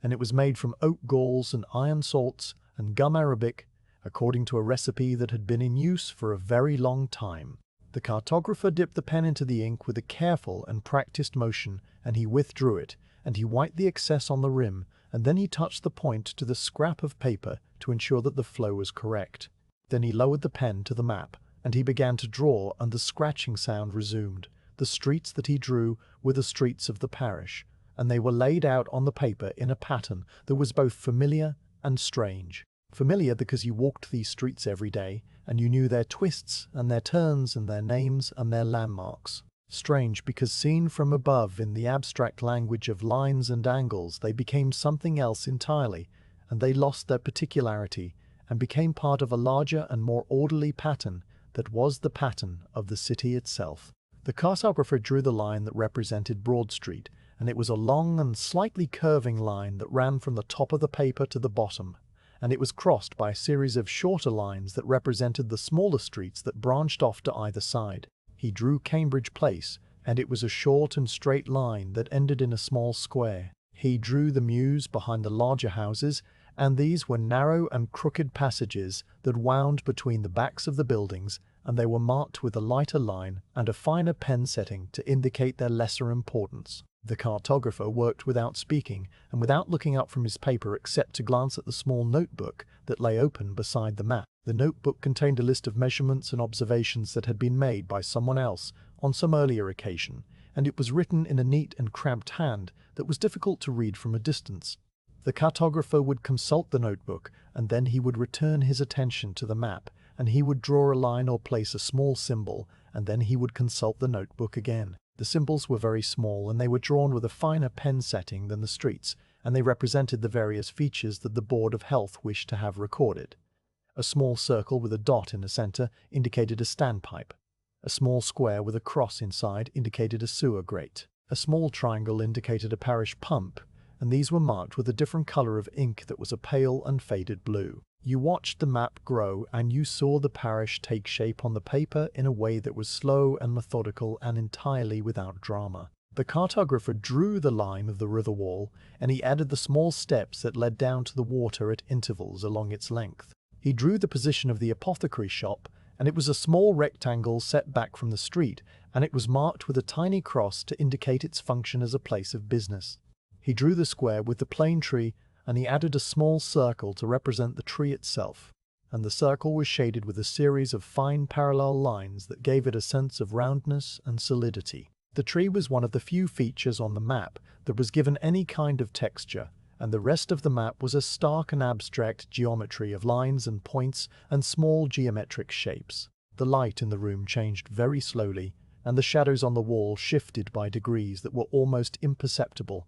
and it was made from oak galls and iron salts and gum arabic, according to a recipe that had been in use for a very long time. The cartographer dipped the pen into the ink with a careful and practiced motion, and he withdrew it, and he wiped the excess on the rim, and then he touched the point to the scrap of paper to ensure that the flow was correct. Then he lowered the pen to the map, and he began to draw, and the scratching sound resumed. The streets that he drew were the streets of the parish, and they were laid out on the paper in a pattern that was both familiar and strange. Familiar because you walked these streets every day, and you knew their twists and their turns and their names and their landmarks. Strange because seen from above in the abstract language of lines and angles, they became something else entirely, and they lost their particularity and became part of a larger and more orderly pattern that was the pattern of the city itself. The cartographer drew the line that represented Broad Street, and it was a long and slightly curving line that ran from the top of the paper to the bottom, and it was crossed by a series of shorter lines that represented the smaller streets that branched off to either side. He drew Cambridge Place, and it was a short and straight line that ended in a small square. He drew the mews behind the larger houses, and these were narrow and crooked passages that wound between the backs of the buildings, and they were marked with a lighter line and a finer pen setting to indicate their lesser importance. The cartographer worked without speaking and without looking up from his paper except to glance at the small notebook that lay open beside the map. The notebook contained a list of measurements and observations that had been made by someone else on some earlier occasion, and it was written in a neat and cramped hand that was difficult to read from a distance. The cartographer would consult the notebook, and then he would return his attention to the map, and he would draw a line or place a small symbol, and then he would consult the notebook again. The symbols were very small, and they were drawn with a finer pen setting than the streets, and they represented the various features that the Board of Health wished to have recorded. A small circle with a dot in the center indicated a standpipe. A small square with a cross inside indicated a sewer grate. A small triangle indicated a parish pump, and these were marked with a different color of ink that was a pale and faded blue. You watched the map grow, and you saw the parish take shape on the paper in a way that was slow and methodical and entirely without drama. The cartographer drew the line of the river wall, and he added the small steps that led down to the water at intervals along its length. He drew the position of the apothecary shop, and it was a small rectangle set back from the street, and it was marked with a tiny cross to indicate its function as a place of business. He drew the square with the plane tree, and he added a small circle to represent the tree itself, and the circle was shaded with a series of fine parallel lines that gave it a sense of roundness and solidity. The tree was one of the few features on the map that was given any kind of texture, and the rest of the map was a stark and abstract geometry of lines and points and small geometric shapes. The light in the room changed very slowly, and the shadows on the wall shifted by degrees that were almost imperceptible.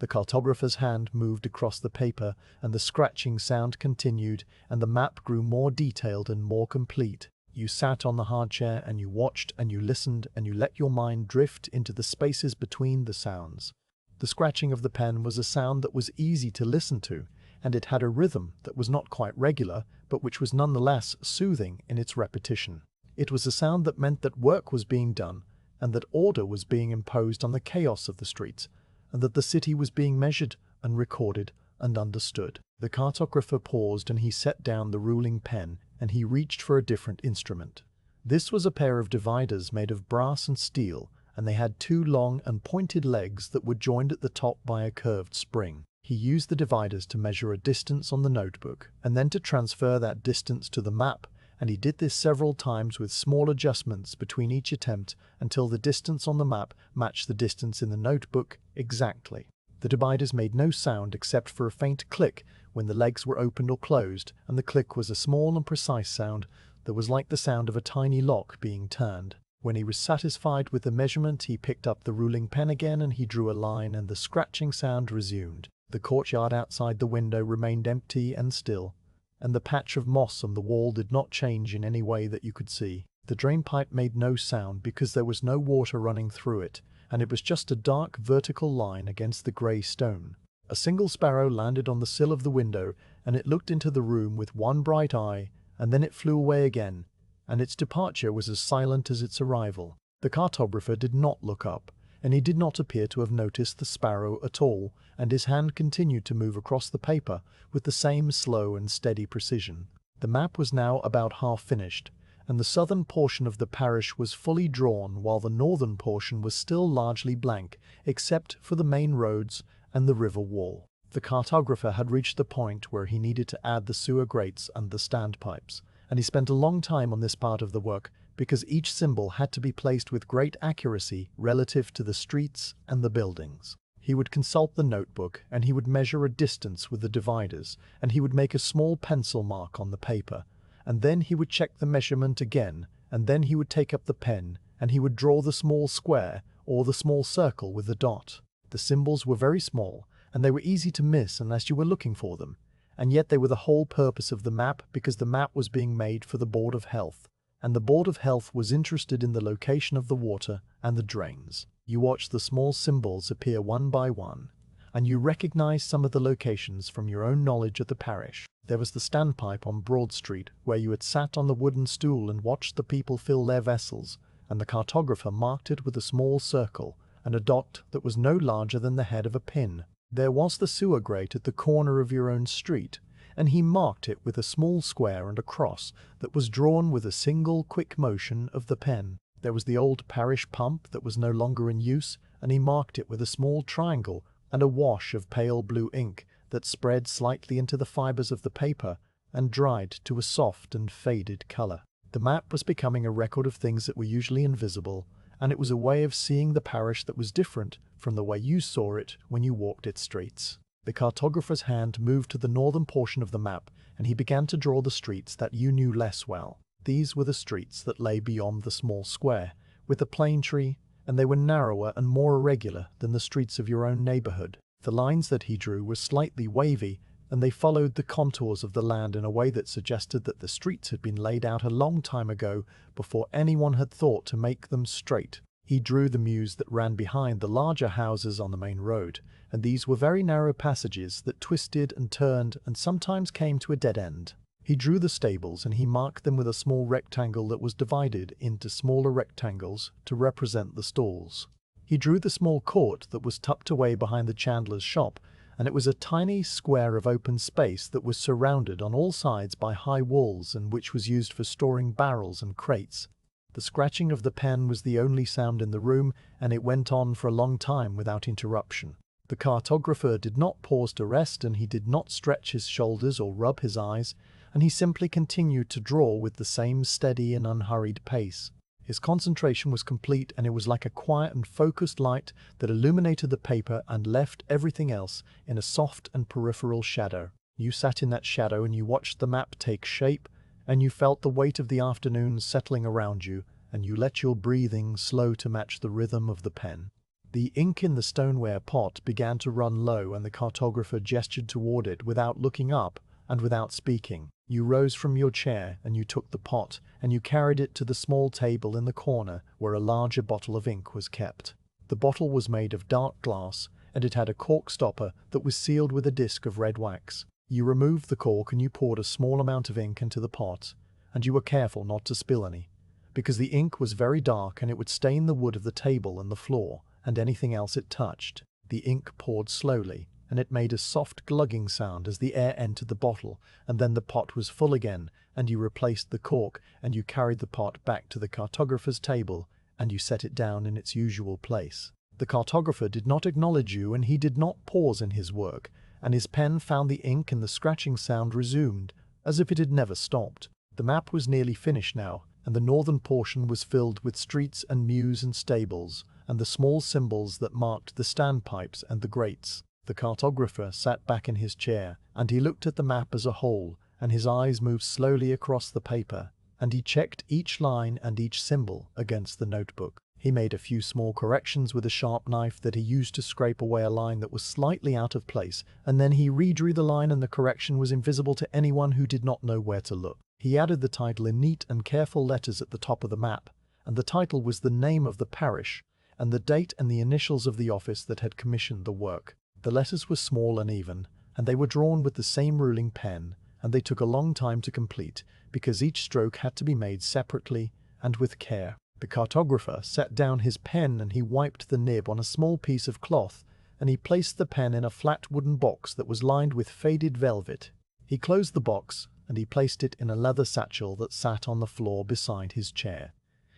The cartographer's hand moved across the paper, and the scratching sound continued, and the map grew more detailed and more complete. You sat on the hard chair, and you watched, and you listened, and you let your mind drift into the spaces between the sounds. The scratching of the pen was a sound that was easy to listen to, and it had a rhythm that was not quite regular, but which was nonetheless soothing in its repetition. It was a sound that meant that work was being done, and that order was being imposed on the chaos of the streets, and that the city was being measured and recorded and understood. The cartographer paused and he set down the ruling pen and he reached for a different instrument. This was a pair of dividers made of brass and steel, and they had two long and pointed legs that were joined at the top by a curved spring. He used the dividers to measure a distance on the notebook and then to transfer that distance to the map, and he did this several times with small adjustments between each attempt until the distance on the map matched the distance in the notebook exactly. The dividers made no sound except for a faint click when the legs were opened or closed, and the click was a small and precise sound that was like the sound of a tiny lock being turned. When he was satisfied with the measurement, he picked up the ruling pen again and he drew a line, and the scratching sound resumed. The courtyard outside the window remained empty and still, and the patch of moss on the wall did not change in any way that you could see. The drain pipe made no sound because there was no water running through it, and it was just a dark vertical line against the grey stone. A single sparrow landed on the sill of the window, and it looked into the room with one bright eye, and then it flew away again, and its departure was as silent as its arrival. The cartographer did not look up, and he did not appear to have noticed the sparrow at all, and his hand continued to move across the paper with the same slow and steady precision. The map was now about half finished, and the southern portion of the parish was fully drawn while the northern portion was still largely blank, except for the main roads and the river wall. The cartographer had reached the point where he needed to add the sewer grates and the standpipes, and he spent a long time on this part of the work because each symbol had to be placed with great accuracy relative to the streets and the buildings. He would consult the notebook, and he would measure a distance with the dividers, and he would make a small pencil mark on the paper, and then he would check the measurement again, and then he would take up the pen, and he would draw the small square or the small circle with the dot. The symbols were very small, and they were easy to miss unless you were looking for them, and yet they were the whole purpose of the map because the map was being made for the Board of Health, and the Board of Health was interested in the location of the water and the drains. You watched the small symbols appear one by one, and you recognized some of the locations from your own knowledge of the parish. There was the standpipe on Broad Street, where you had sat on the wooden stool and watched the people fill their vessels, and the cartographer marked it with a small circle and a dot that was no larger than the head of a pin. There was the sewer grate at the corner of your own street, and he marked it with a small square and a cross that was drawn with a single quick motion of the pen. There was the old parish pump that was no longer in use, and he marked it with a small triangle and a wash of pale blue ink that spread slightly into the fibers of the paper and dried to a soft and faded color. The map was becoming a record of things that were usually invisible, and it was a way of seeing the parish that was different from the way you saw it when you walked its streets. The cartographer's hand moved to the northern portion of the map, and he began to draw the streets that you knew less well. These were the streets that lay beyond the small square, with the plane tree, and they were narrower and more irregular than the streets of your own neighborhood. The lines that he drew were slightly wavy, and they followed the contours of the land in a way that suggested that the streets had been laid out a long time ago before anyone had thought to make them straight. He drew the mews that ran behind the larger houses on the main road, and these were very narrow passages that twisted and turned and sometimes came to a dead end. He drew the stables, and he marked them with a small rectangle that was divided into smaller rectangles to represent the stalls. He drew the small court that was tucked away behind the chandler's shop, and it was a tiny square of open space that was surrounded on all sides by high walls and which was used for storing barrels and crates. The scratching of the pen was the only sound in the room, and it went on for a long time without interruption. The cartographer did not pause to rest, and he did not stretch his shoulders or rub his eyes, and he simply continued to draw with the same steady and unhurried pace. His concentration was complete, and it was like a quiet and focused light that illuminated the paper and left everything else in a soft and peripheral shadow. You sat in that shadow and you watched the map take shape, and you felt the weight of the afternoon settling around you, and you let your breathing slow to match the rhythm of the pen. The ink in the stoneware pot began to run low, and the cartographer gestured toward it without looking up and without speaking. You rose from your chair, and you took the pot, and you carried it to the small table in the corner where a larger bottle of ink was kept. The bottle was made of dark glass, and it had a cork stopper that was sealed with a disc of red wax. You removed the cork and you poured a small amount of ink into the pot, and you were careful not to spill any, because the ink was very dark and it would stain the wood of the table and the floor and anything else it touched. The ink poured slowly, and it made a soft glugging sound as the air entered the bottle, and then the pot was full again, and you replaced the cork, and you carried the pot back to the cartographer's table, and you set it down in its usual place. The cartographer did not acknowledge you, and he did not pause in his work, and his pen found the ink, and the scratching sound resumed, as if it had never stopped. The map was nearly finished now, and the northern portion was filled with streets and mews and stables, and the small symbols that marked the standpipes and the grates. The cartographer sat back in his chair, and he looked at the map as a whole, and his eyes moved slowly across the paper, and he checked each line and each symbol against the notebook. He made a few small corrections with a sharp knife that he used to scrape away a line that was slightly out of place, and then he redrew the line, and the correction was invisible to anyone who did not know where to look. He added the title in neat and careful letters at the top of the map, and the title was the name of the parish, and the date and the initials of the office that had commissioned the work. The letters were small and even, and they were drawn with the same ruling pen, and they took a long time to complete, because each stroke had to be made separately and with care. The cartographer set down his pen, and he wiped the nib on a small piece of cloth, and he placed the pen in a flat wooden box that was lined with faded velvet. He closed the box, and he placed it in a leather satchel that sat on the floor beside his chair.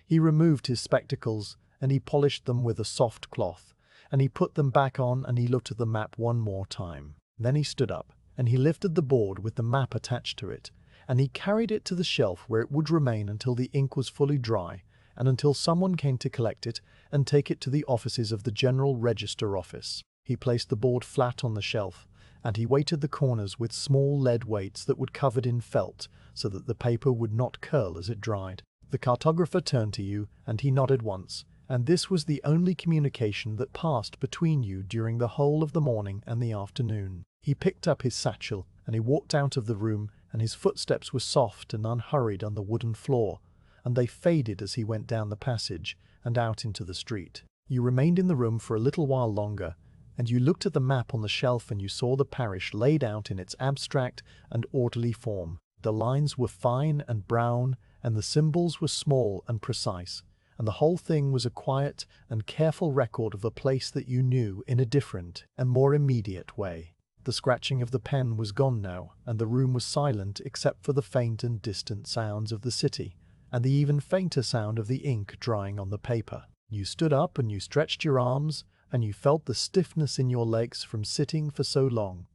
He removed his spectacles, and he polished them with a soft cloth, and he put them back on, and he looked at the map one more time. Then he stood up, and he lifted the board with the map attached to it, and he carried it to the shelf where it would remain until the ink was fully dry, and until someone came to collect it and take it to the offices of the General Register Office. He placed the board flat on the shelf, and he weighted the corners with small lead weights that were covered in felt so that the paper would not curl as it dried. The cartographer turned to you, and he nodded once, and this was the only communication that passed between you during the whole of the morning and the afternoon. He picked up his satchel, and he walked out of the room, and his footsteps were soft and unhurried on the wooden floor, and they faded as he went down the passage and out into the street. You remained in the room for a little while longer, and you looked at the map on the shelf, and you saw the parish laid out in its abstract and orderly form. The lines were fine and brown, and the symbols were small and precise, and the whole thing was a quiet and careful record of a place that you knew in a different and more immediate way. The scratching of the pen was gone now, and the room was silent except for the faint and distant sounds of the city, and the even fainter sound of the ink drying on the paper. You stood up, and you stretched your arms, and you felt the stiffness in your legs from sitting for so long.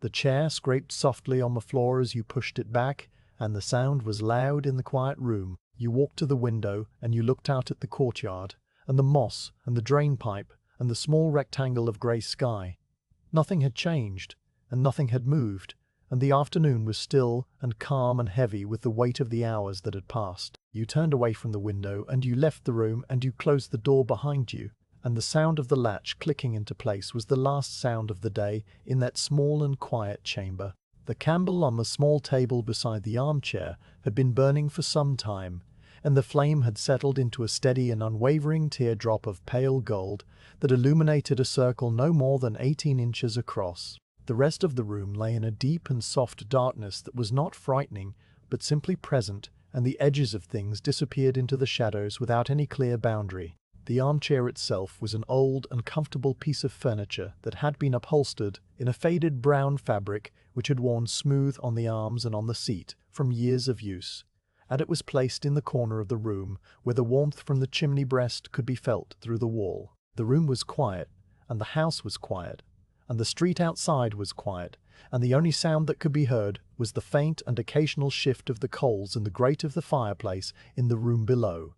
The chair scraped softly on the floor as you pushed it back, and the sound was loud in the quiet room. You walked to the window, and you looked out at the courtyard, and the moss, and the drain pipe, and the small rectangle of grey sky. Nothing had changed, and nothing had moved, and the afternoon was still and calm and heavy with the weight of the hours that had passed. You turned away from the window, and you left the room, and you closed the door behind you, and the sound of the latch clicking into place was the last sound of the day in that small and quiet chamber. The candle on the small table beside the armchair had been burning for some time, and the flame had settled into a steady and unwavering teardrop of pale gold that illuminated a circle no more than 18 inches across. The rest of the room lay in a deep and soft darkness that was not frightening, but simply present, and the edges of things disappeared into the shadows without any clear boundary. The armchair itself was an old and comfortable piece of furniture that had been upholstered in a faded brown fabric which had worn smooth on the arms and on the seat from years of use, and it was placed in the corner of the room where the warmth from the chimney breast could be felt through the wall. The room was quiet, and the house was quiet, and the street outside was quiet, and the only sound that could be heard was the faint and occasional shift of the coals in the grate of the fireplace in the room below.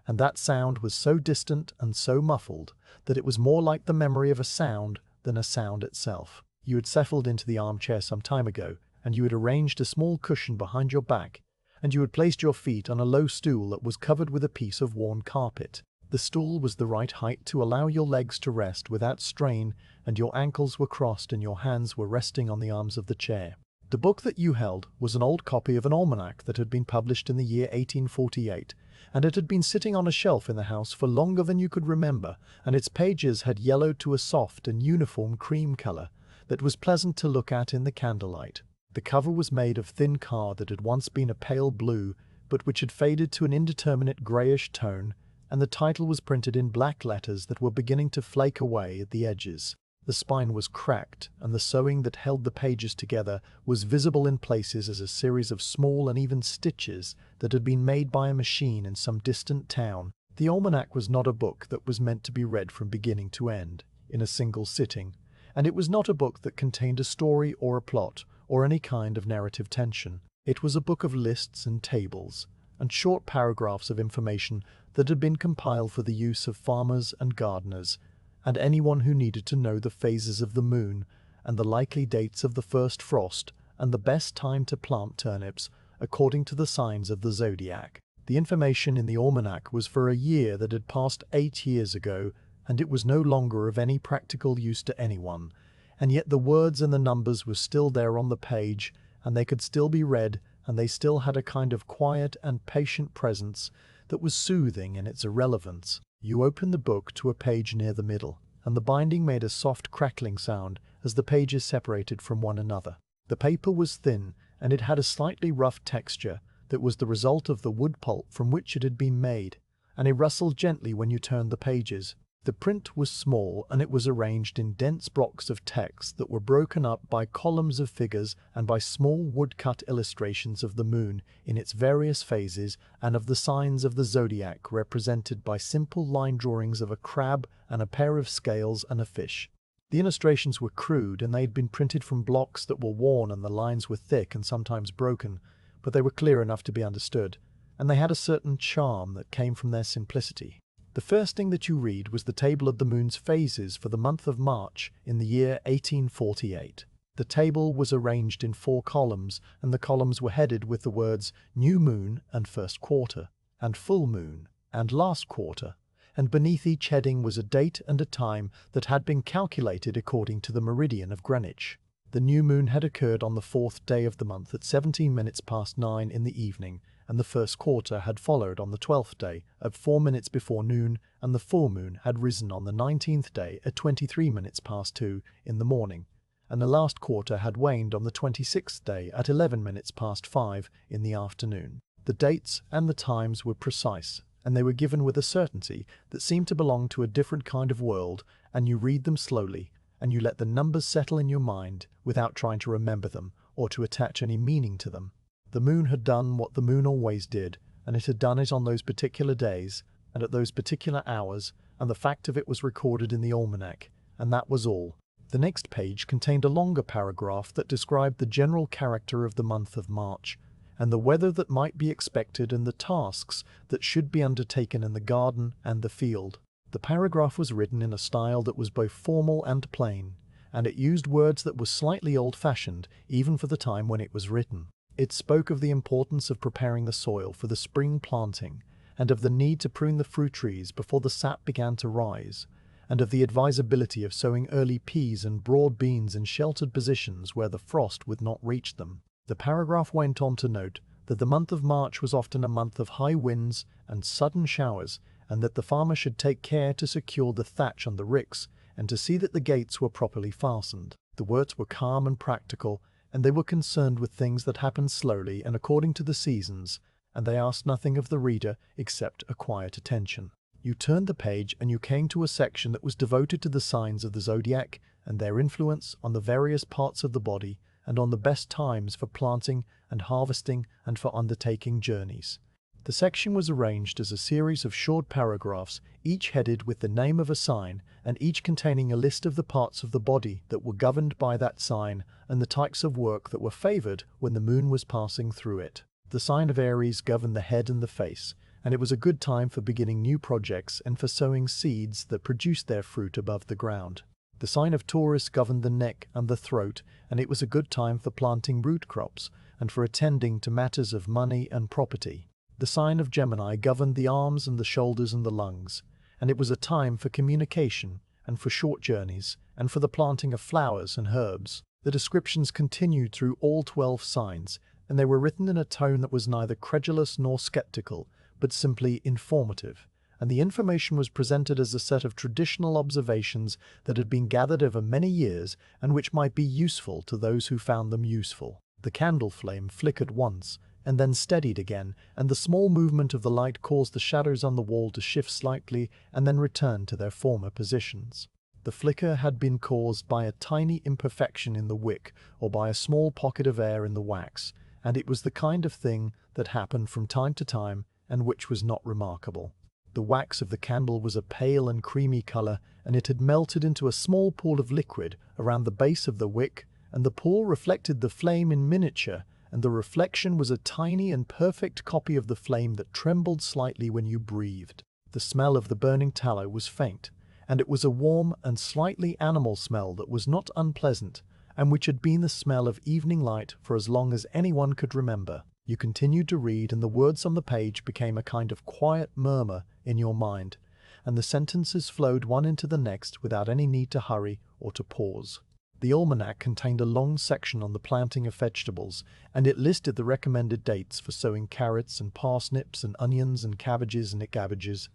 And that sound was so distant and so muffled that it was more like the memory of a sound than a sound itself. You had settled into the armchair some time ago, and you had arranged a small cushion behind your back, and you had placed your feet on a low stool that was covered with a piece of worn carpet. The stool was the right height to allow your legs to rest without strain, and your ankles were crossed and your hands were resting on the arms of the chair. The book that you held was an old copy of an almanac that had been published in the year 1848, and it had been sitting on a shelf in the house for longer than you could remember, and its pages had yellowed to a soft and uniform cream colour that was pleasant to look at in the candlelight. The cover was made of thin card that had once been a pale blue, but which had faded to an indeterminate greyish tone, and the title was printed in black letters that were beginning to flake away at the edges. The spine was cracked, and the sewing that held the pages together was visible in places as a series of small uneven stitches that had been made by a machine in some distant town. The almanac was not a book that was meant to be read from beginning to end, in a single sitting, and it was not a book that contained a story or a plot, or any kind of narrative tension. It was a book of lists and tables, and short paragraphs of information that had been compiled for the use of farmers and gardeners, and anyone who needed to know the phases of the moon, and the likely dates of the first frost, and the best time to plant turnips, according to the signs of the zodiac. The information in the almanac was for a year that had passed 8 years ago, and it was no longer of any practical use to anyone, and yet the words and the numbers were still there on the page, and they could still be read, and they still had a kind of quiet and patient presence that was soothing in its irrelevance. You opened the book to a page near the middle, and the binding made a soft crackling sound as the pages separated from one another. The paper was thin, and it had a slightly rough texture that was the result of the wood pulp from which it had been made, and it rustled gently when you turned the pages. The print was small, and it was arranged in dense blocks of text that were broken up by columns of figures and by small woodcut illustrations of the moon in its various phases and of the signs of the zodiac, represented by simple line drawings of a crab and a pair of scales and a fish. The illustrations were crude, and they had been printed from blocks that were worn, and the lines were thick and sometimes broken, but they were clear enough to be understood, and they had a certain charm that came from their simplicity. The first thing that you read was the table of the moon's phases for the month of March in the year 1848. The table was arranged in 4 columns, and the columns were headed with the words New Moon and First Quarter, and Full Moon and Last Quarter, and beneath each heading was a date and a time that had been calculated according to the meridian of Greenwich. The new moon had occurred on the 4th day of the month at 17 minutes past 9 in the evening, and the first quarter had followed on the 12th day at 4 minutes before noon, and the full moon had risen on the 19th day at 23 minutes past 2 in the morning, and the last quarter had waned on the 26th day at 11 minutes past 5 in the afternoon. The dates and the times were precise, and they were given with a certainty that seemed to belong to a different kind of world, and you read them slowly, and you let the numbers settle in your mind without trying to remember them or to attach any meaning to them. The moon had done what the moon always did, and it had done it on those particular days and at those particular hours, and the fact of it was recorded in the almanac, and that was all. The next page contained a longer paragraph that described the general character of the month of March, and the weather that might be expected and the tasks that should be undertaken in the garden and the field. The paragraph was written in a style that was both formal and plain, and it used words that were slightly old-fashioned even for the time when it was written. It spoke of the importance of preparing the soil for the spring planting, and of the need to prune the fruit trees before the sap began to rise, and of the advisability of sowing early peas and broad beans in sheltered positions where the frost would not reach them. The paragraph went on to note that the month of March was often a month of high winds and sudden showers, and that the farmer should take care to secure the thatch on the ricks and to see that the gates were properly fastened. The words were calm and practical, and they were concerned with things that happened slowly and according to the seasons, and they asked nothing of the reader except a quiet attention. You turned the page and you came to a section that was devoted to the signs of the zodiac and their influence on the various parts of the body, and on the best times for planting and harvesting and for undertaking journeys. The section was arranged as a series of short paragraphs, each headed with the name of a sign, and each containing a list of the parts of the body that were governed by that sign and the types of work that were favored when the moon was passing through it. The sign of Aries governed the head and the face, and it was a good time for beginning new projects and for sowing seeds that produced their fruit above the ground. The sign of Taurus governed the neck and the throat, and it was a good time for planting root crops and for attending to matters of money and property. The sign of Gemini governed the arms and the shoulders and the lungs, and it was a time for communication and for short journeys and for the planting of flowers and herbs. The descriptions continued through all 12 signs, and they were written in a tone that was neither credulous nor skeptical, but simply informative, and the information was presented as a set of traditional observations that had been gathered over many years and which might be useful to those who found them useful. The candle flame flickered once, and then steadied again, and the small movement of the light caused the shadows on the wall to shift slightly and then return to their former positions. The flicker had been caused by a tiny imperfection in the wick or by a small pocket of air in the wax, and it was the kind of thing that happened from time to time and which was not remarkable. The wax of the candle was a pale and creamy color, and it had melted into a small pool of liquid around the base of the wick, and the pool reflected the flame in miniature, and the reflection was a tiny and perfect copy of the flame that trembled slightly when you breathed. The smell of the burning tallow was faint, and it was a warm and slightly animal smell that was not unpleasant, and which had been the smell of evening light for as long as anyone could remember. You continued to read, and the words on the page became a kind of quiet murmur in your mind, and the sentences flowed one into the next without any need to hurry or to pause. The almanac contained a long section on the planting of vegetables, and it listed the recommended dates for sowing carrots and parsnips and onions and cabbages and cabbages,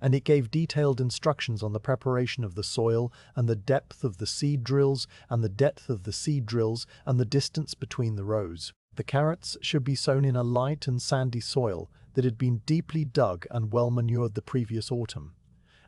and it gave detailed instructions on the preparation of the soil and the depth of the seed drills and the depth of the seed drills and the distance between the rows. The carrots should be sown in a light and sandy soil that had been deeply dug and well manured the previous autumn,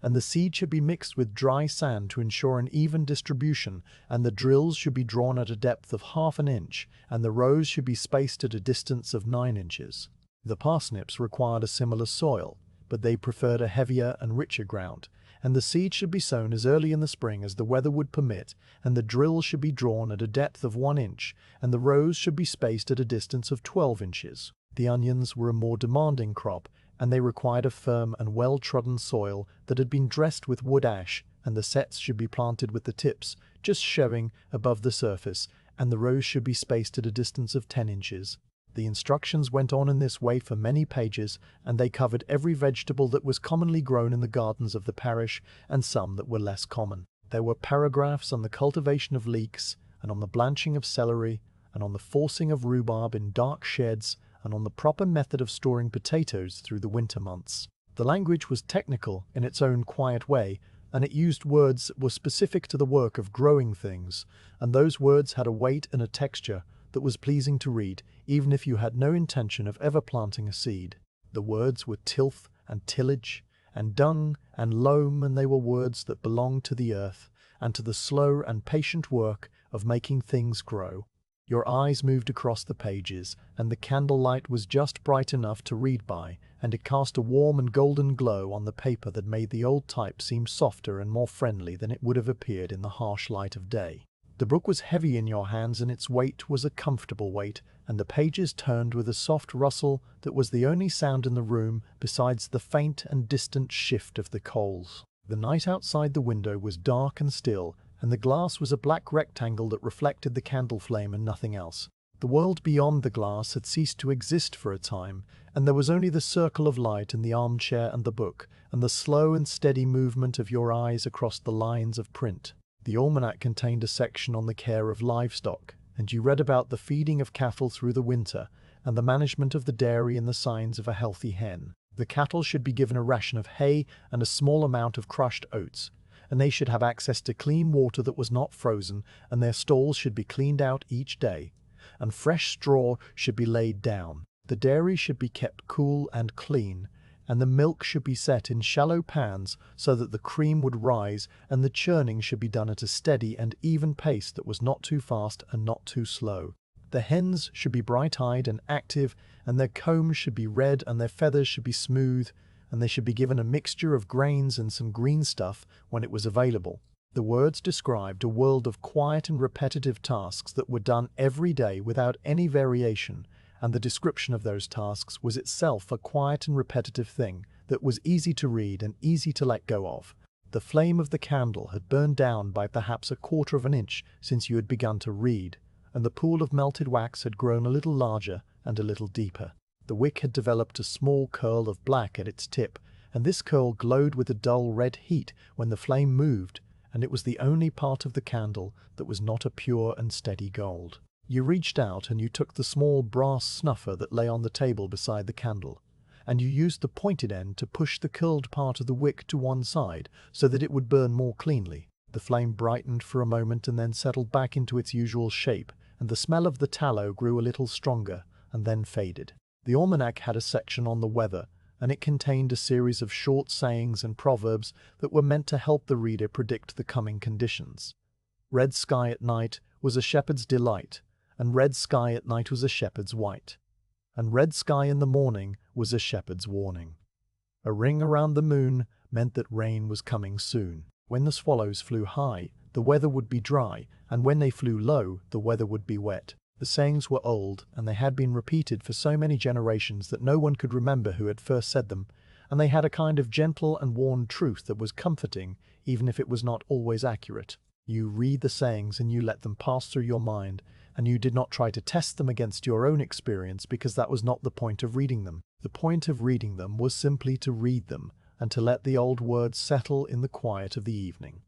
and the seed should be mixed with dry sand to ensure an even distribution, and the drills should be drawn at a depth of ½ inch, and the rows should be spaced at a distance of 9 inches. The parsnips required a similar soil, but they preferred a heavier and richer ground, and the seed should be sown as early in the spring as the weather would permit, and the drills should be drawn at a depth of 1 inch, and the rows should be spaced at a distance of 12 inches. The onions were a more demanding crop, and they required a firm and well-trodden soil that had been dressed with wood ash, and the sets should be planted with the tips just showing above the surface, and the rows should be spaced at a distance of 10 inches. The instructions went on in this way for many pages, and they covered every vegetable that was commonly grown in the gardens of the parish, and some that were less common. There were paragraphs on the cultivation of leeks, and on the blanching of celery, and on the forcing of rhubarb in dark sheds, and on the proper method of storing potatoes through the winter months. The language was technical in its own quiet way, and it used words that were specific to the work of growing things, and those words had a weight and a texture that was pleasing to read, even if you had no intention of ever planting a seed. The words were tilth and tillage, and dung and loam, and they were words that belonged to the earth, and to the slow and patient work of making things grow. Your eyes moved across the pages, and the candlelight was just bright enough to read by, and it cast a warm and golden glow on the paper that made the old type seem softer and more friendly than it would have appeared in the harsh light of day. The book was heavy in your hands, and its weight was a comfortable weight, and the pages turned with a soft rustle that was the only sound in the room besides the faint and distant shift of the coals. The night outside the window was dark and still, and the glass was a black rectangle that reflected the candle flame and nothing else. The world beyond the glass had ceased to exist for a time, and there was only the circle of light and the armchair and the book, and the slow and steady movement of your eyes across the lines of print. The almanac contained a section on the care of livestock, and you read about the feeding of cattle through the winter, and the management of the dairy and the signs of a healthy hen. The cattle should be given a ration of hay and a small amount of crushed oats, and they should have access to clean water that was not frozen, and their stalls should be cleaned out each day, and fresh straw should be laid down. The dairy should be kept cool and clean, and the milk should be set in shallow pans so that the cream would rise, and the churning should be done at a steady and even pace that was not too fast and not too slow. The hens should be bright-eyed and active, and their combs should be red, and their feathers should be smooth, and they should be given a mixture of grains and some green stuff when it was available. The words described a world of quiet and repetitive tasks that were done every day without any variation, and the description of those tasks was itself a quiet and repetitive thing that was easy to read and easy to let go of. The flame of the candle had burned down by perhaps 1/4 of an inch since you had begun to read, and the pool of melted wax had grown a little larger and a little deeper. The wick had developed a small curl of black at its tip, and this curl glowed with a dull red heat when the flame moved, and it was the only part of the candle that was not a pure and steady gold. You reached out and you took the small brass snuffer that lay on the table beside the candle, and you used the pointed end to push the curled part of the wick to one side so that it would burn more cleanly. The flame brightened for a moment and then settled back into its usual shape, and the smell of the tallow grew a little stronger and then faded. The almanac had a section on the weather, and it contained a series of short sayings and proverbs that were meant to help the reader predict the coming conditions. Red sky at night was a shepherd's delight, and red sky at night was a shepherd's white, and red sky in the morning was a shepherd's warning. A ring around the moon meant that rain was coming soon. When the swallows flew high, the weather would be dry, and when they flew low, the weather would be wet. The sayings were old, and they had been repeated for so many generations that no one could remember who had first said them, and they had a kind of gentle and worn truth that was comforting, even if it was not always accurate. You read the sayings and you let them pass through your mind, and you did not try to test them against your own experience because that was not the point of reading them. The point of reading them was simply to read them and to let the old words settle in the quiet of the evening.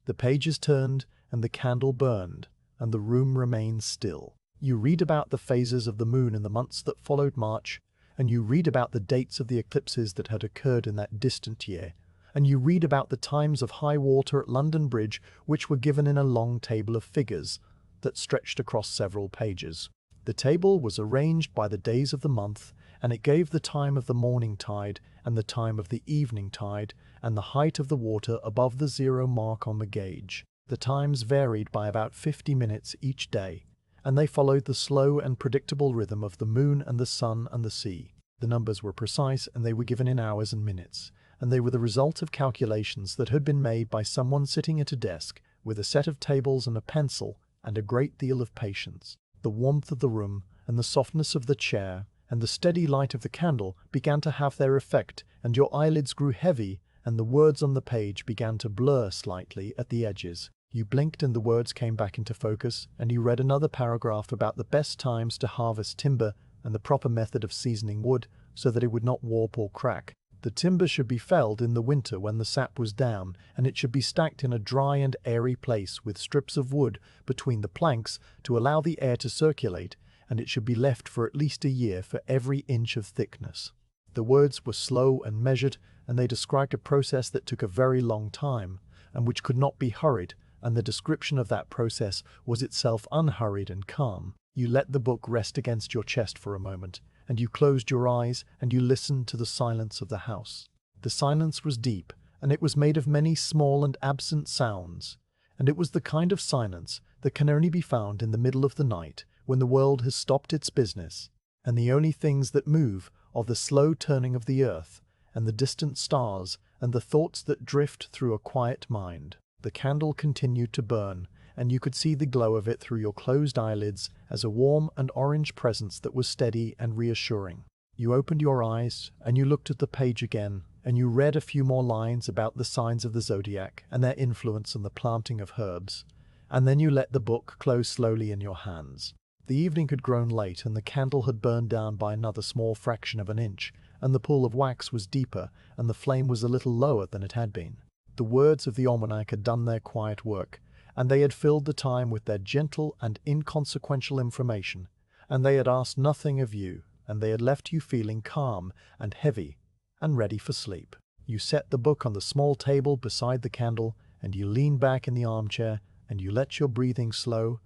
The pages turned and the candle burned, and the room remained still. You read about the phases of the moon in the months that followed March, and you read about the dates of the eclipses that had occurred in that distant year, and you read about the times of high water at London Bridge, which were given in a long table of figures that stretched across several pages. The table was arranged by the days of the month, and it gave the time of the morning tide and the time of the evening tide and the height of the water above the 0 mark on the gauge. The times varied by about 50 minutes each day, and they followed the slow and predictable rhythm of the moon and the sun and the sea. The numbers were precise, and they were given in hours and minutes, and they were the result of calculations that had been made by someone sitting at a desk with a set of tables and a pencil and a great deal of patience. The warmth of the room and the softness of the chair and the steady light of the candle began to have their effect, and your eyelids grew heavy, and the words on the page began to blur slightly at the edges. You blinked and the words came back into focus, and you read another paragraph about the best times to harvest timber and the proper method of seasoning wood so that it would not warp or crack. The timber should be felled in the winter when the sap was down, and it should be stacked in a dry and airy place with strips of wood between the planks to allow the air to circulate, and it should be left for at least a year for every inch of thickness. The words were slow and measured, and they described a process that took a very long time, and which could not be hurried, and the description of that process was itself unhurried and calm. You let the book rest against your chest for a moment, and you closed your eyes and you listened to the silence of the house. The silence was deep, and it was made of many small and absent sounds, and it was the kind of silence that can only be found in the middle of the night when the world has stopped its business, and the only things that move are the slow turning of the earth, and the distant stars, and the thoughts that drift through a quiet mind. The candle continued to burn, and you could see the glow of it through your closed eyelids as a warm and orange presence that was steady and reassuring. You opened your eyes, and you looked at the page again, and you read a few more lines about the signs of the zodiac and their influence on the planting of herbs, and then you let the book close slowly in your hands. The evening had grown late, and the candle had burned down by another small fraction of an inch, and the pool of wax was deeper, and the flame was a little lower than it had been. The words of the almanac had done their quiet work, and they had filled the time with their gentle and inconsequential information, and they had asked nothing of you, and they had left you feeling calm and heavy and ready for sleep. You set the book on the small table beside the candle, and you leaned back in the armchair, and you let your breathing slow,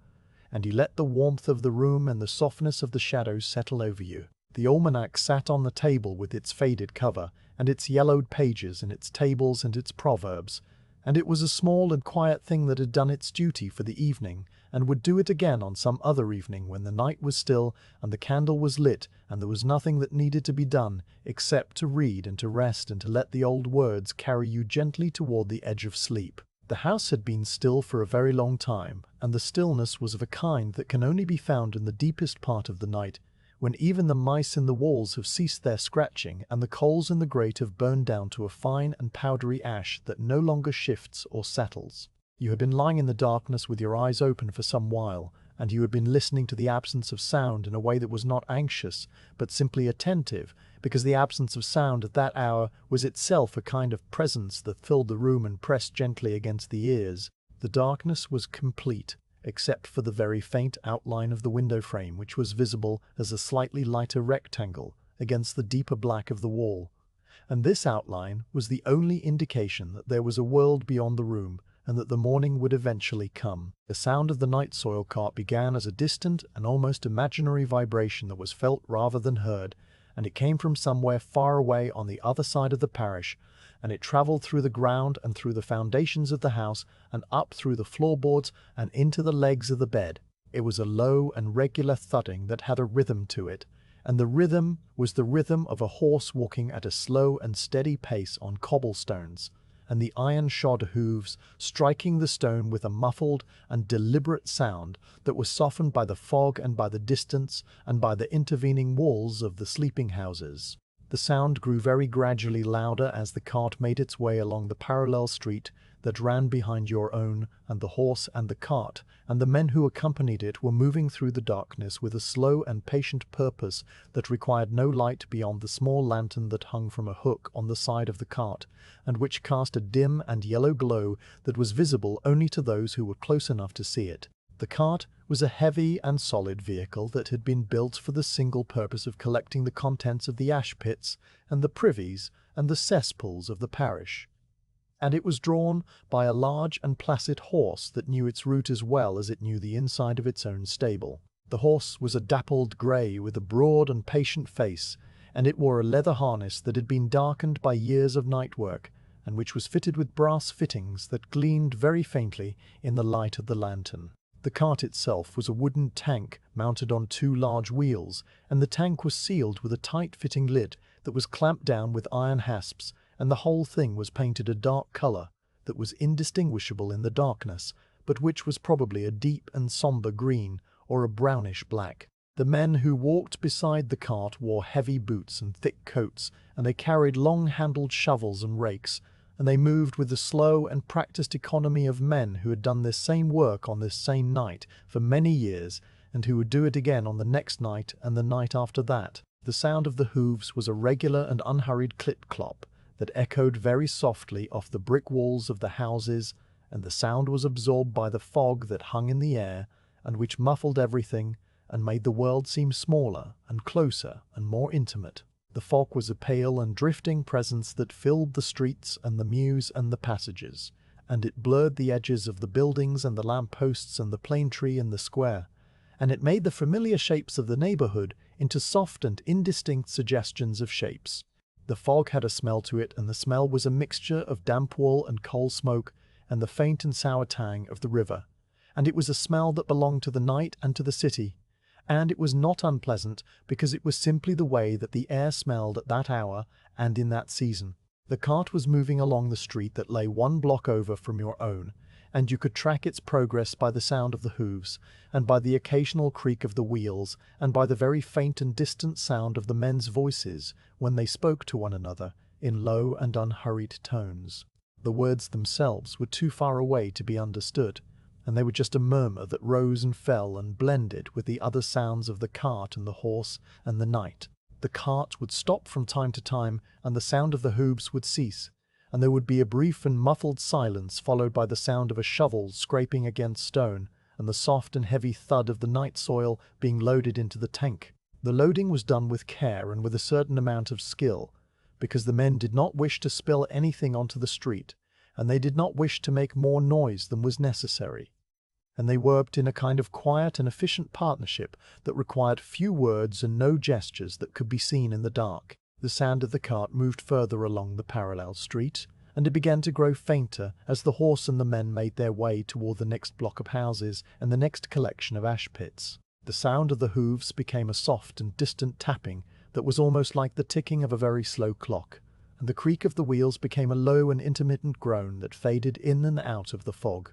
and you let the warmth of the room and the softness of the shadows settle over you. The almanac sat on the table with its faded cover, and its yellowed pages, and its tables, and its proverbs, and it was a small and quiet thing that had done its duty for the evening, and would do it again on some other evening when the night was still, and the candle was lit, and there was nothing that needed to be done except to read and to rest and to let the old words carry you gently toward the edge of sleep. The house had been still for a very long time, and the stillness was of a kind that can only be found in the deepest part of the night, when even the mice in the walls have ceased their scratching, and the coals in the grate have burned down to a fine and powdery ash that no longer shifts or settles. You had been lying in the darkness with your eyes open for some while, and you had been listening to the absence of sound in a way that was not anxious, but simply attentive, because the absence of sound at that hour was itself a kind of presence that filled the room and pressed gently against the ears. The darkness was complete, except for the very faint outline of the window frame, which was visible as a slightly lighter rectangle against the deeper black of the wall, and this outline was the only indication that there was a world beyond the room, and that the morning would eventually come. The sound of the night soil cart began as a distant and almost imaginary vibration that was felt rather than heard, and it came from somewhere far away on the other side of the parish, and it travelled through the ground and through the foundations of the house and up through the floorboards and into the legs of the bed. It was a low and regular thudding that had a rhythm to it, and the rhythm was the rhythm of a horse walking at a slow and steady pace on cobblestones, and the iron-shod hooves striking the stone with a muffled and deliberate sound that was softened by the fog and by the distance and by the intervening walls of the sleeping houses. The sound grew very gradually louder as the cart made its way along the parallel street that ran behind your own, and the horse and the cart, and the men who accompanied it were moving through the darkness with a slow and patient purpose that required no light beyond the small lantern that hung from a hook on the side of the cart, and which cast a dim and yellow glow that was visible only to those who were close enough to see it. The cart was a heavy and solid vehicle that had been built for the single purpose of collecting the contents of the ash pits and the privies and the cesspools of the parish, and it was drawn by a large and placid horse that knew its route as well as it knew the inside of its own stable. The horse was a dappled grey with a broad and patient face, and it wore a leather harness that had been darkened by years of night work, and which was fitted with brass fittings that gleamed very faintly in the light of the lantern. The cart itself was a wooden tank mounted on two large wheels, and the tank was sealed with a tight-fitting lid that was clamped down with iron hasps, and the whole thing was painted a dark colour that was indistinguishable in the darkness, but which was probably a deep and sombre green or a brownish black. The men who walked beside the cart wore heavy boots and thick coats, and they carried long-handled shovels and rakes, and they moved with the slow and practised economy of men who had done this same work on this same night for many years, and who would do it again on the next night and the night after that. The sound of the hooves was a regular and unhurried clip-clop that echoed very softly off the brick walls of the houses, and the sound was absorbed by the fog that hung in the air, and which muffled everything, and made the world seem smaller and closer and more intimate. The fog was a pale and drifting presence that filled the streets and the mews and the passages, and it blurred the edges of the buildings and the lamp-posts and the plane tree and the square, and it made the familiar shapes of the neighbourhood into soft and indistinct suggestions of shapes. The fog had a smell to it, and the smell was a mixture of damp wool and coal smoke and the faint and sour tang of the river, and it was a smell that belonged to the night and to the city, and it was not unpleasant because it was simply the way that the air smelled at that hour and in that season. The cart was moving along the street that lay one block over from your own, and you could track its progress by the sound of the hooves, and by the occasional creak of the wheels, and by the very faint and distant sound of the men's voices when they spoke to one another in low and unhurried tones. The words themselves were too far away to be understood, and they were just a murmur that rose and fell and blended with the other sounds of the cart and the horse and the night. The cart would stop from time to time, and the sound of the hooves would cease, and there would be a brief and muffled silence followed by the sound of a shovel scraping against stone and the soft and heavy thud of the night soil being loaded into the tank. The loading was done with care and with a certain amount of skill, because the men did not wish to spill anything onto the street, and they did not wish to make more noise than was necessary, and they worked in a kind of quiet and efficient partnership that required few words and no gestures that could be seen in the dark. The sound of the cart moved further along the parallel street, and it began to grow fainter as the horse and the men made their way toward the next block of houses and the next collection of ash pits. The sound of the hooves became a soft and distant tapping that was almost like the ticking of a very slow clock, and the creak of the wheels became a low and intermittent groan that faded in and out of the fog.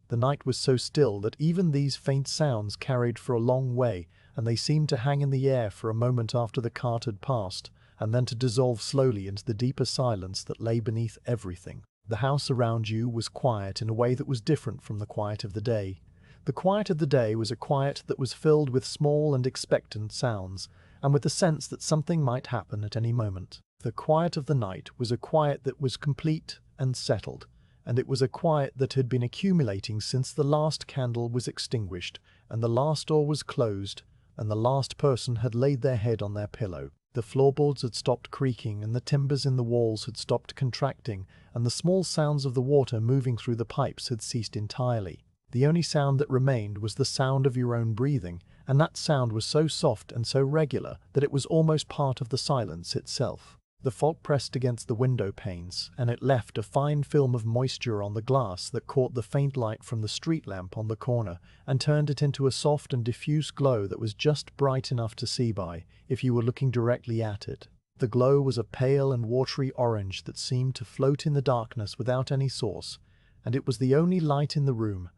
The night was so still that even these faint sounds carried for a long way, and they seemed to hang in the air for a moment after the cart had passed, and then to dissolve slowly into the deeper silence that lay beneath everything. The house around you was quiet in a way that was different from the quiet of the day. The quiet of the day was a quiet that was filled with small and expectant sounds, and with the sense that something might happen at any moment. The quiet of the night was a quiet that was complete and settled, and it was a quiet that had been accumulating since the last candle was extinguished, and the last door was closed, and the last person had laid their head on their pillow. The floorboards had stopped creaking, and the timbers in the walls had stopped contracting, and the small sounds of the water moving through the pipes had ceased entirely. The only sound that remained was the sound of your own breathing, and that sound was so soft and so regular that it was almost part of the silence itself. The fog pressed against the window panes, and it left a fine film of moisture on the glass that caught the faint light from the street lamp on the corner and turned it into a soft and diffuse glow that was just bright enough to see by if you were looking directly at it. The glow was a pale and watery orange that seemed to float in the darkness without any source, and it was the only light in the room,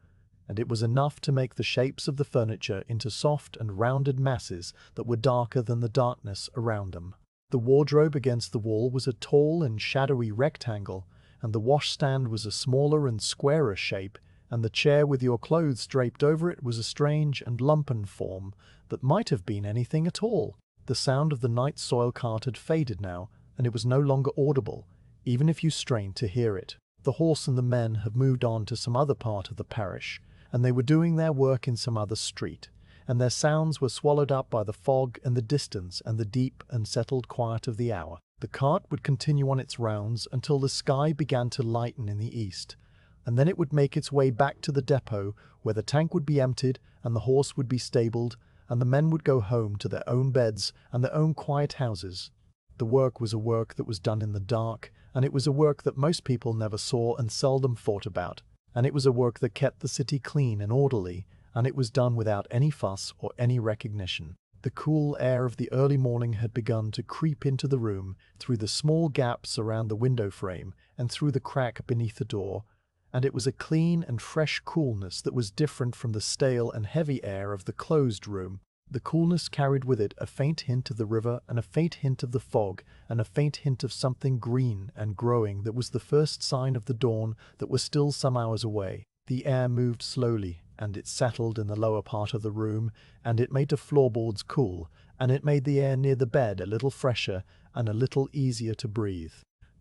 and it was enough to make the shapes of the furniture into soft and rounded masses that were darker than the darkness around them. The wardrobe against the wall was a tall and shadowy rectangle, and the washstand was a smaller and squarer shape, and the chair with your clothes draped over it was a strange and lumpen form that might have been anything at all. The sound of the night soil cart had faded now, and it was no longer audible, even if you strained to hear it. The horse and the men had moved on to some other part of the parish, and they were doing their work in some other street, and their sounds were swallowed up by the fog and the distance and the deep and settled quiet of the hour. The cart would continue on its rounds until the sky began to lighten in the east, and then it would make its way back to the depot where the tank would be emptied and the horse would be stabled, and the men would go home to their own beds and their own quiet houses. The work was a work that was done in the dark, and it was a work that most people never saw and seldom thought about, and it was a work that kept the city clean and orderly, and it was done without any fuss or any recognition. The cool air of the early morning had begun to creep into the room through the small gaps around the window frame and through the crack beneath the door, and it was a clean and fresh coolness that was different from the stale and heavy air of the closed room. The coolness carried with it a faint hint of the river and a faint hint of the fog and a faint hint of something green and growing that was the first sign of the dawn that was still some hours away. The air moved slowly, and it settled in the lower part of the room, and it made the floorboards cool, and it made the air near the bed a little fresher and a little easier to breathe.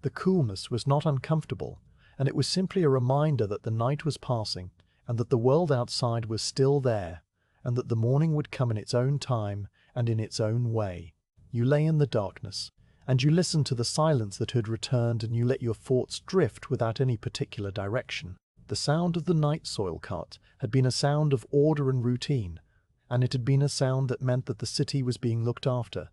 The coolness was not uncomfortable, and it was simply a reminder that the night was passing, and that the world outside was still there, and that the morning would come in its own time and in its own way. You lay in the darkness, and you listened to the silence that had returned, and you let your thoughts drift without any particular direction. The sound of the night soil cart had been a sound of order and routine, and it had been a sound that meant that the city was being looked after,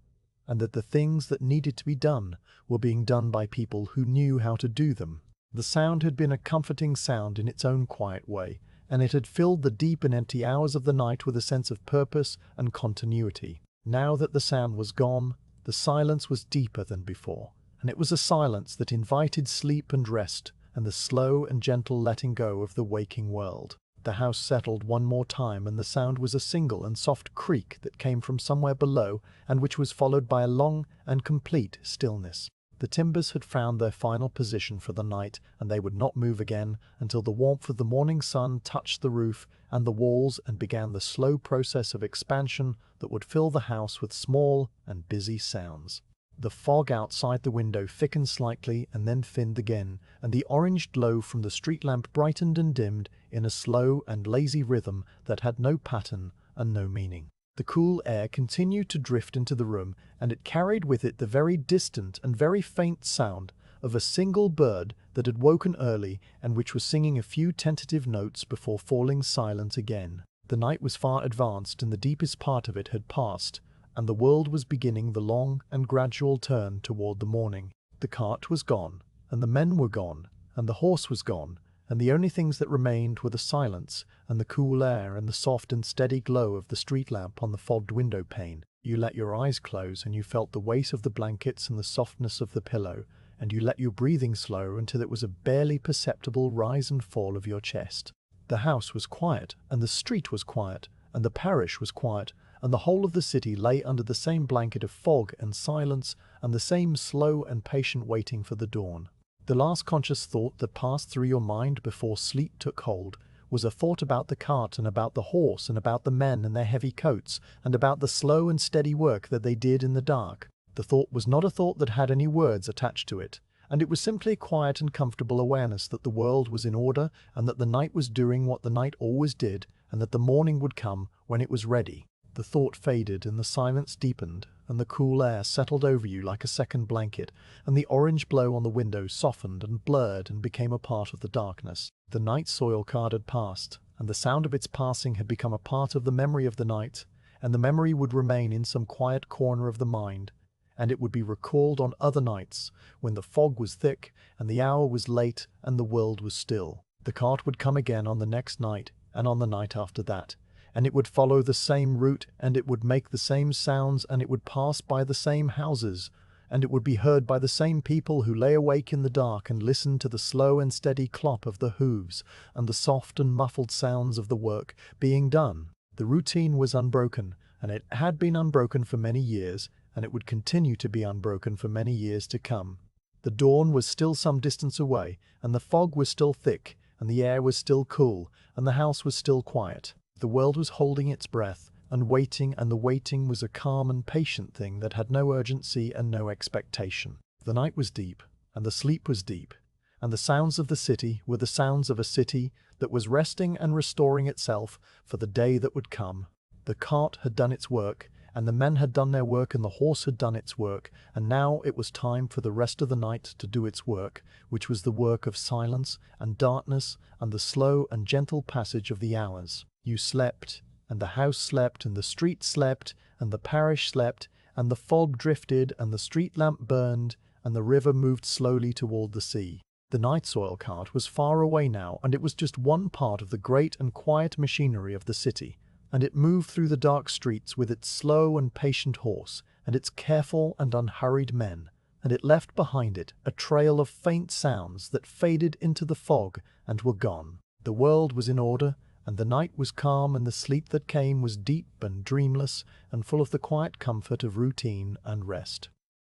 and that the things that needed to be done were being done by people who knew how to do them. The sound had been a comforting sound in its own quiet way, and it had filled the deep and empty hours of the night with a sense of purpose and continuity. Now that the sound was gone, the silence was deeper than before, and it was a silence that invited sleep and rest, and the slow and gentle letting go of the waking world. The house settled one more time, and the sound was a single and soft creak that came from somewhere below, and which was followed by a long and complete stillness. The timbers had found their final position for the night, and they would not move again until the warmth of the morning sun touched the roof and the walls and began the slow process of expansion that would fill the house with small and busy sounds. The fog outside the window thickened slightly and then thinned again, and the orange glow from the street lamp brightened and dimmed in a slow and lazy rhythm that had no pattern and no meaning. The cool air continued to drift into the room, and it carried with it the very distant and very faint sound of a single bird that had woken early and which was singing a few tentative notes before falling silent again. The night was far advanced, and the deepest part of it had passed, and the world was beginning the long and gradual turn toward the morning. The cart was gone, and the men were gone, and the horse was gone, and the only things that remained were the silence and the cool air and the soft and steady glow of the street lamp on the fogged window pane. You let your eyes close, and you felt the weight of the blankets and the softness of the pillow, and you let your breathing slow until it was a barely perceptible rise and fall of your chest. The house was quiet, and the street was quiet, and the parish was quiet, and the whole of the city lay under the same blanket of fog and silence and the same slow and patient waiting for the dawn. The last conscious thought that passed through your mind before sleep took hold was a thought about the cart and about the horse and about the men and their heavy coats and about the slow and steady work that they did in the dark. The thought was not a thought that had any words attached to it, and it was simply a quiet and comfortable awareness that the world was in order and that the night was doing what the night always did, and that the morning would come when it was ready. The thought faded, and the silence deepened, and the cool air settled over you like a second blanket, and the orange glow on the window softened and blurred and became a part of the darkness. The night soil cart had passed, and the sound of its passing had become a part of the memory of the night, and the memory would remain in some quiet corner of the mind, and it would be recalled on other nights when the fog was thick and the hour was late and the world was still. The cart would come again on the next night and on the night after that, and it would follow the same route, and it would make the same sounds, and it would pass by the same houses, and it would be heard by the same people who lay awake in the dark and listened to the slow and steady clop of the hooves and the soft and muffled sounds of the work being done. The routine was unbroken, and it had been unbroken for many years, and it would continue to be unbroken for many years to come. The dawn was still some distance away, and the fog was still thick, and the air was still cool, and the house was still quiet. The world was holding its breath and the waiting was a calm and patient thing that had no urgency and no expectation. The night was deep, and the sleep was deep, and the sounds of the city were the sounds of a city that was resting and restoring itself for the day that would come. The cart had done its work, and the men had done their work, and the horse had done its work, and now it was time for the rest of the night to do its work, which was the work of silence and darkness and the slow and gentle passage of the hours. You slept, and the house slept, and the street slept, and the parish slept, and the fog drifted, and the street lamp burned, and the river moved slowly toward the sea. The night soil cart was far away now, and it was just one part of the great and quiet machinery of the city, and it moved through the dark streets with its slow and patient horse, and its careful and unhurried men, and it left behind it a trail of faint sounds that faded into the fog and were gone. The world was in order, and the night was calm, and the sleep that came was deep and dreamless and full of the quiet comfort of routine and rest.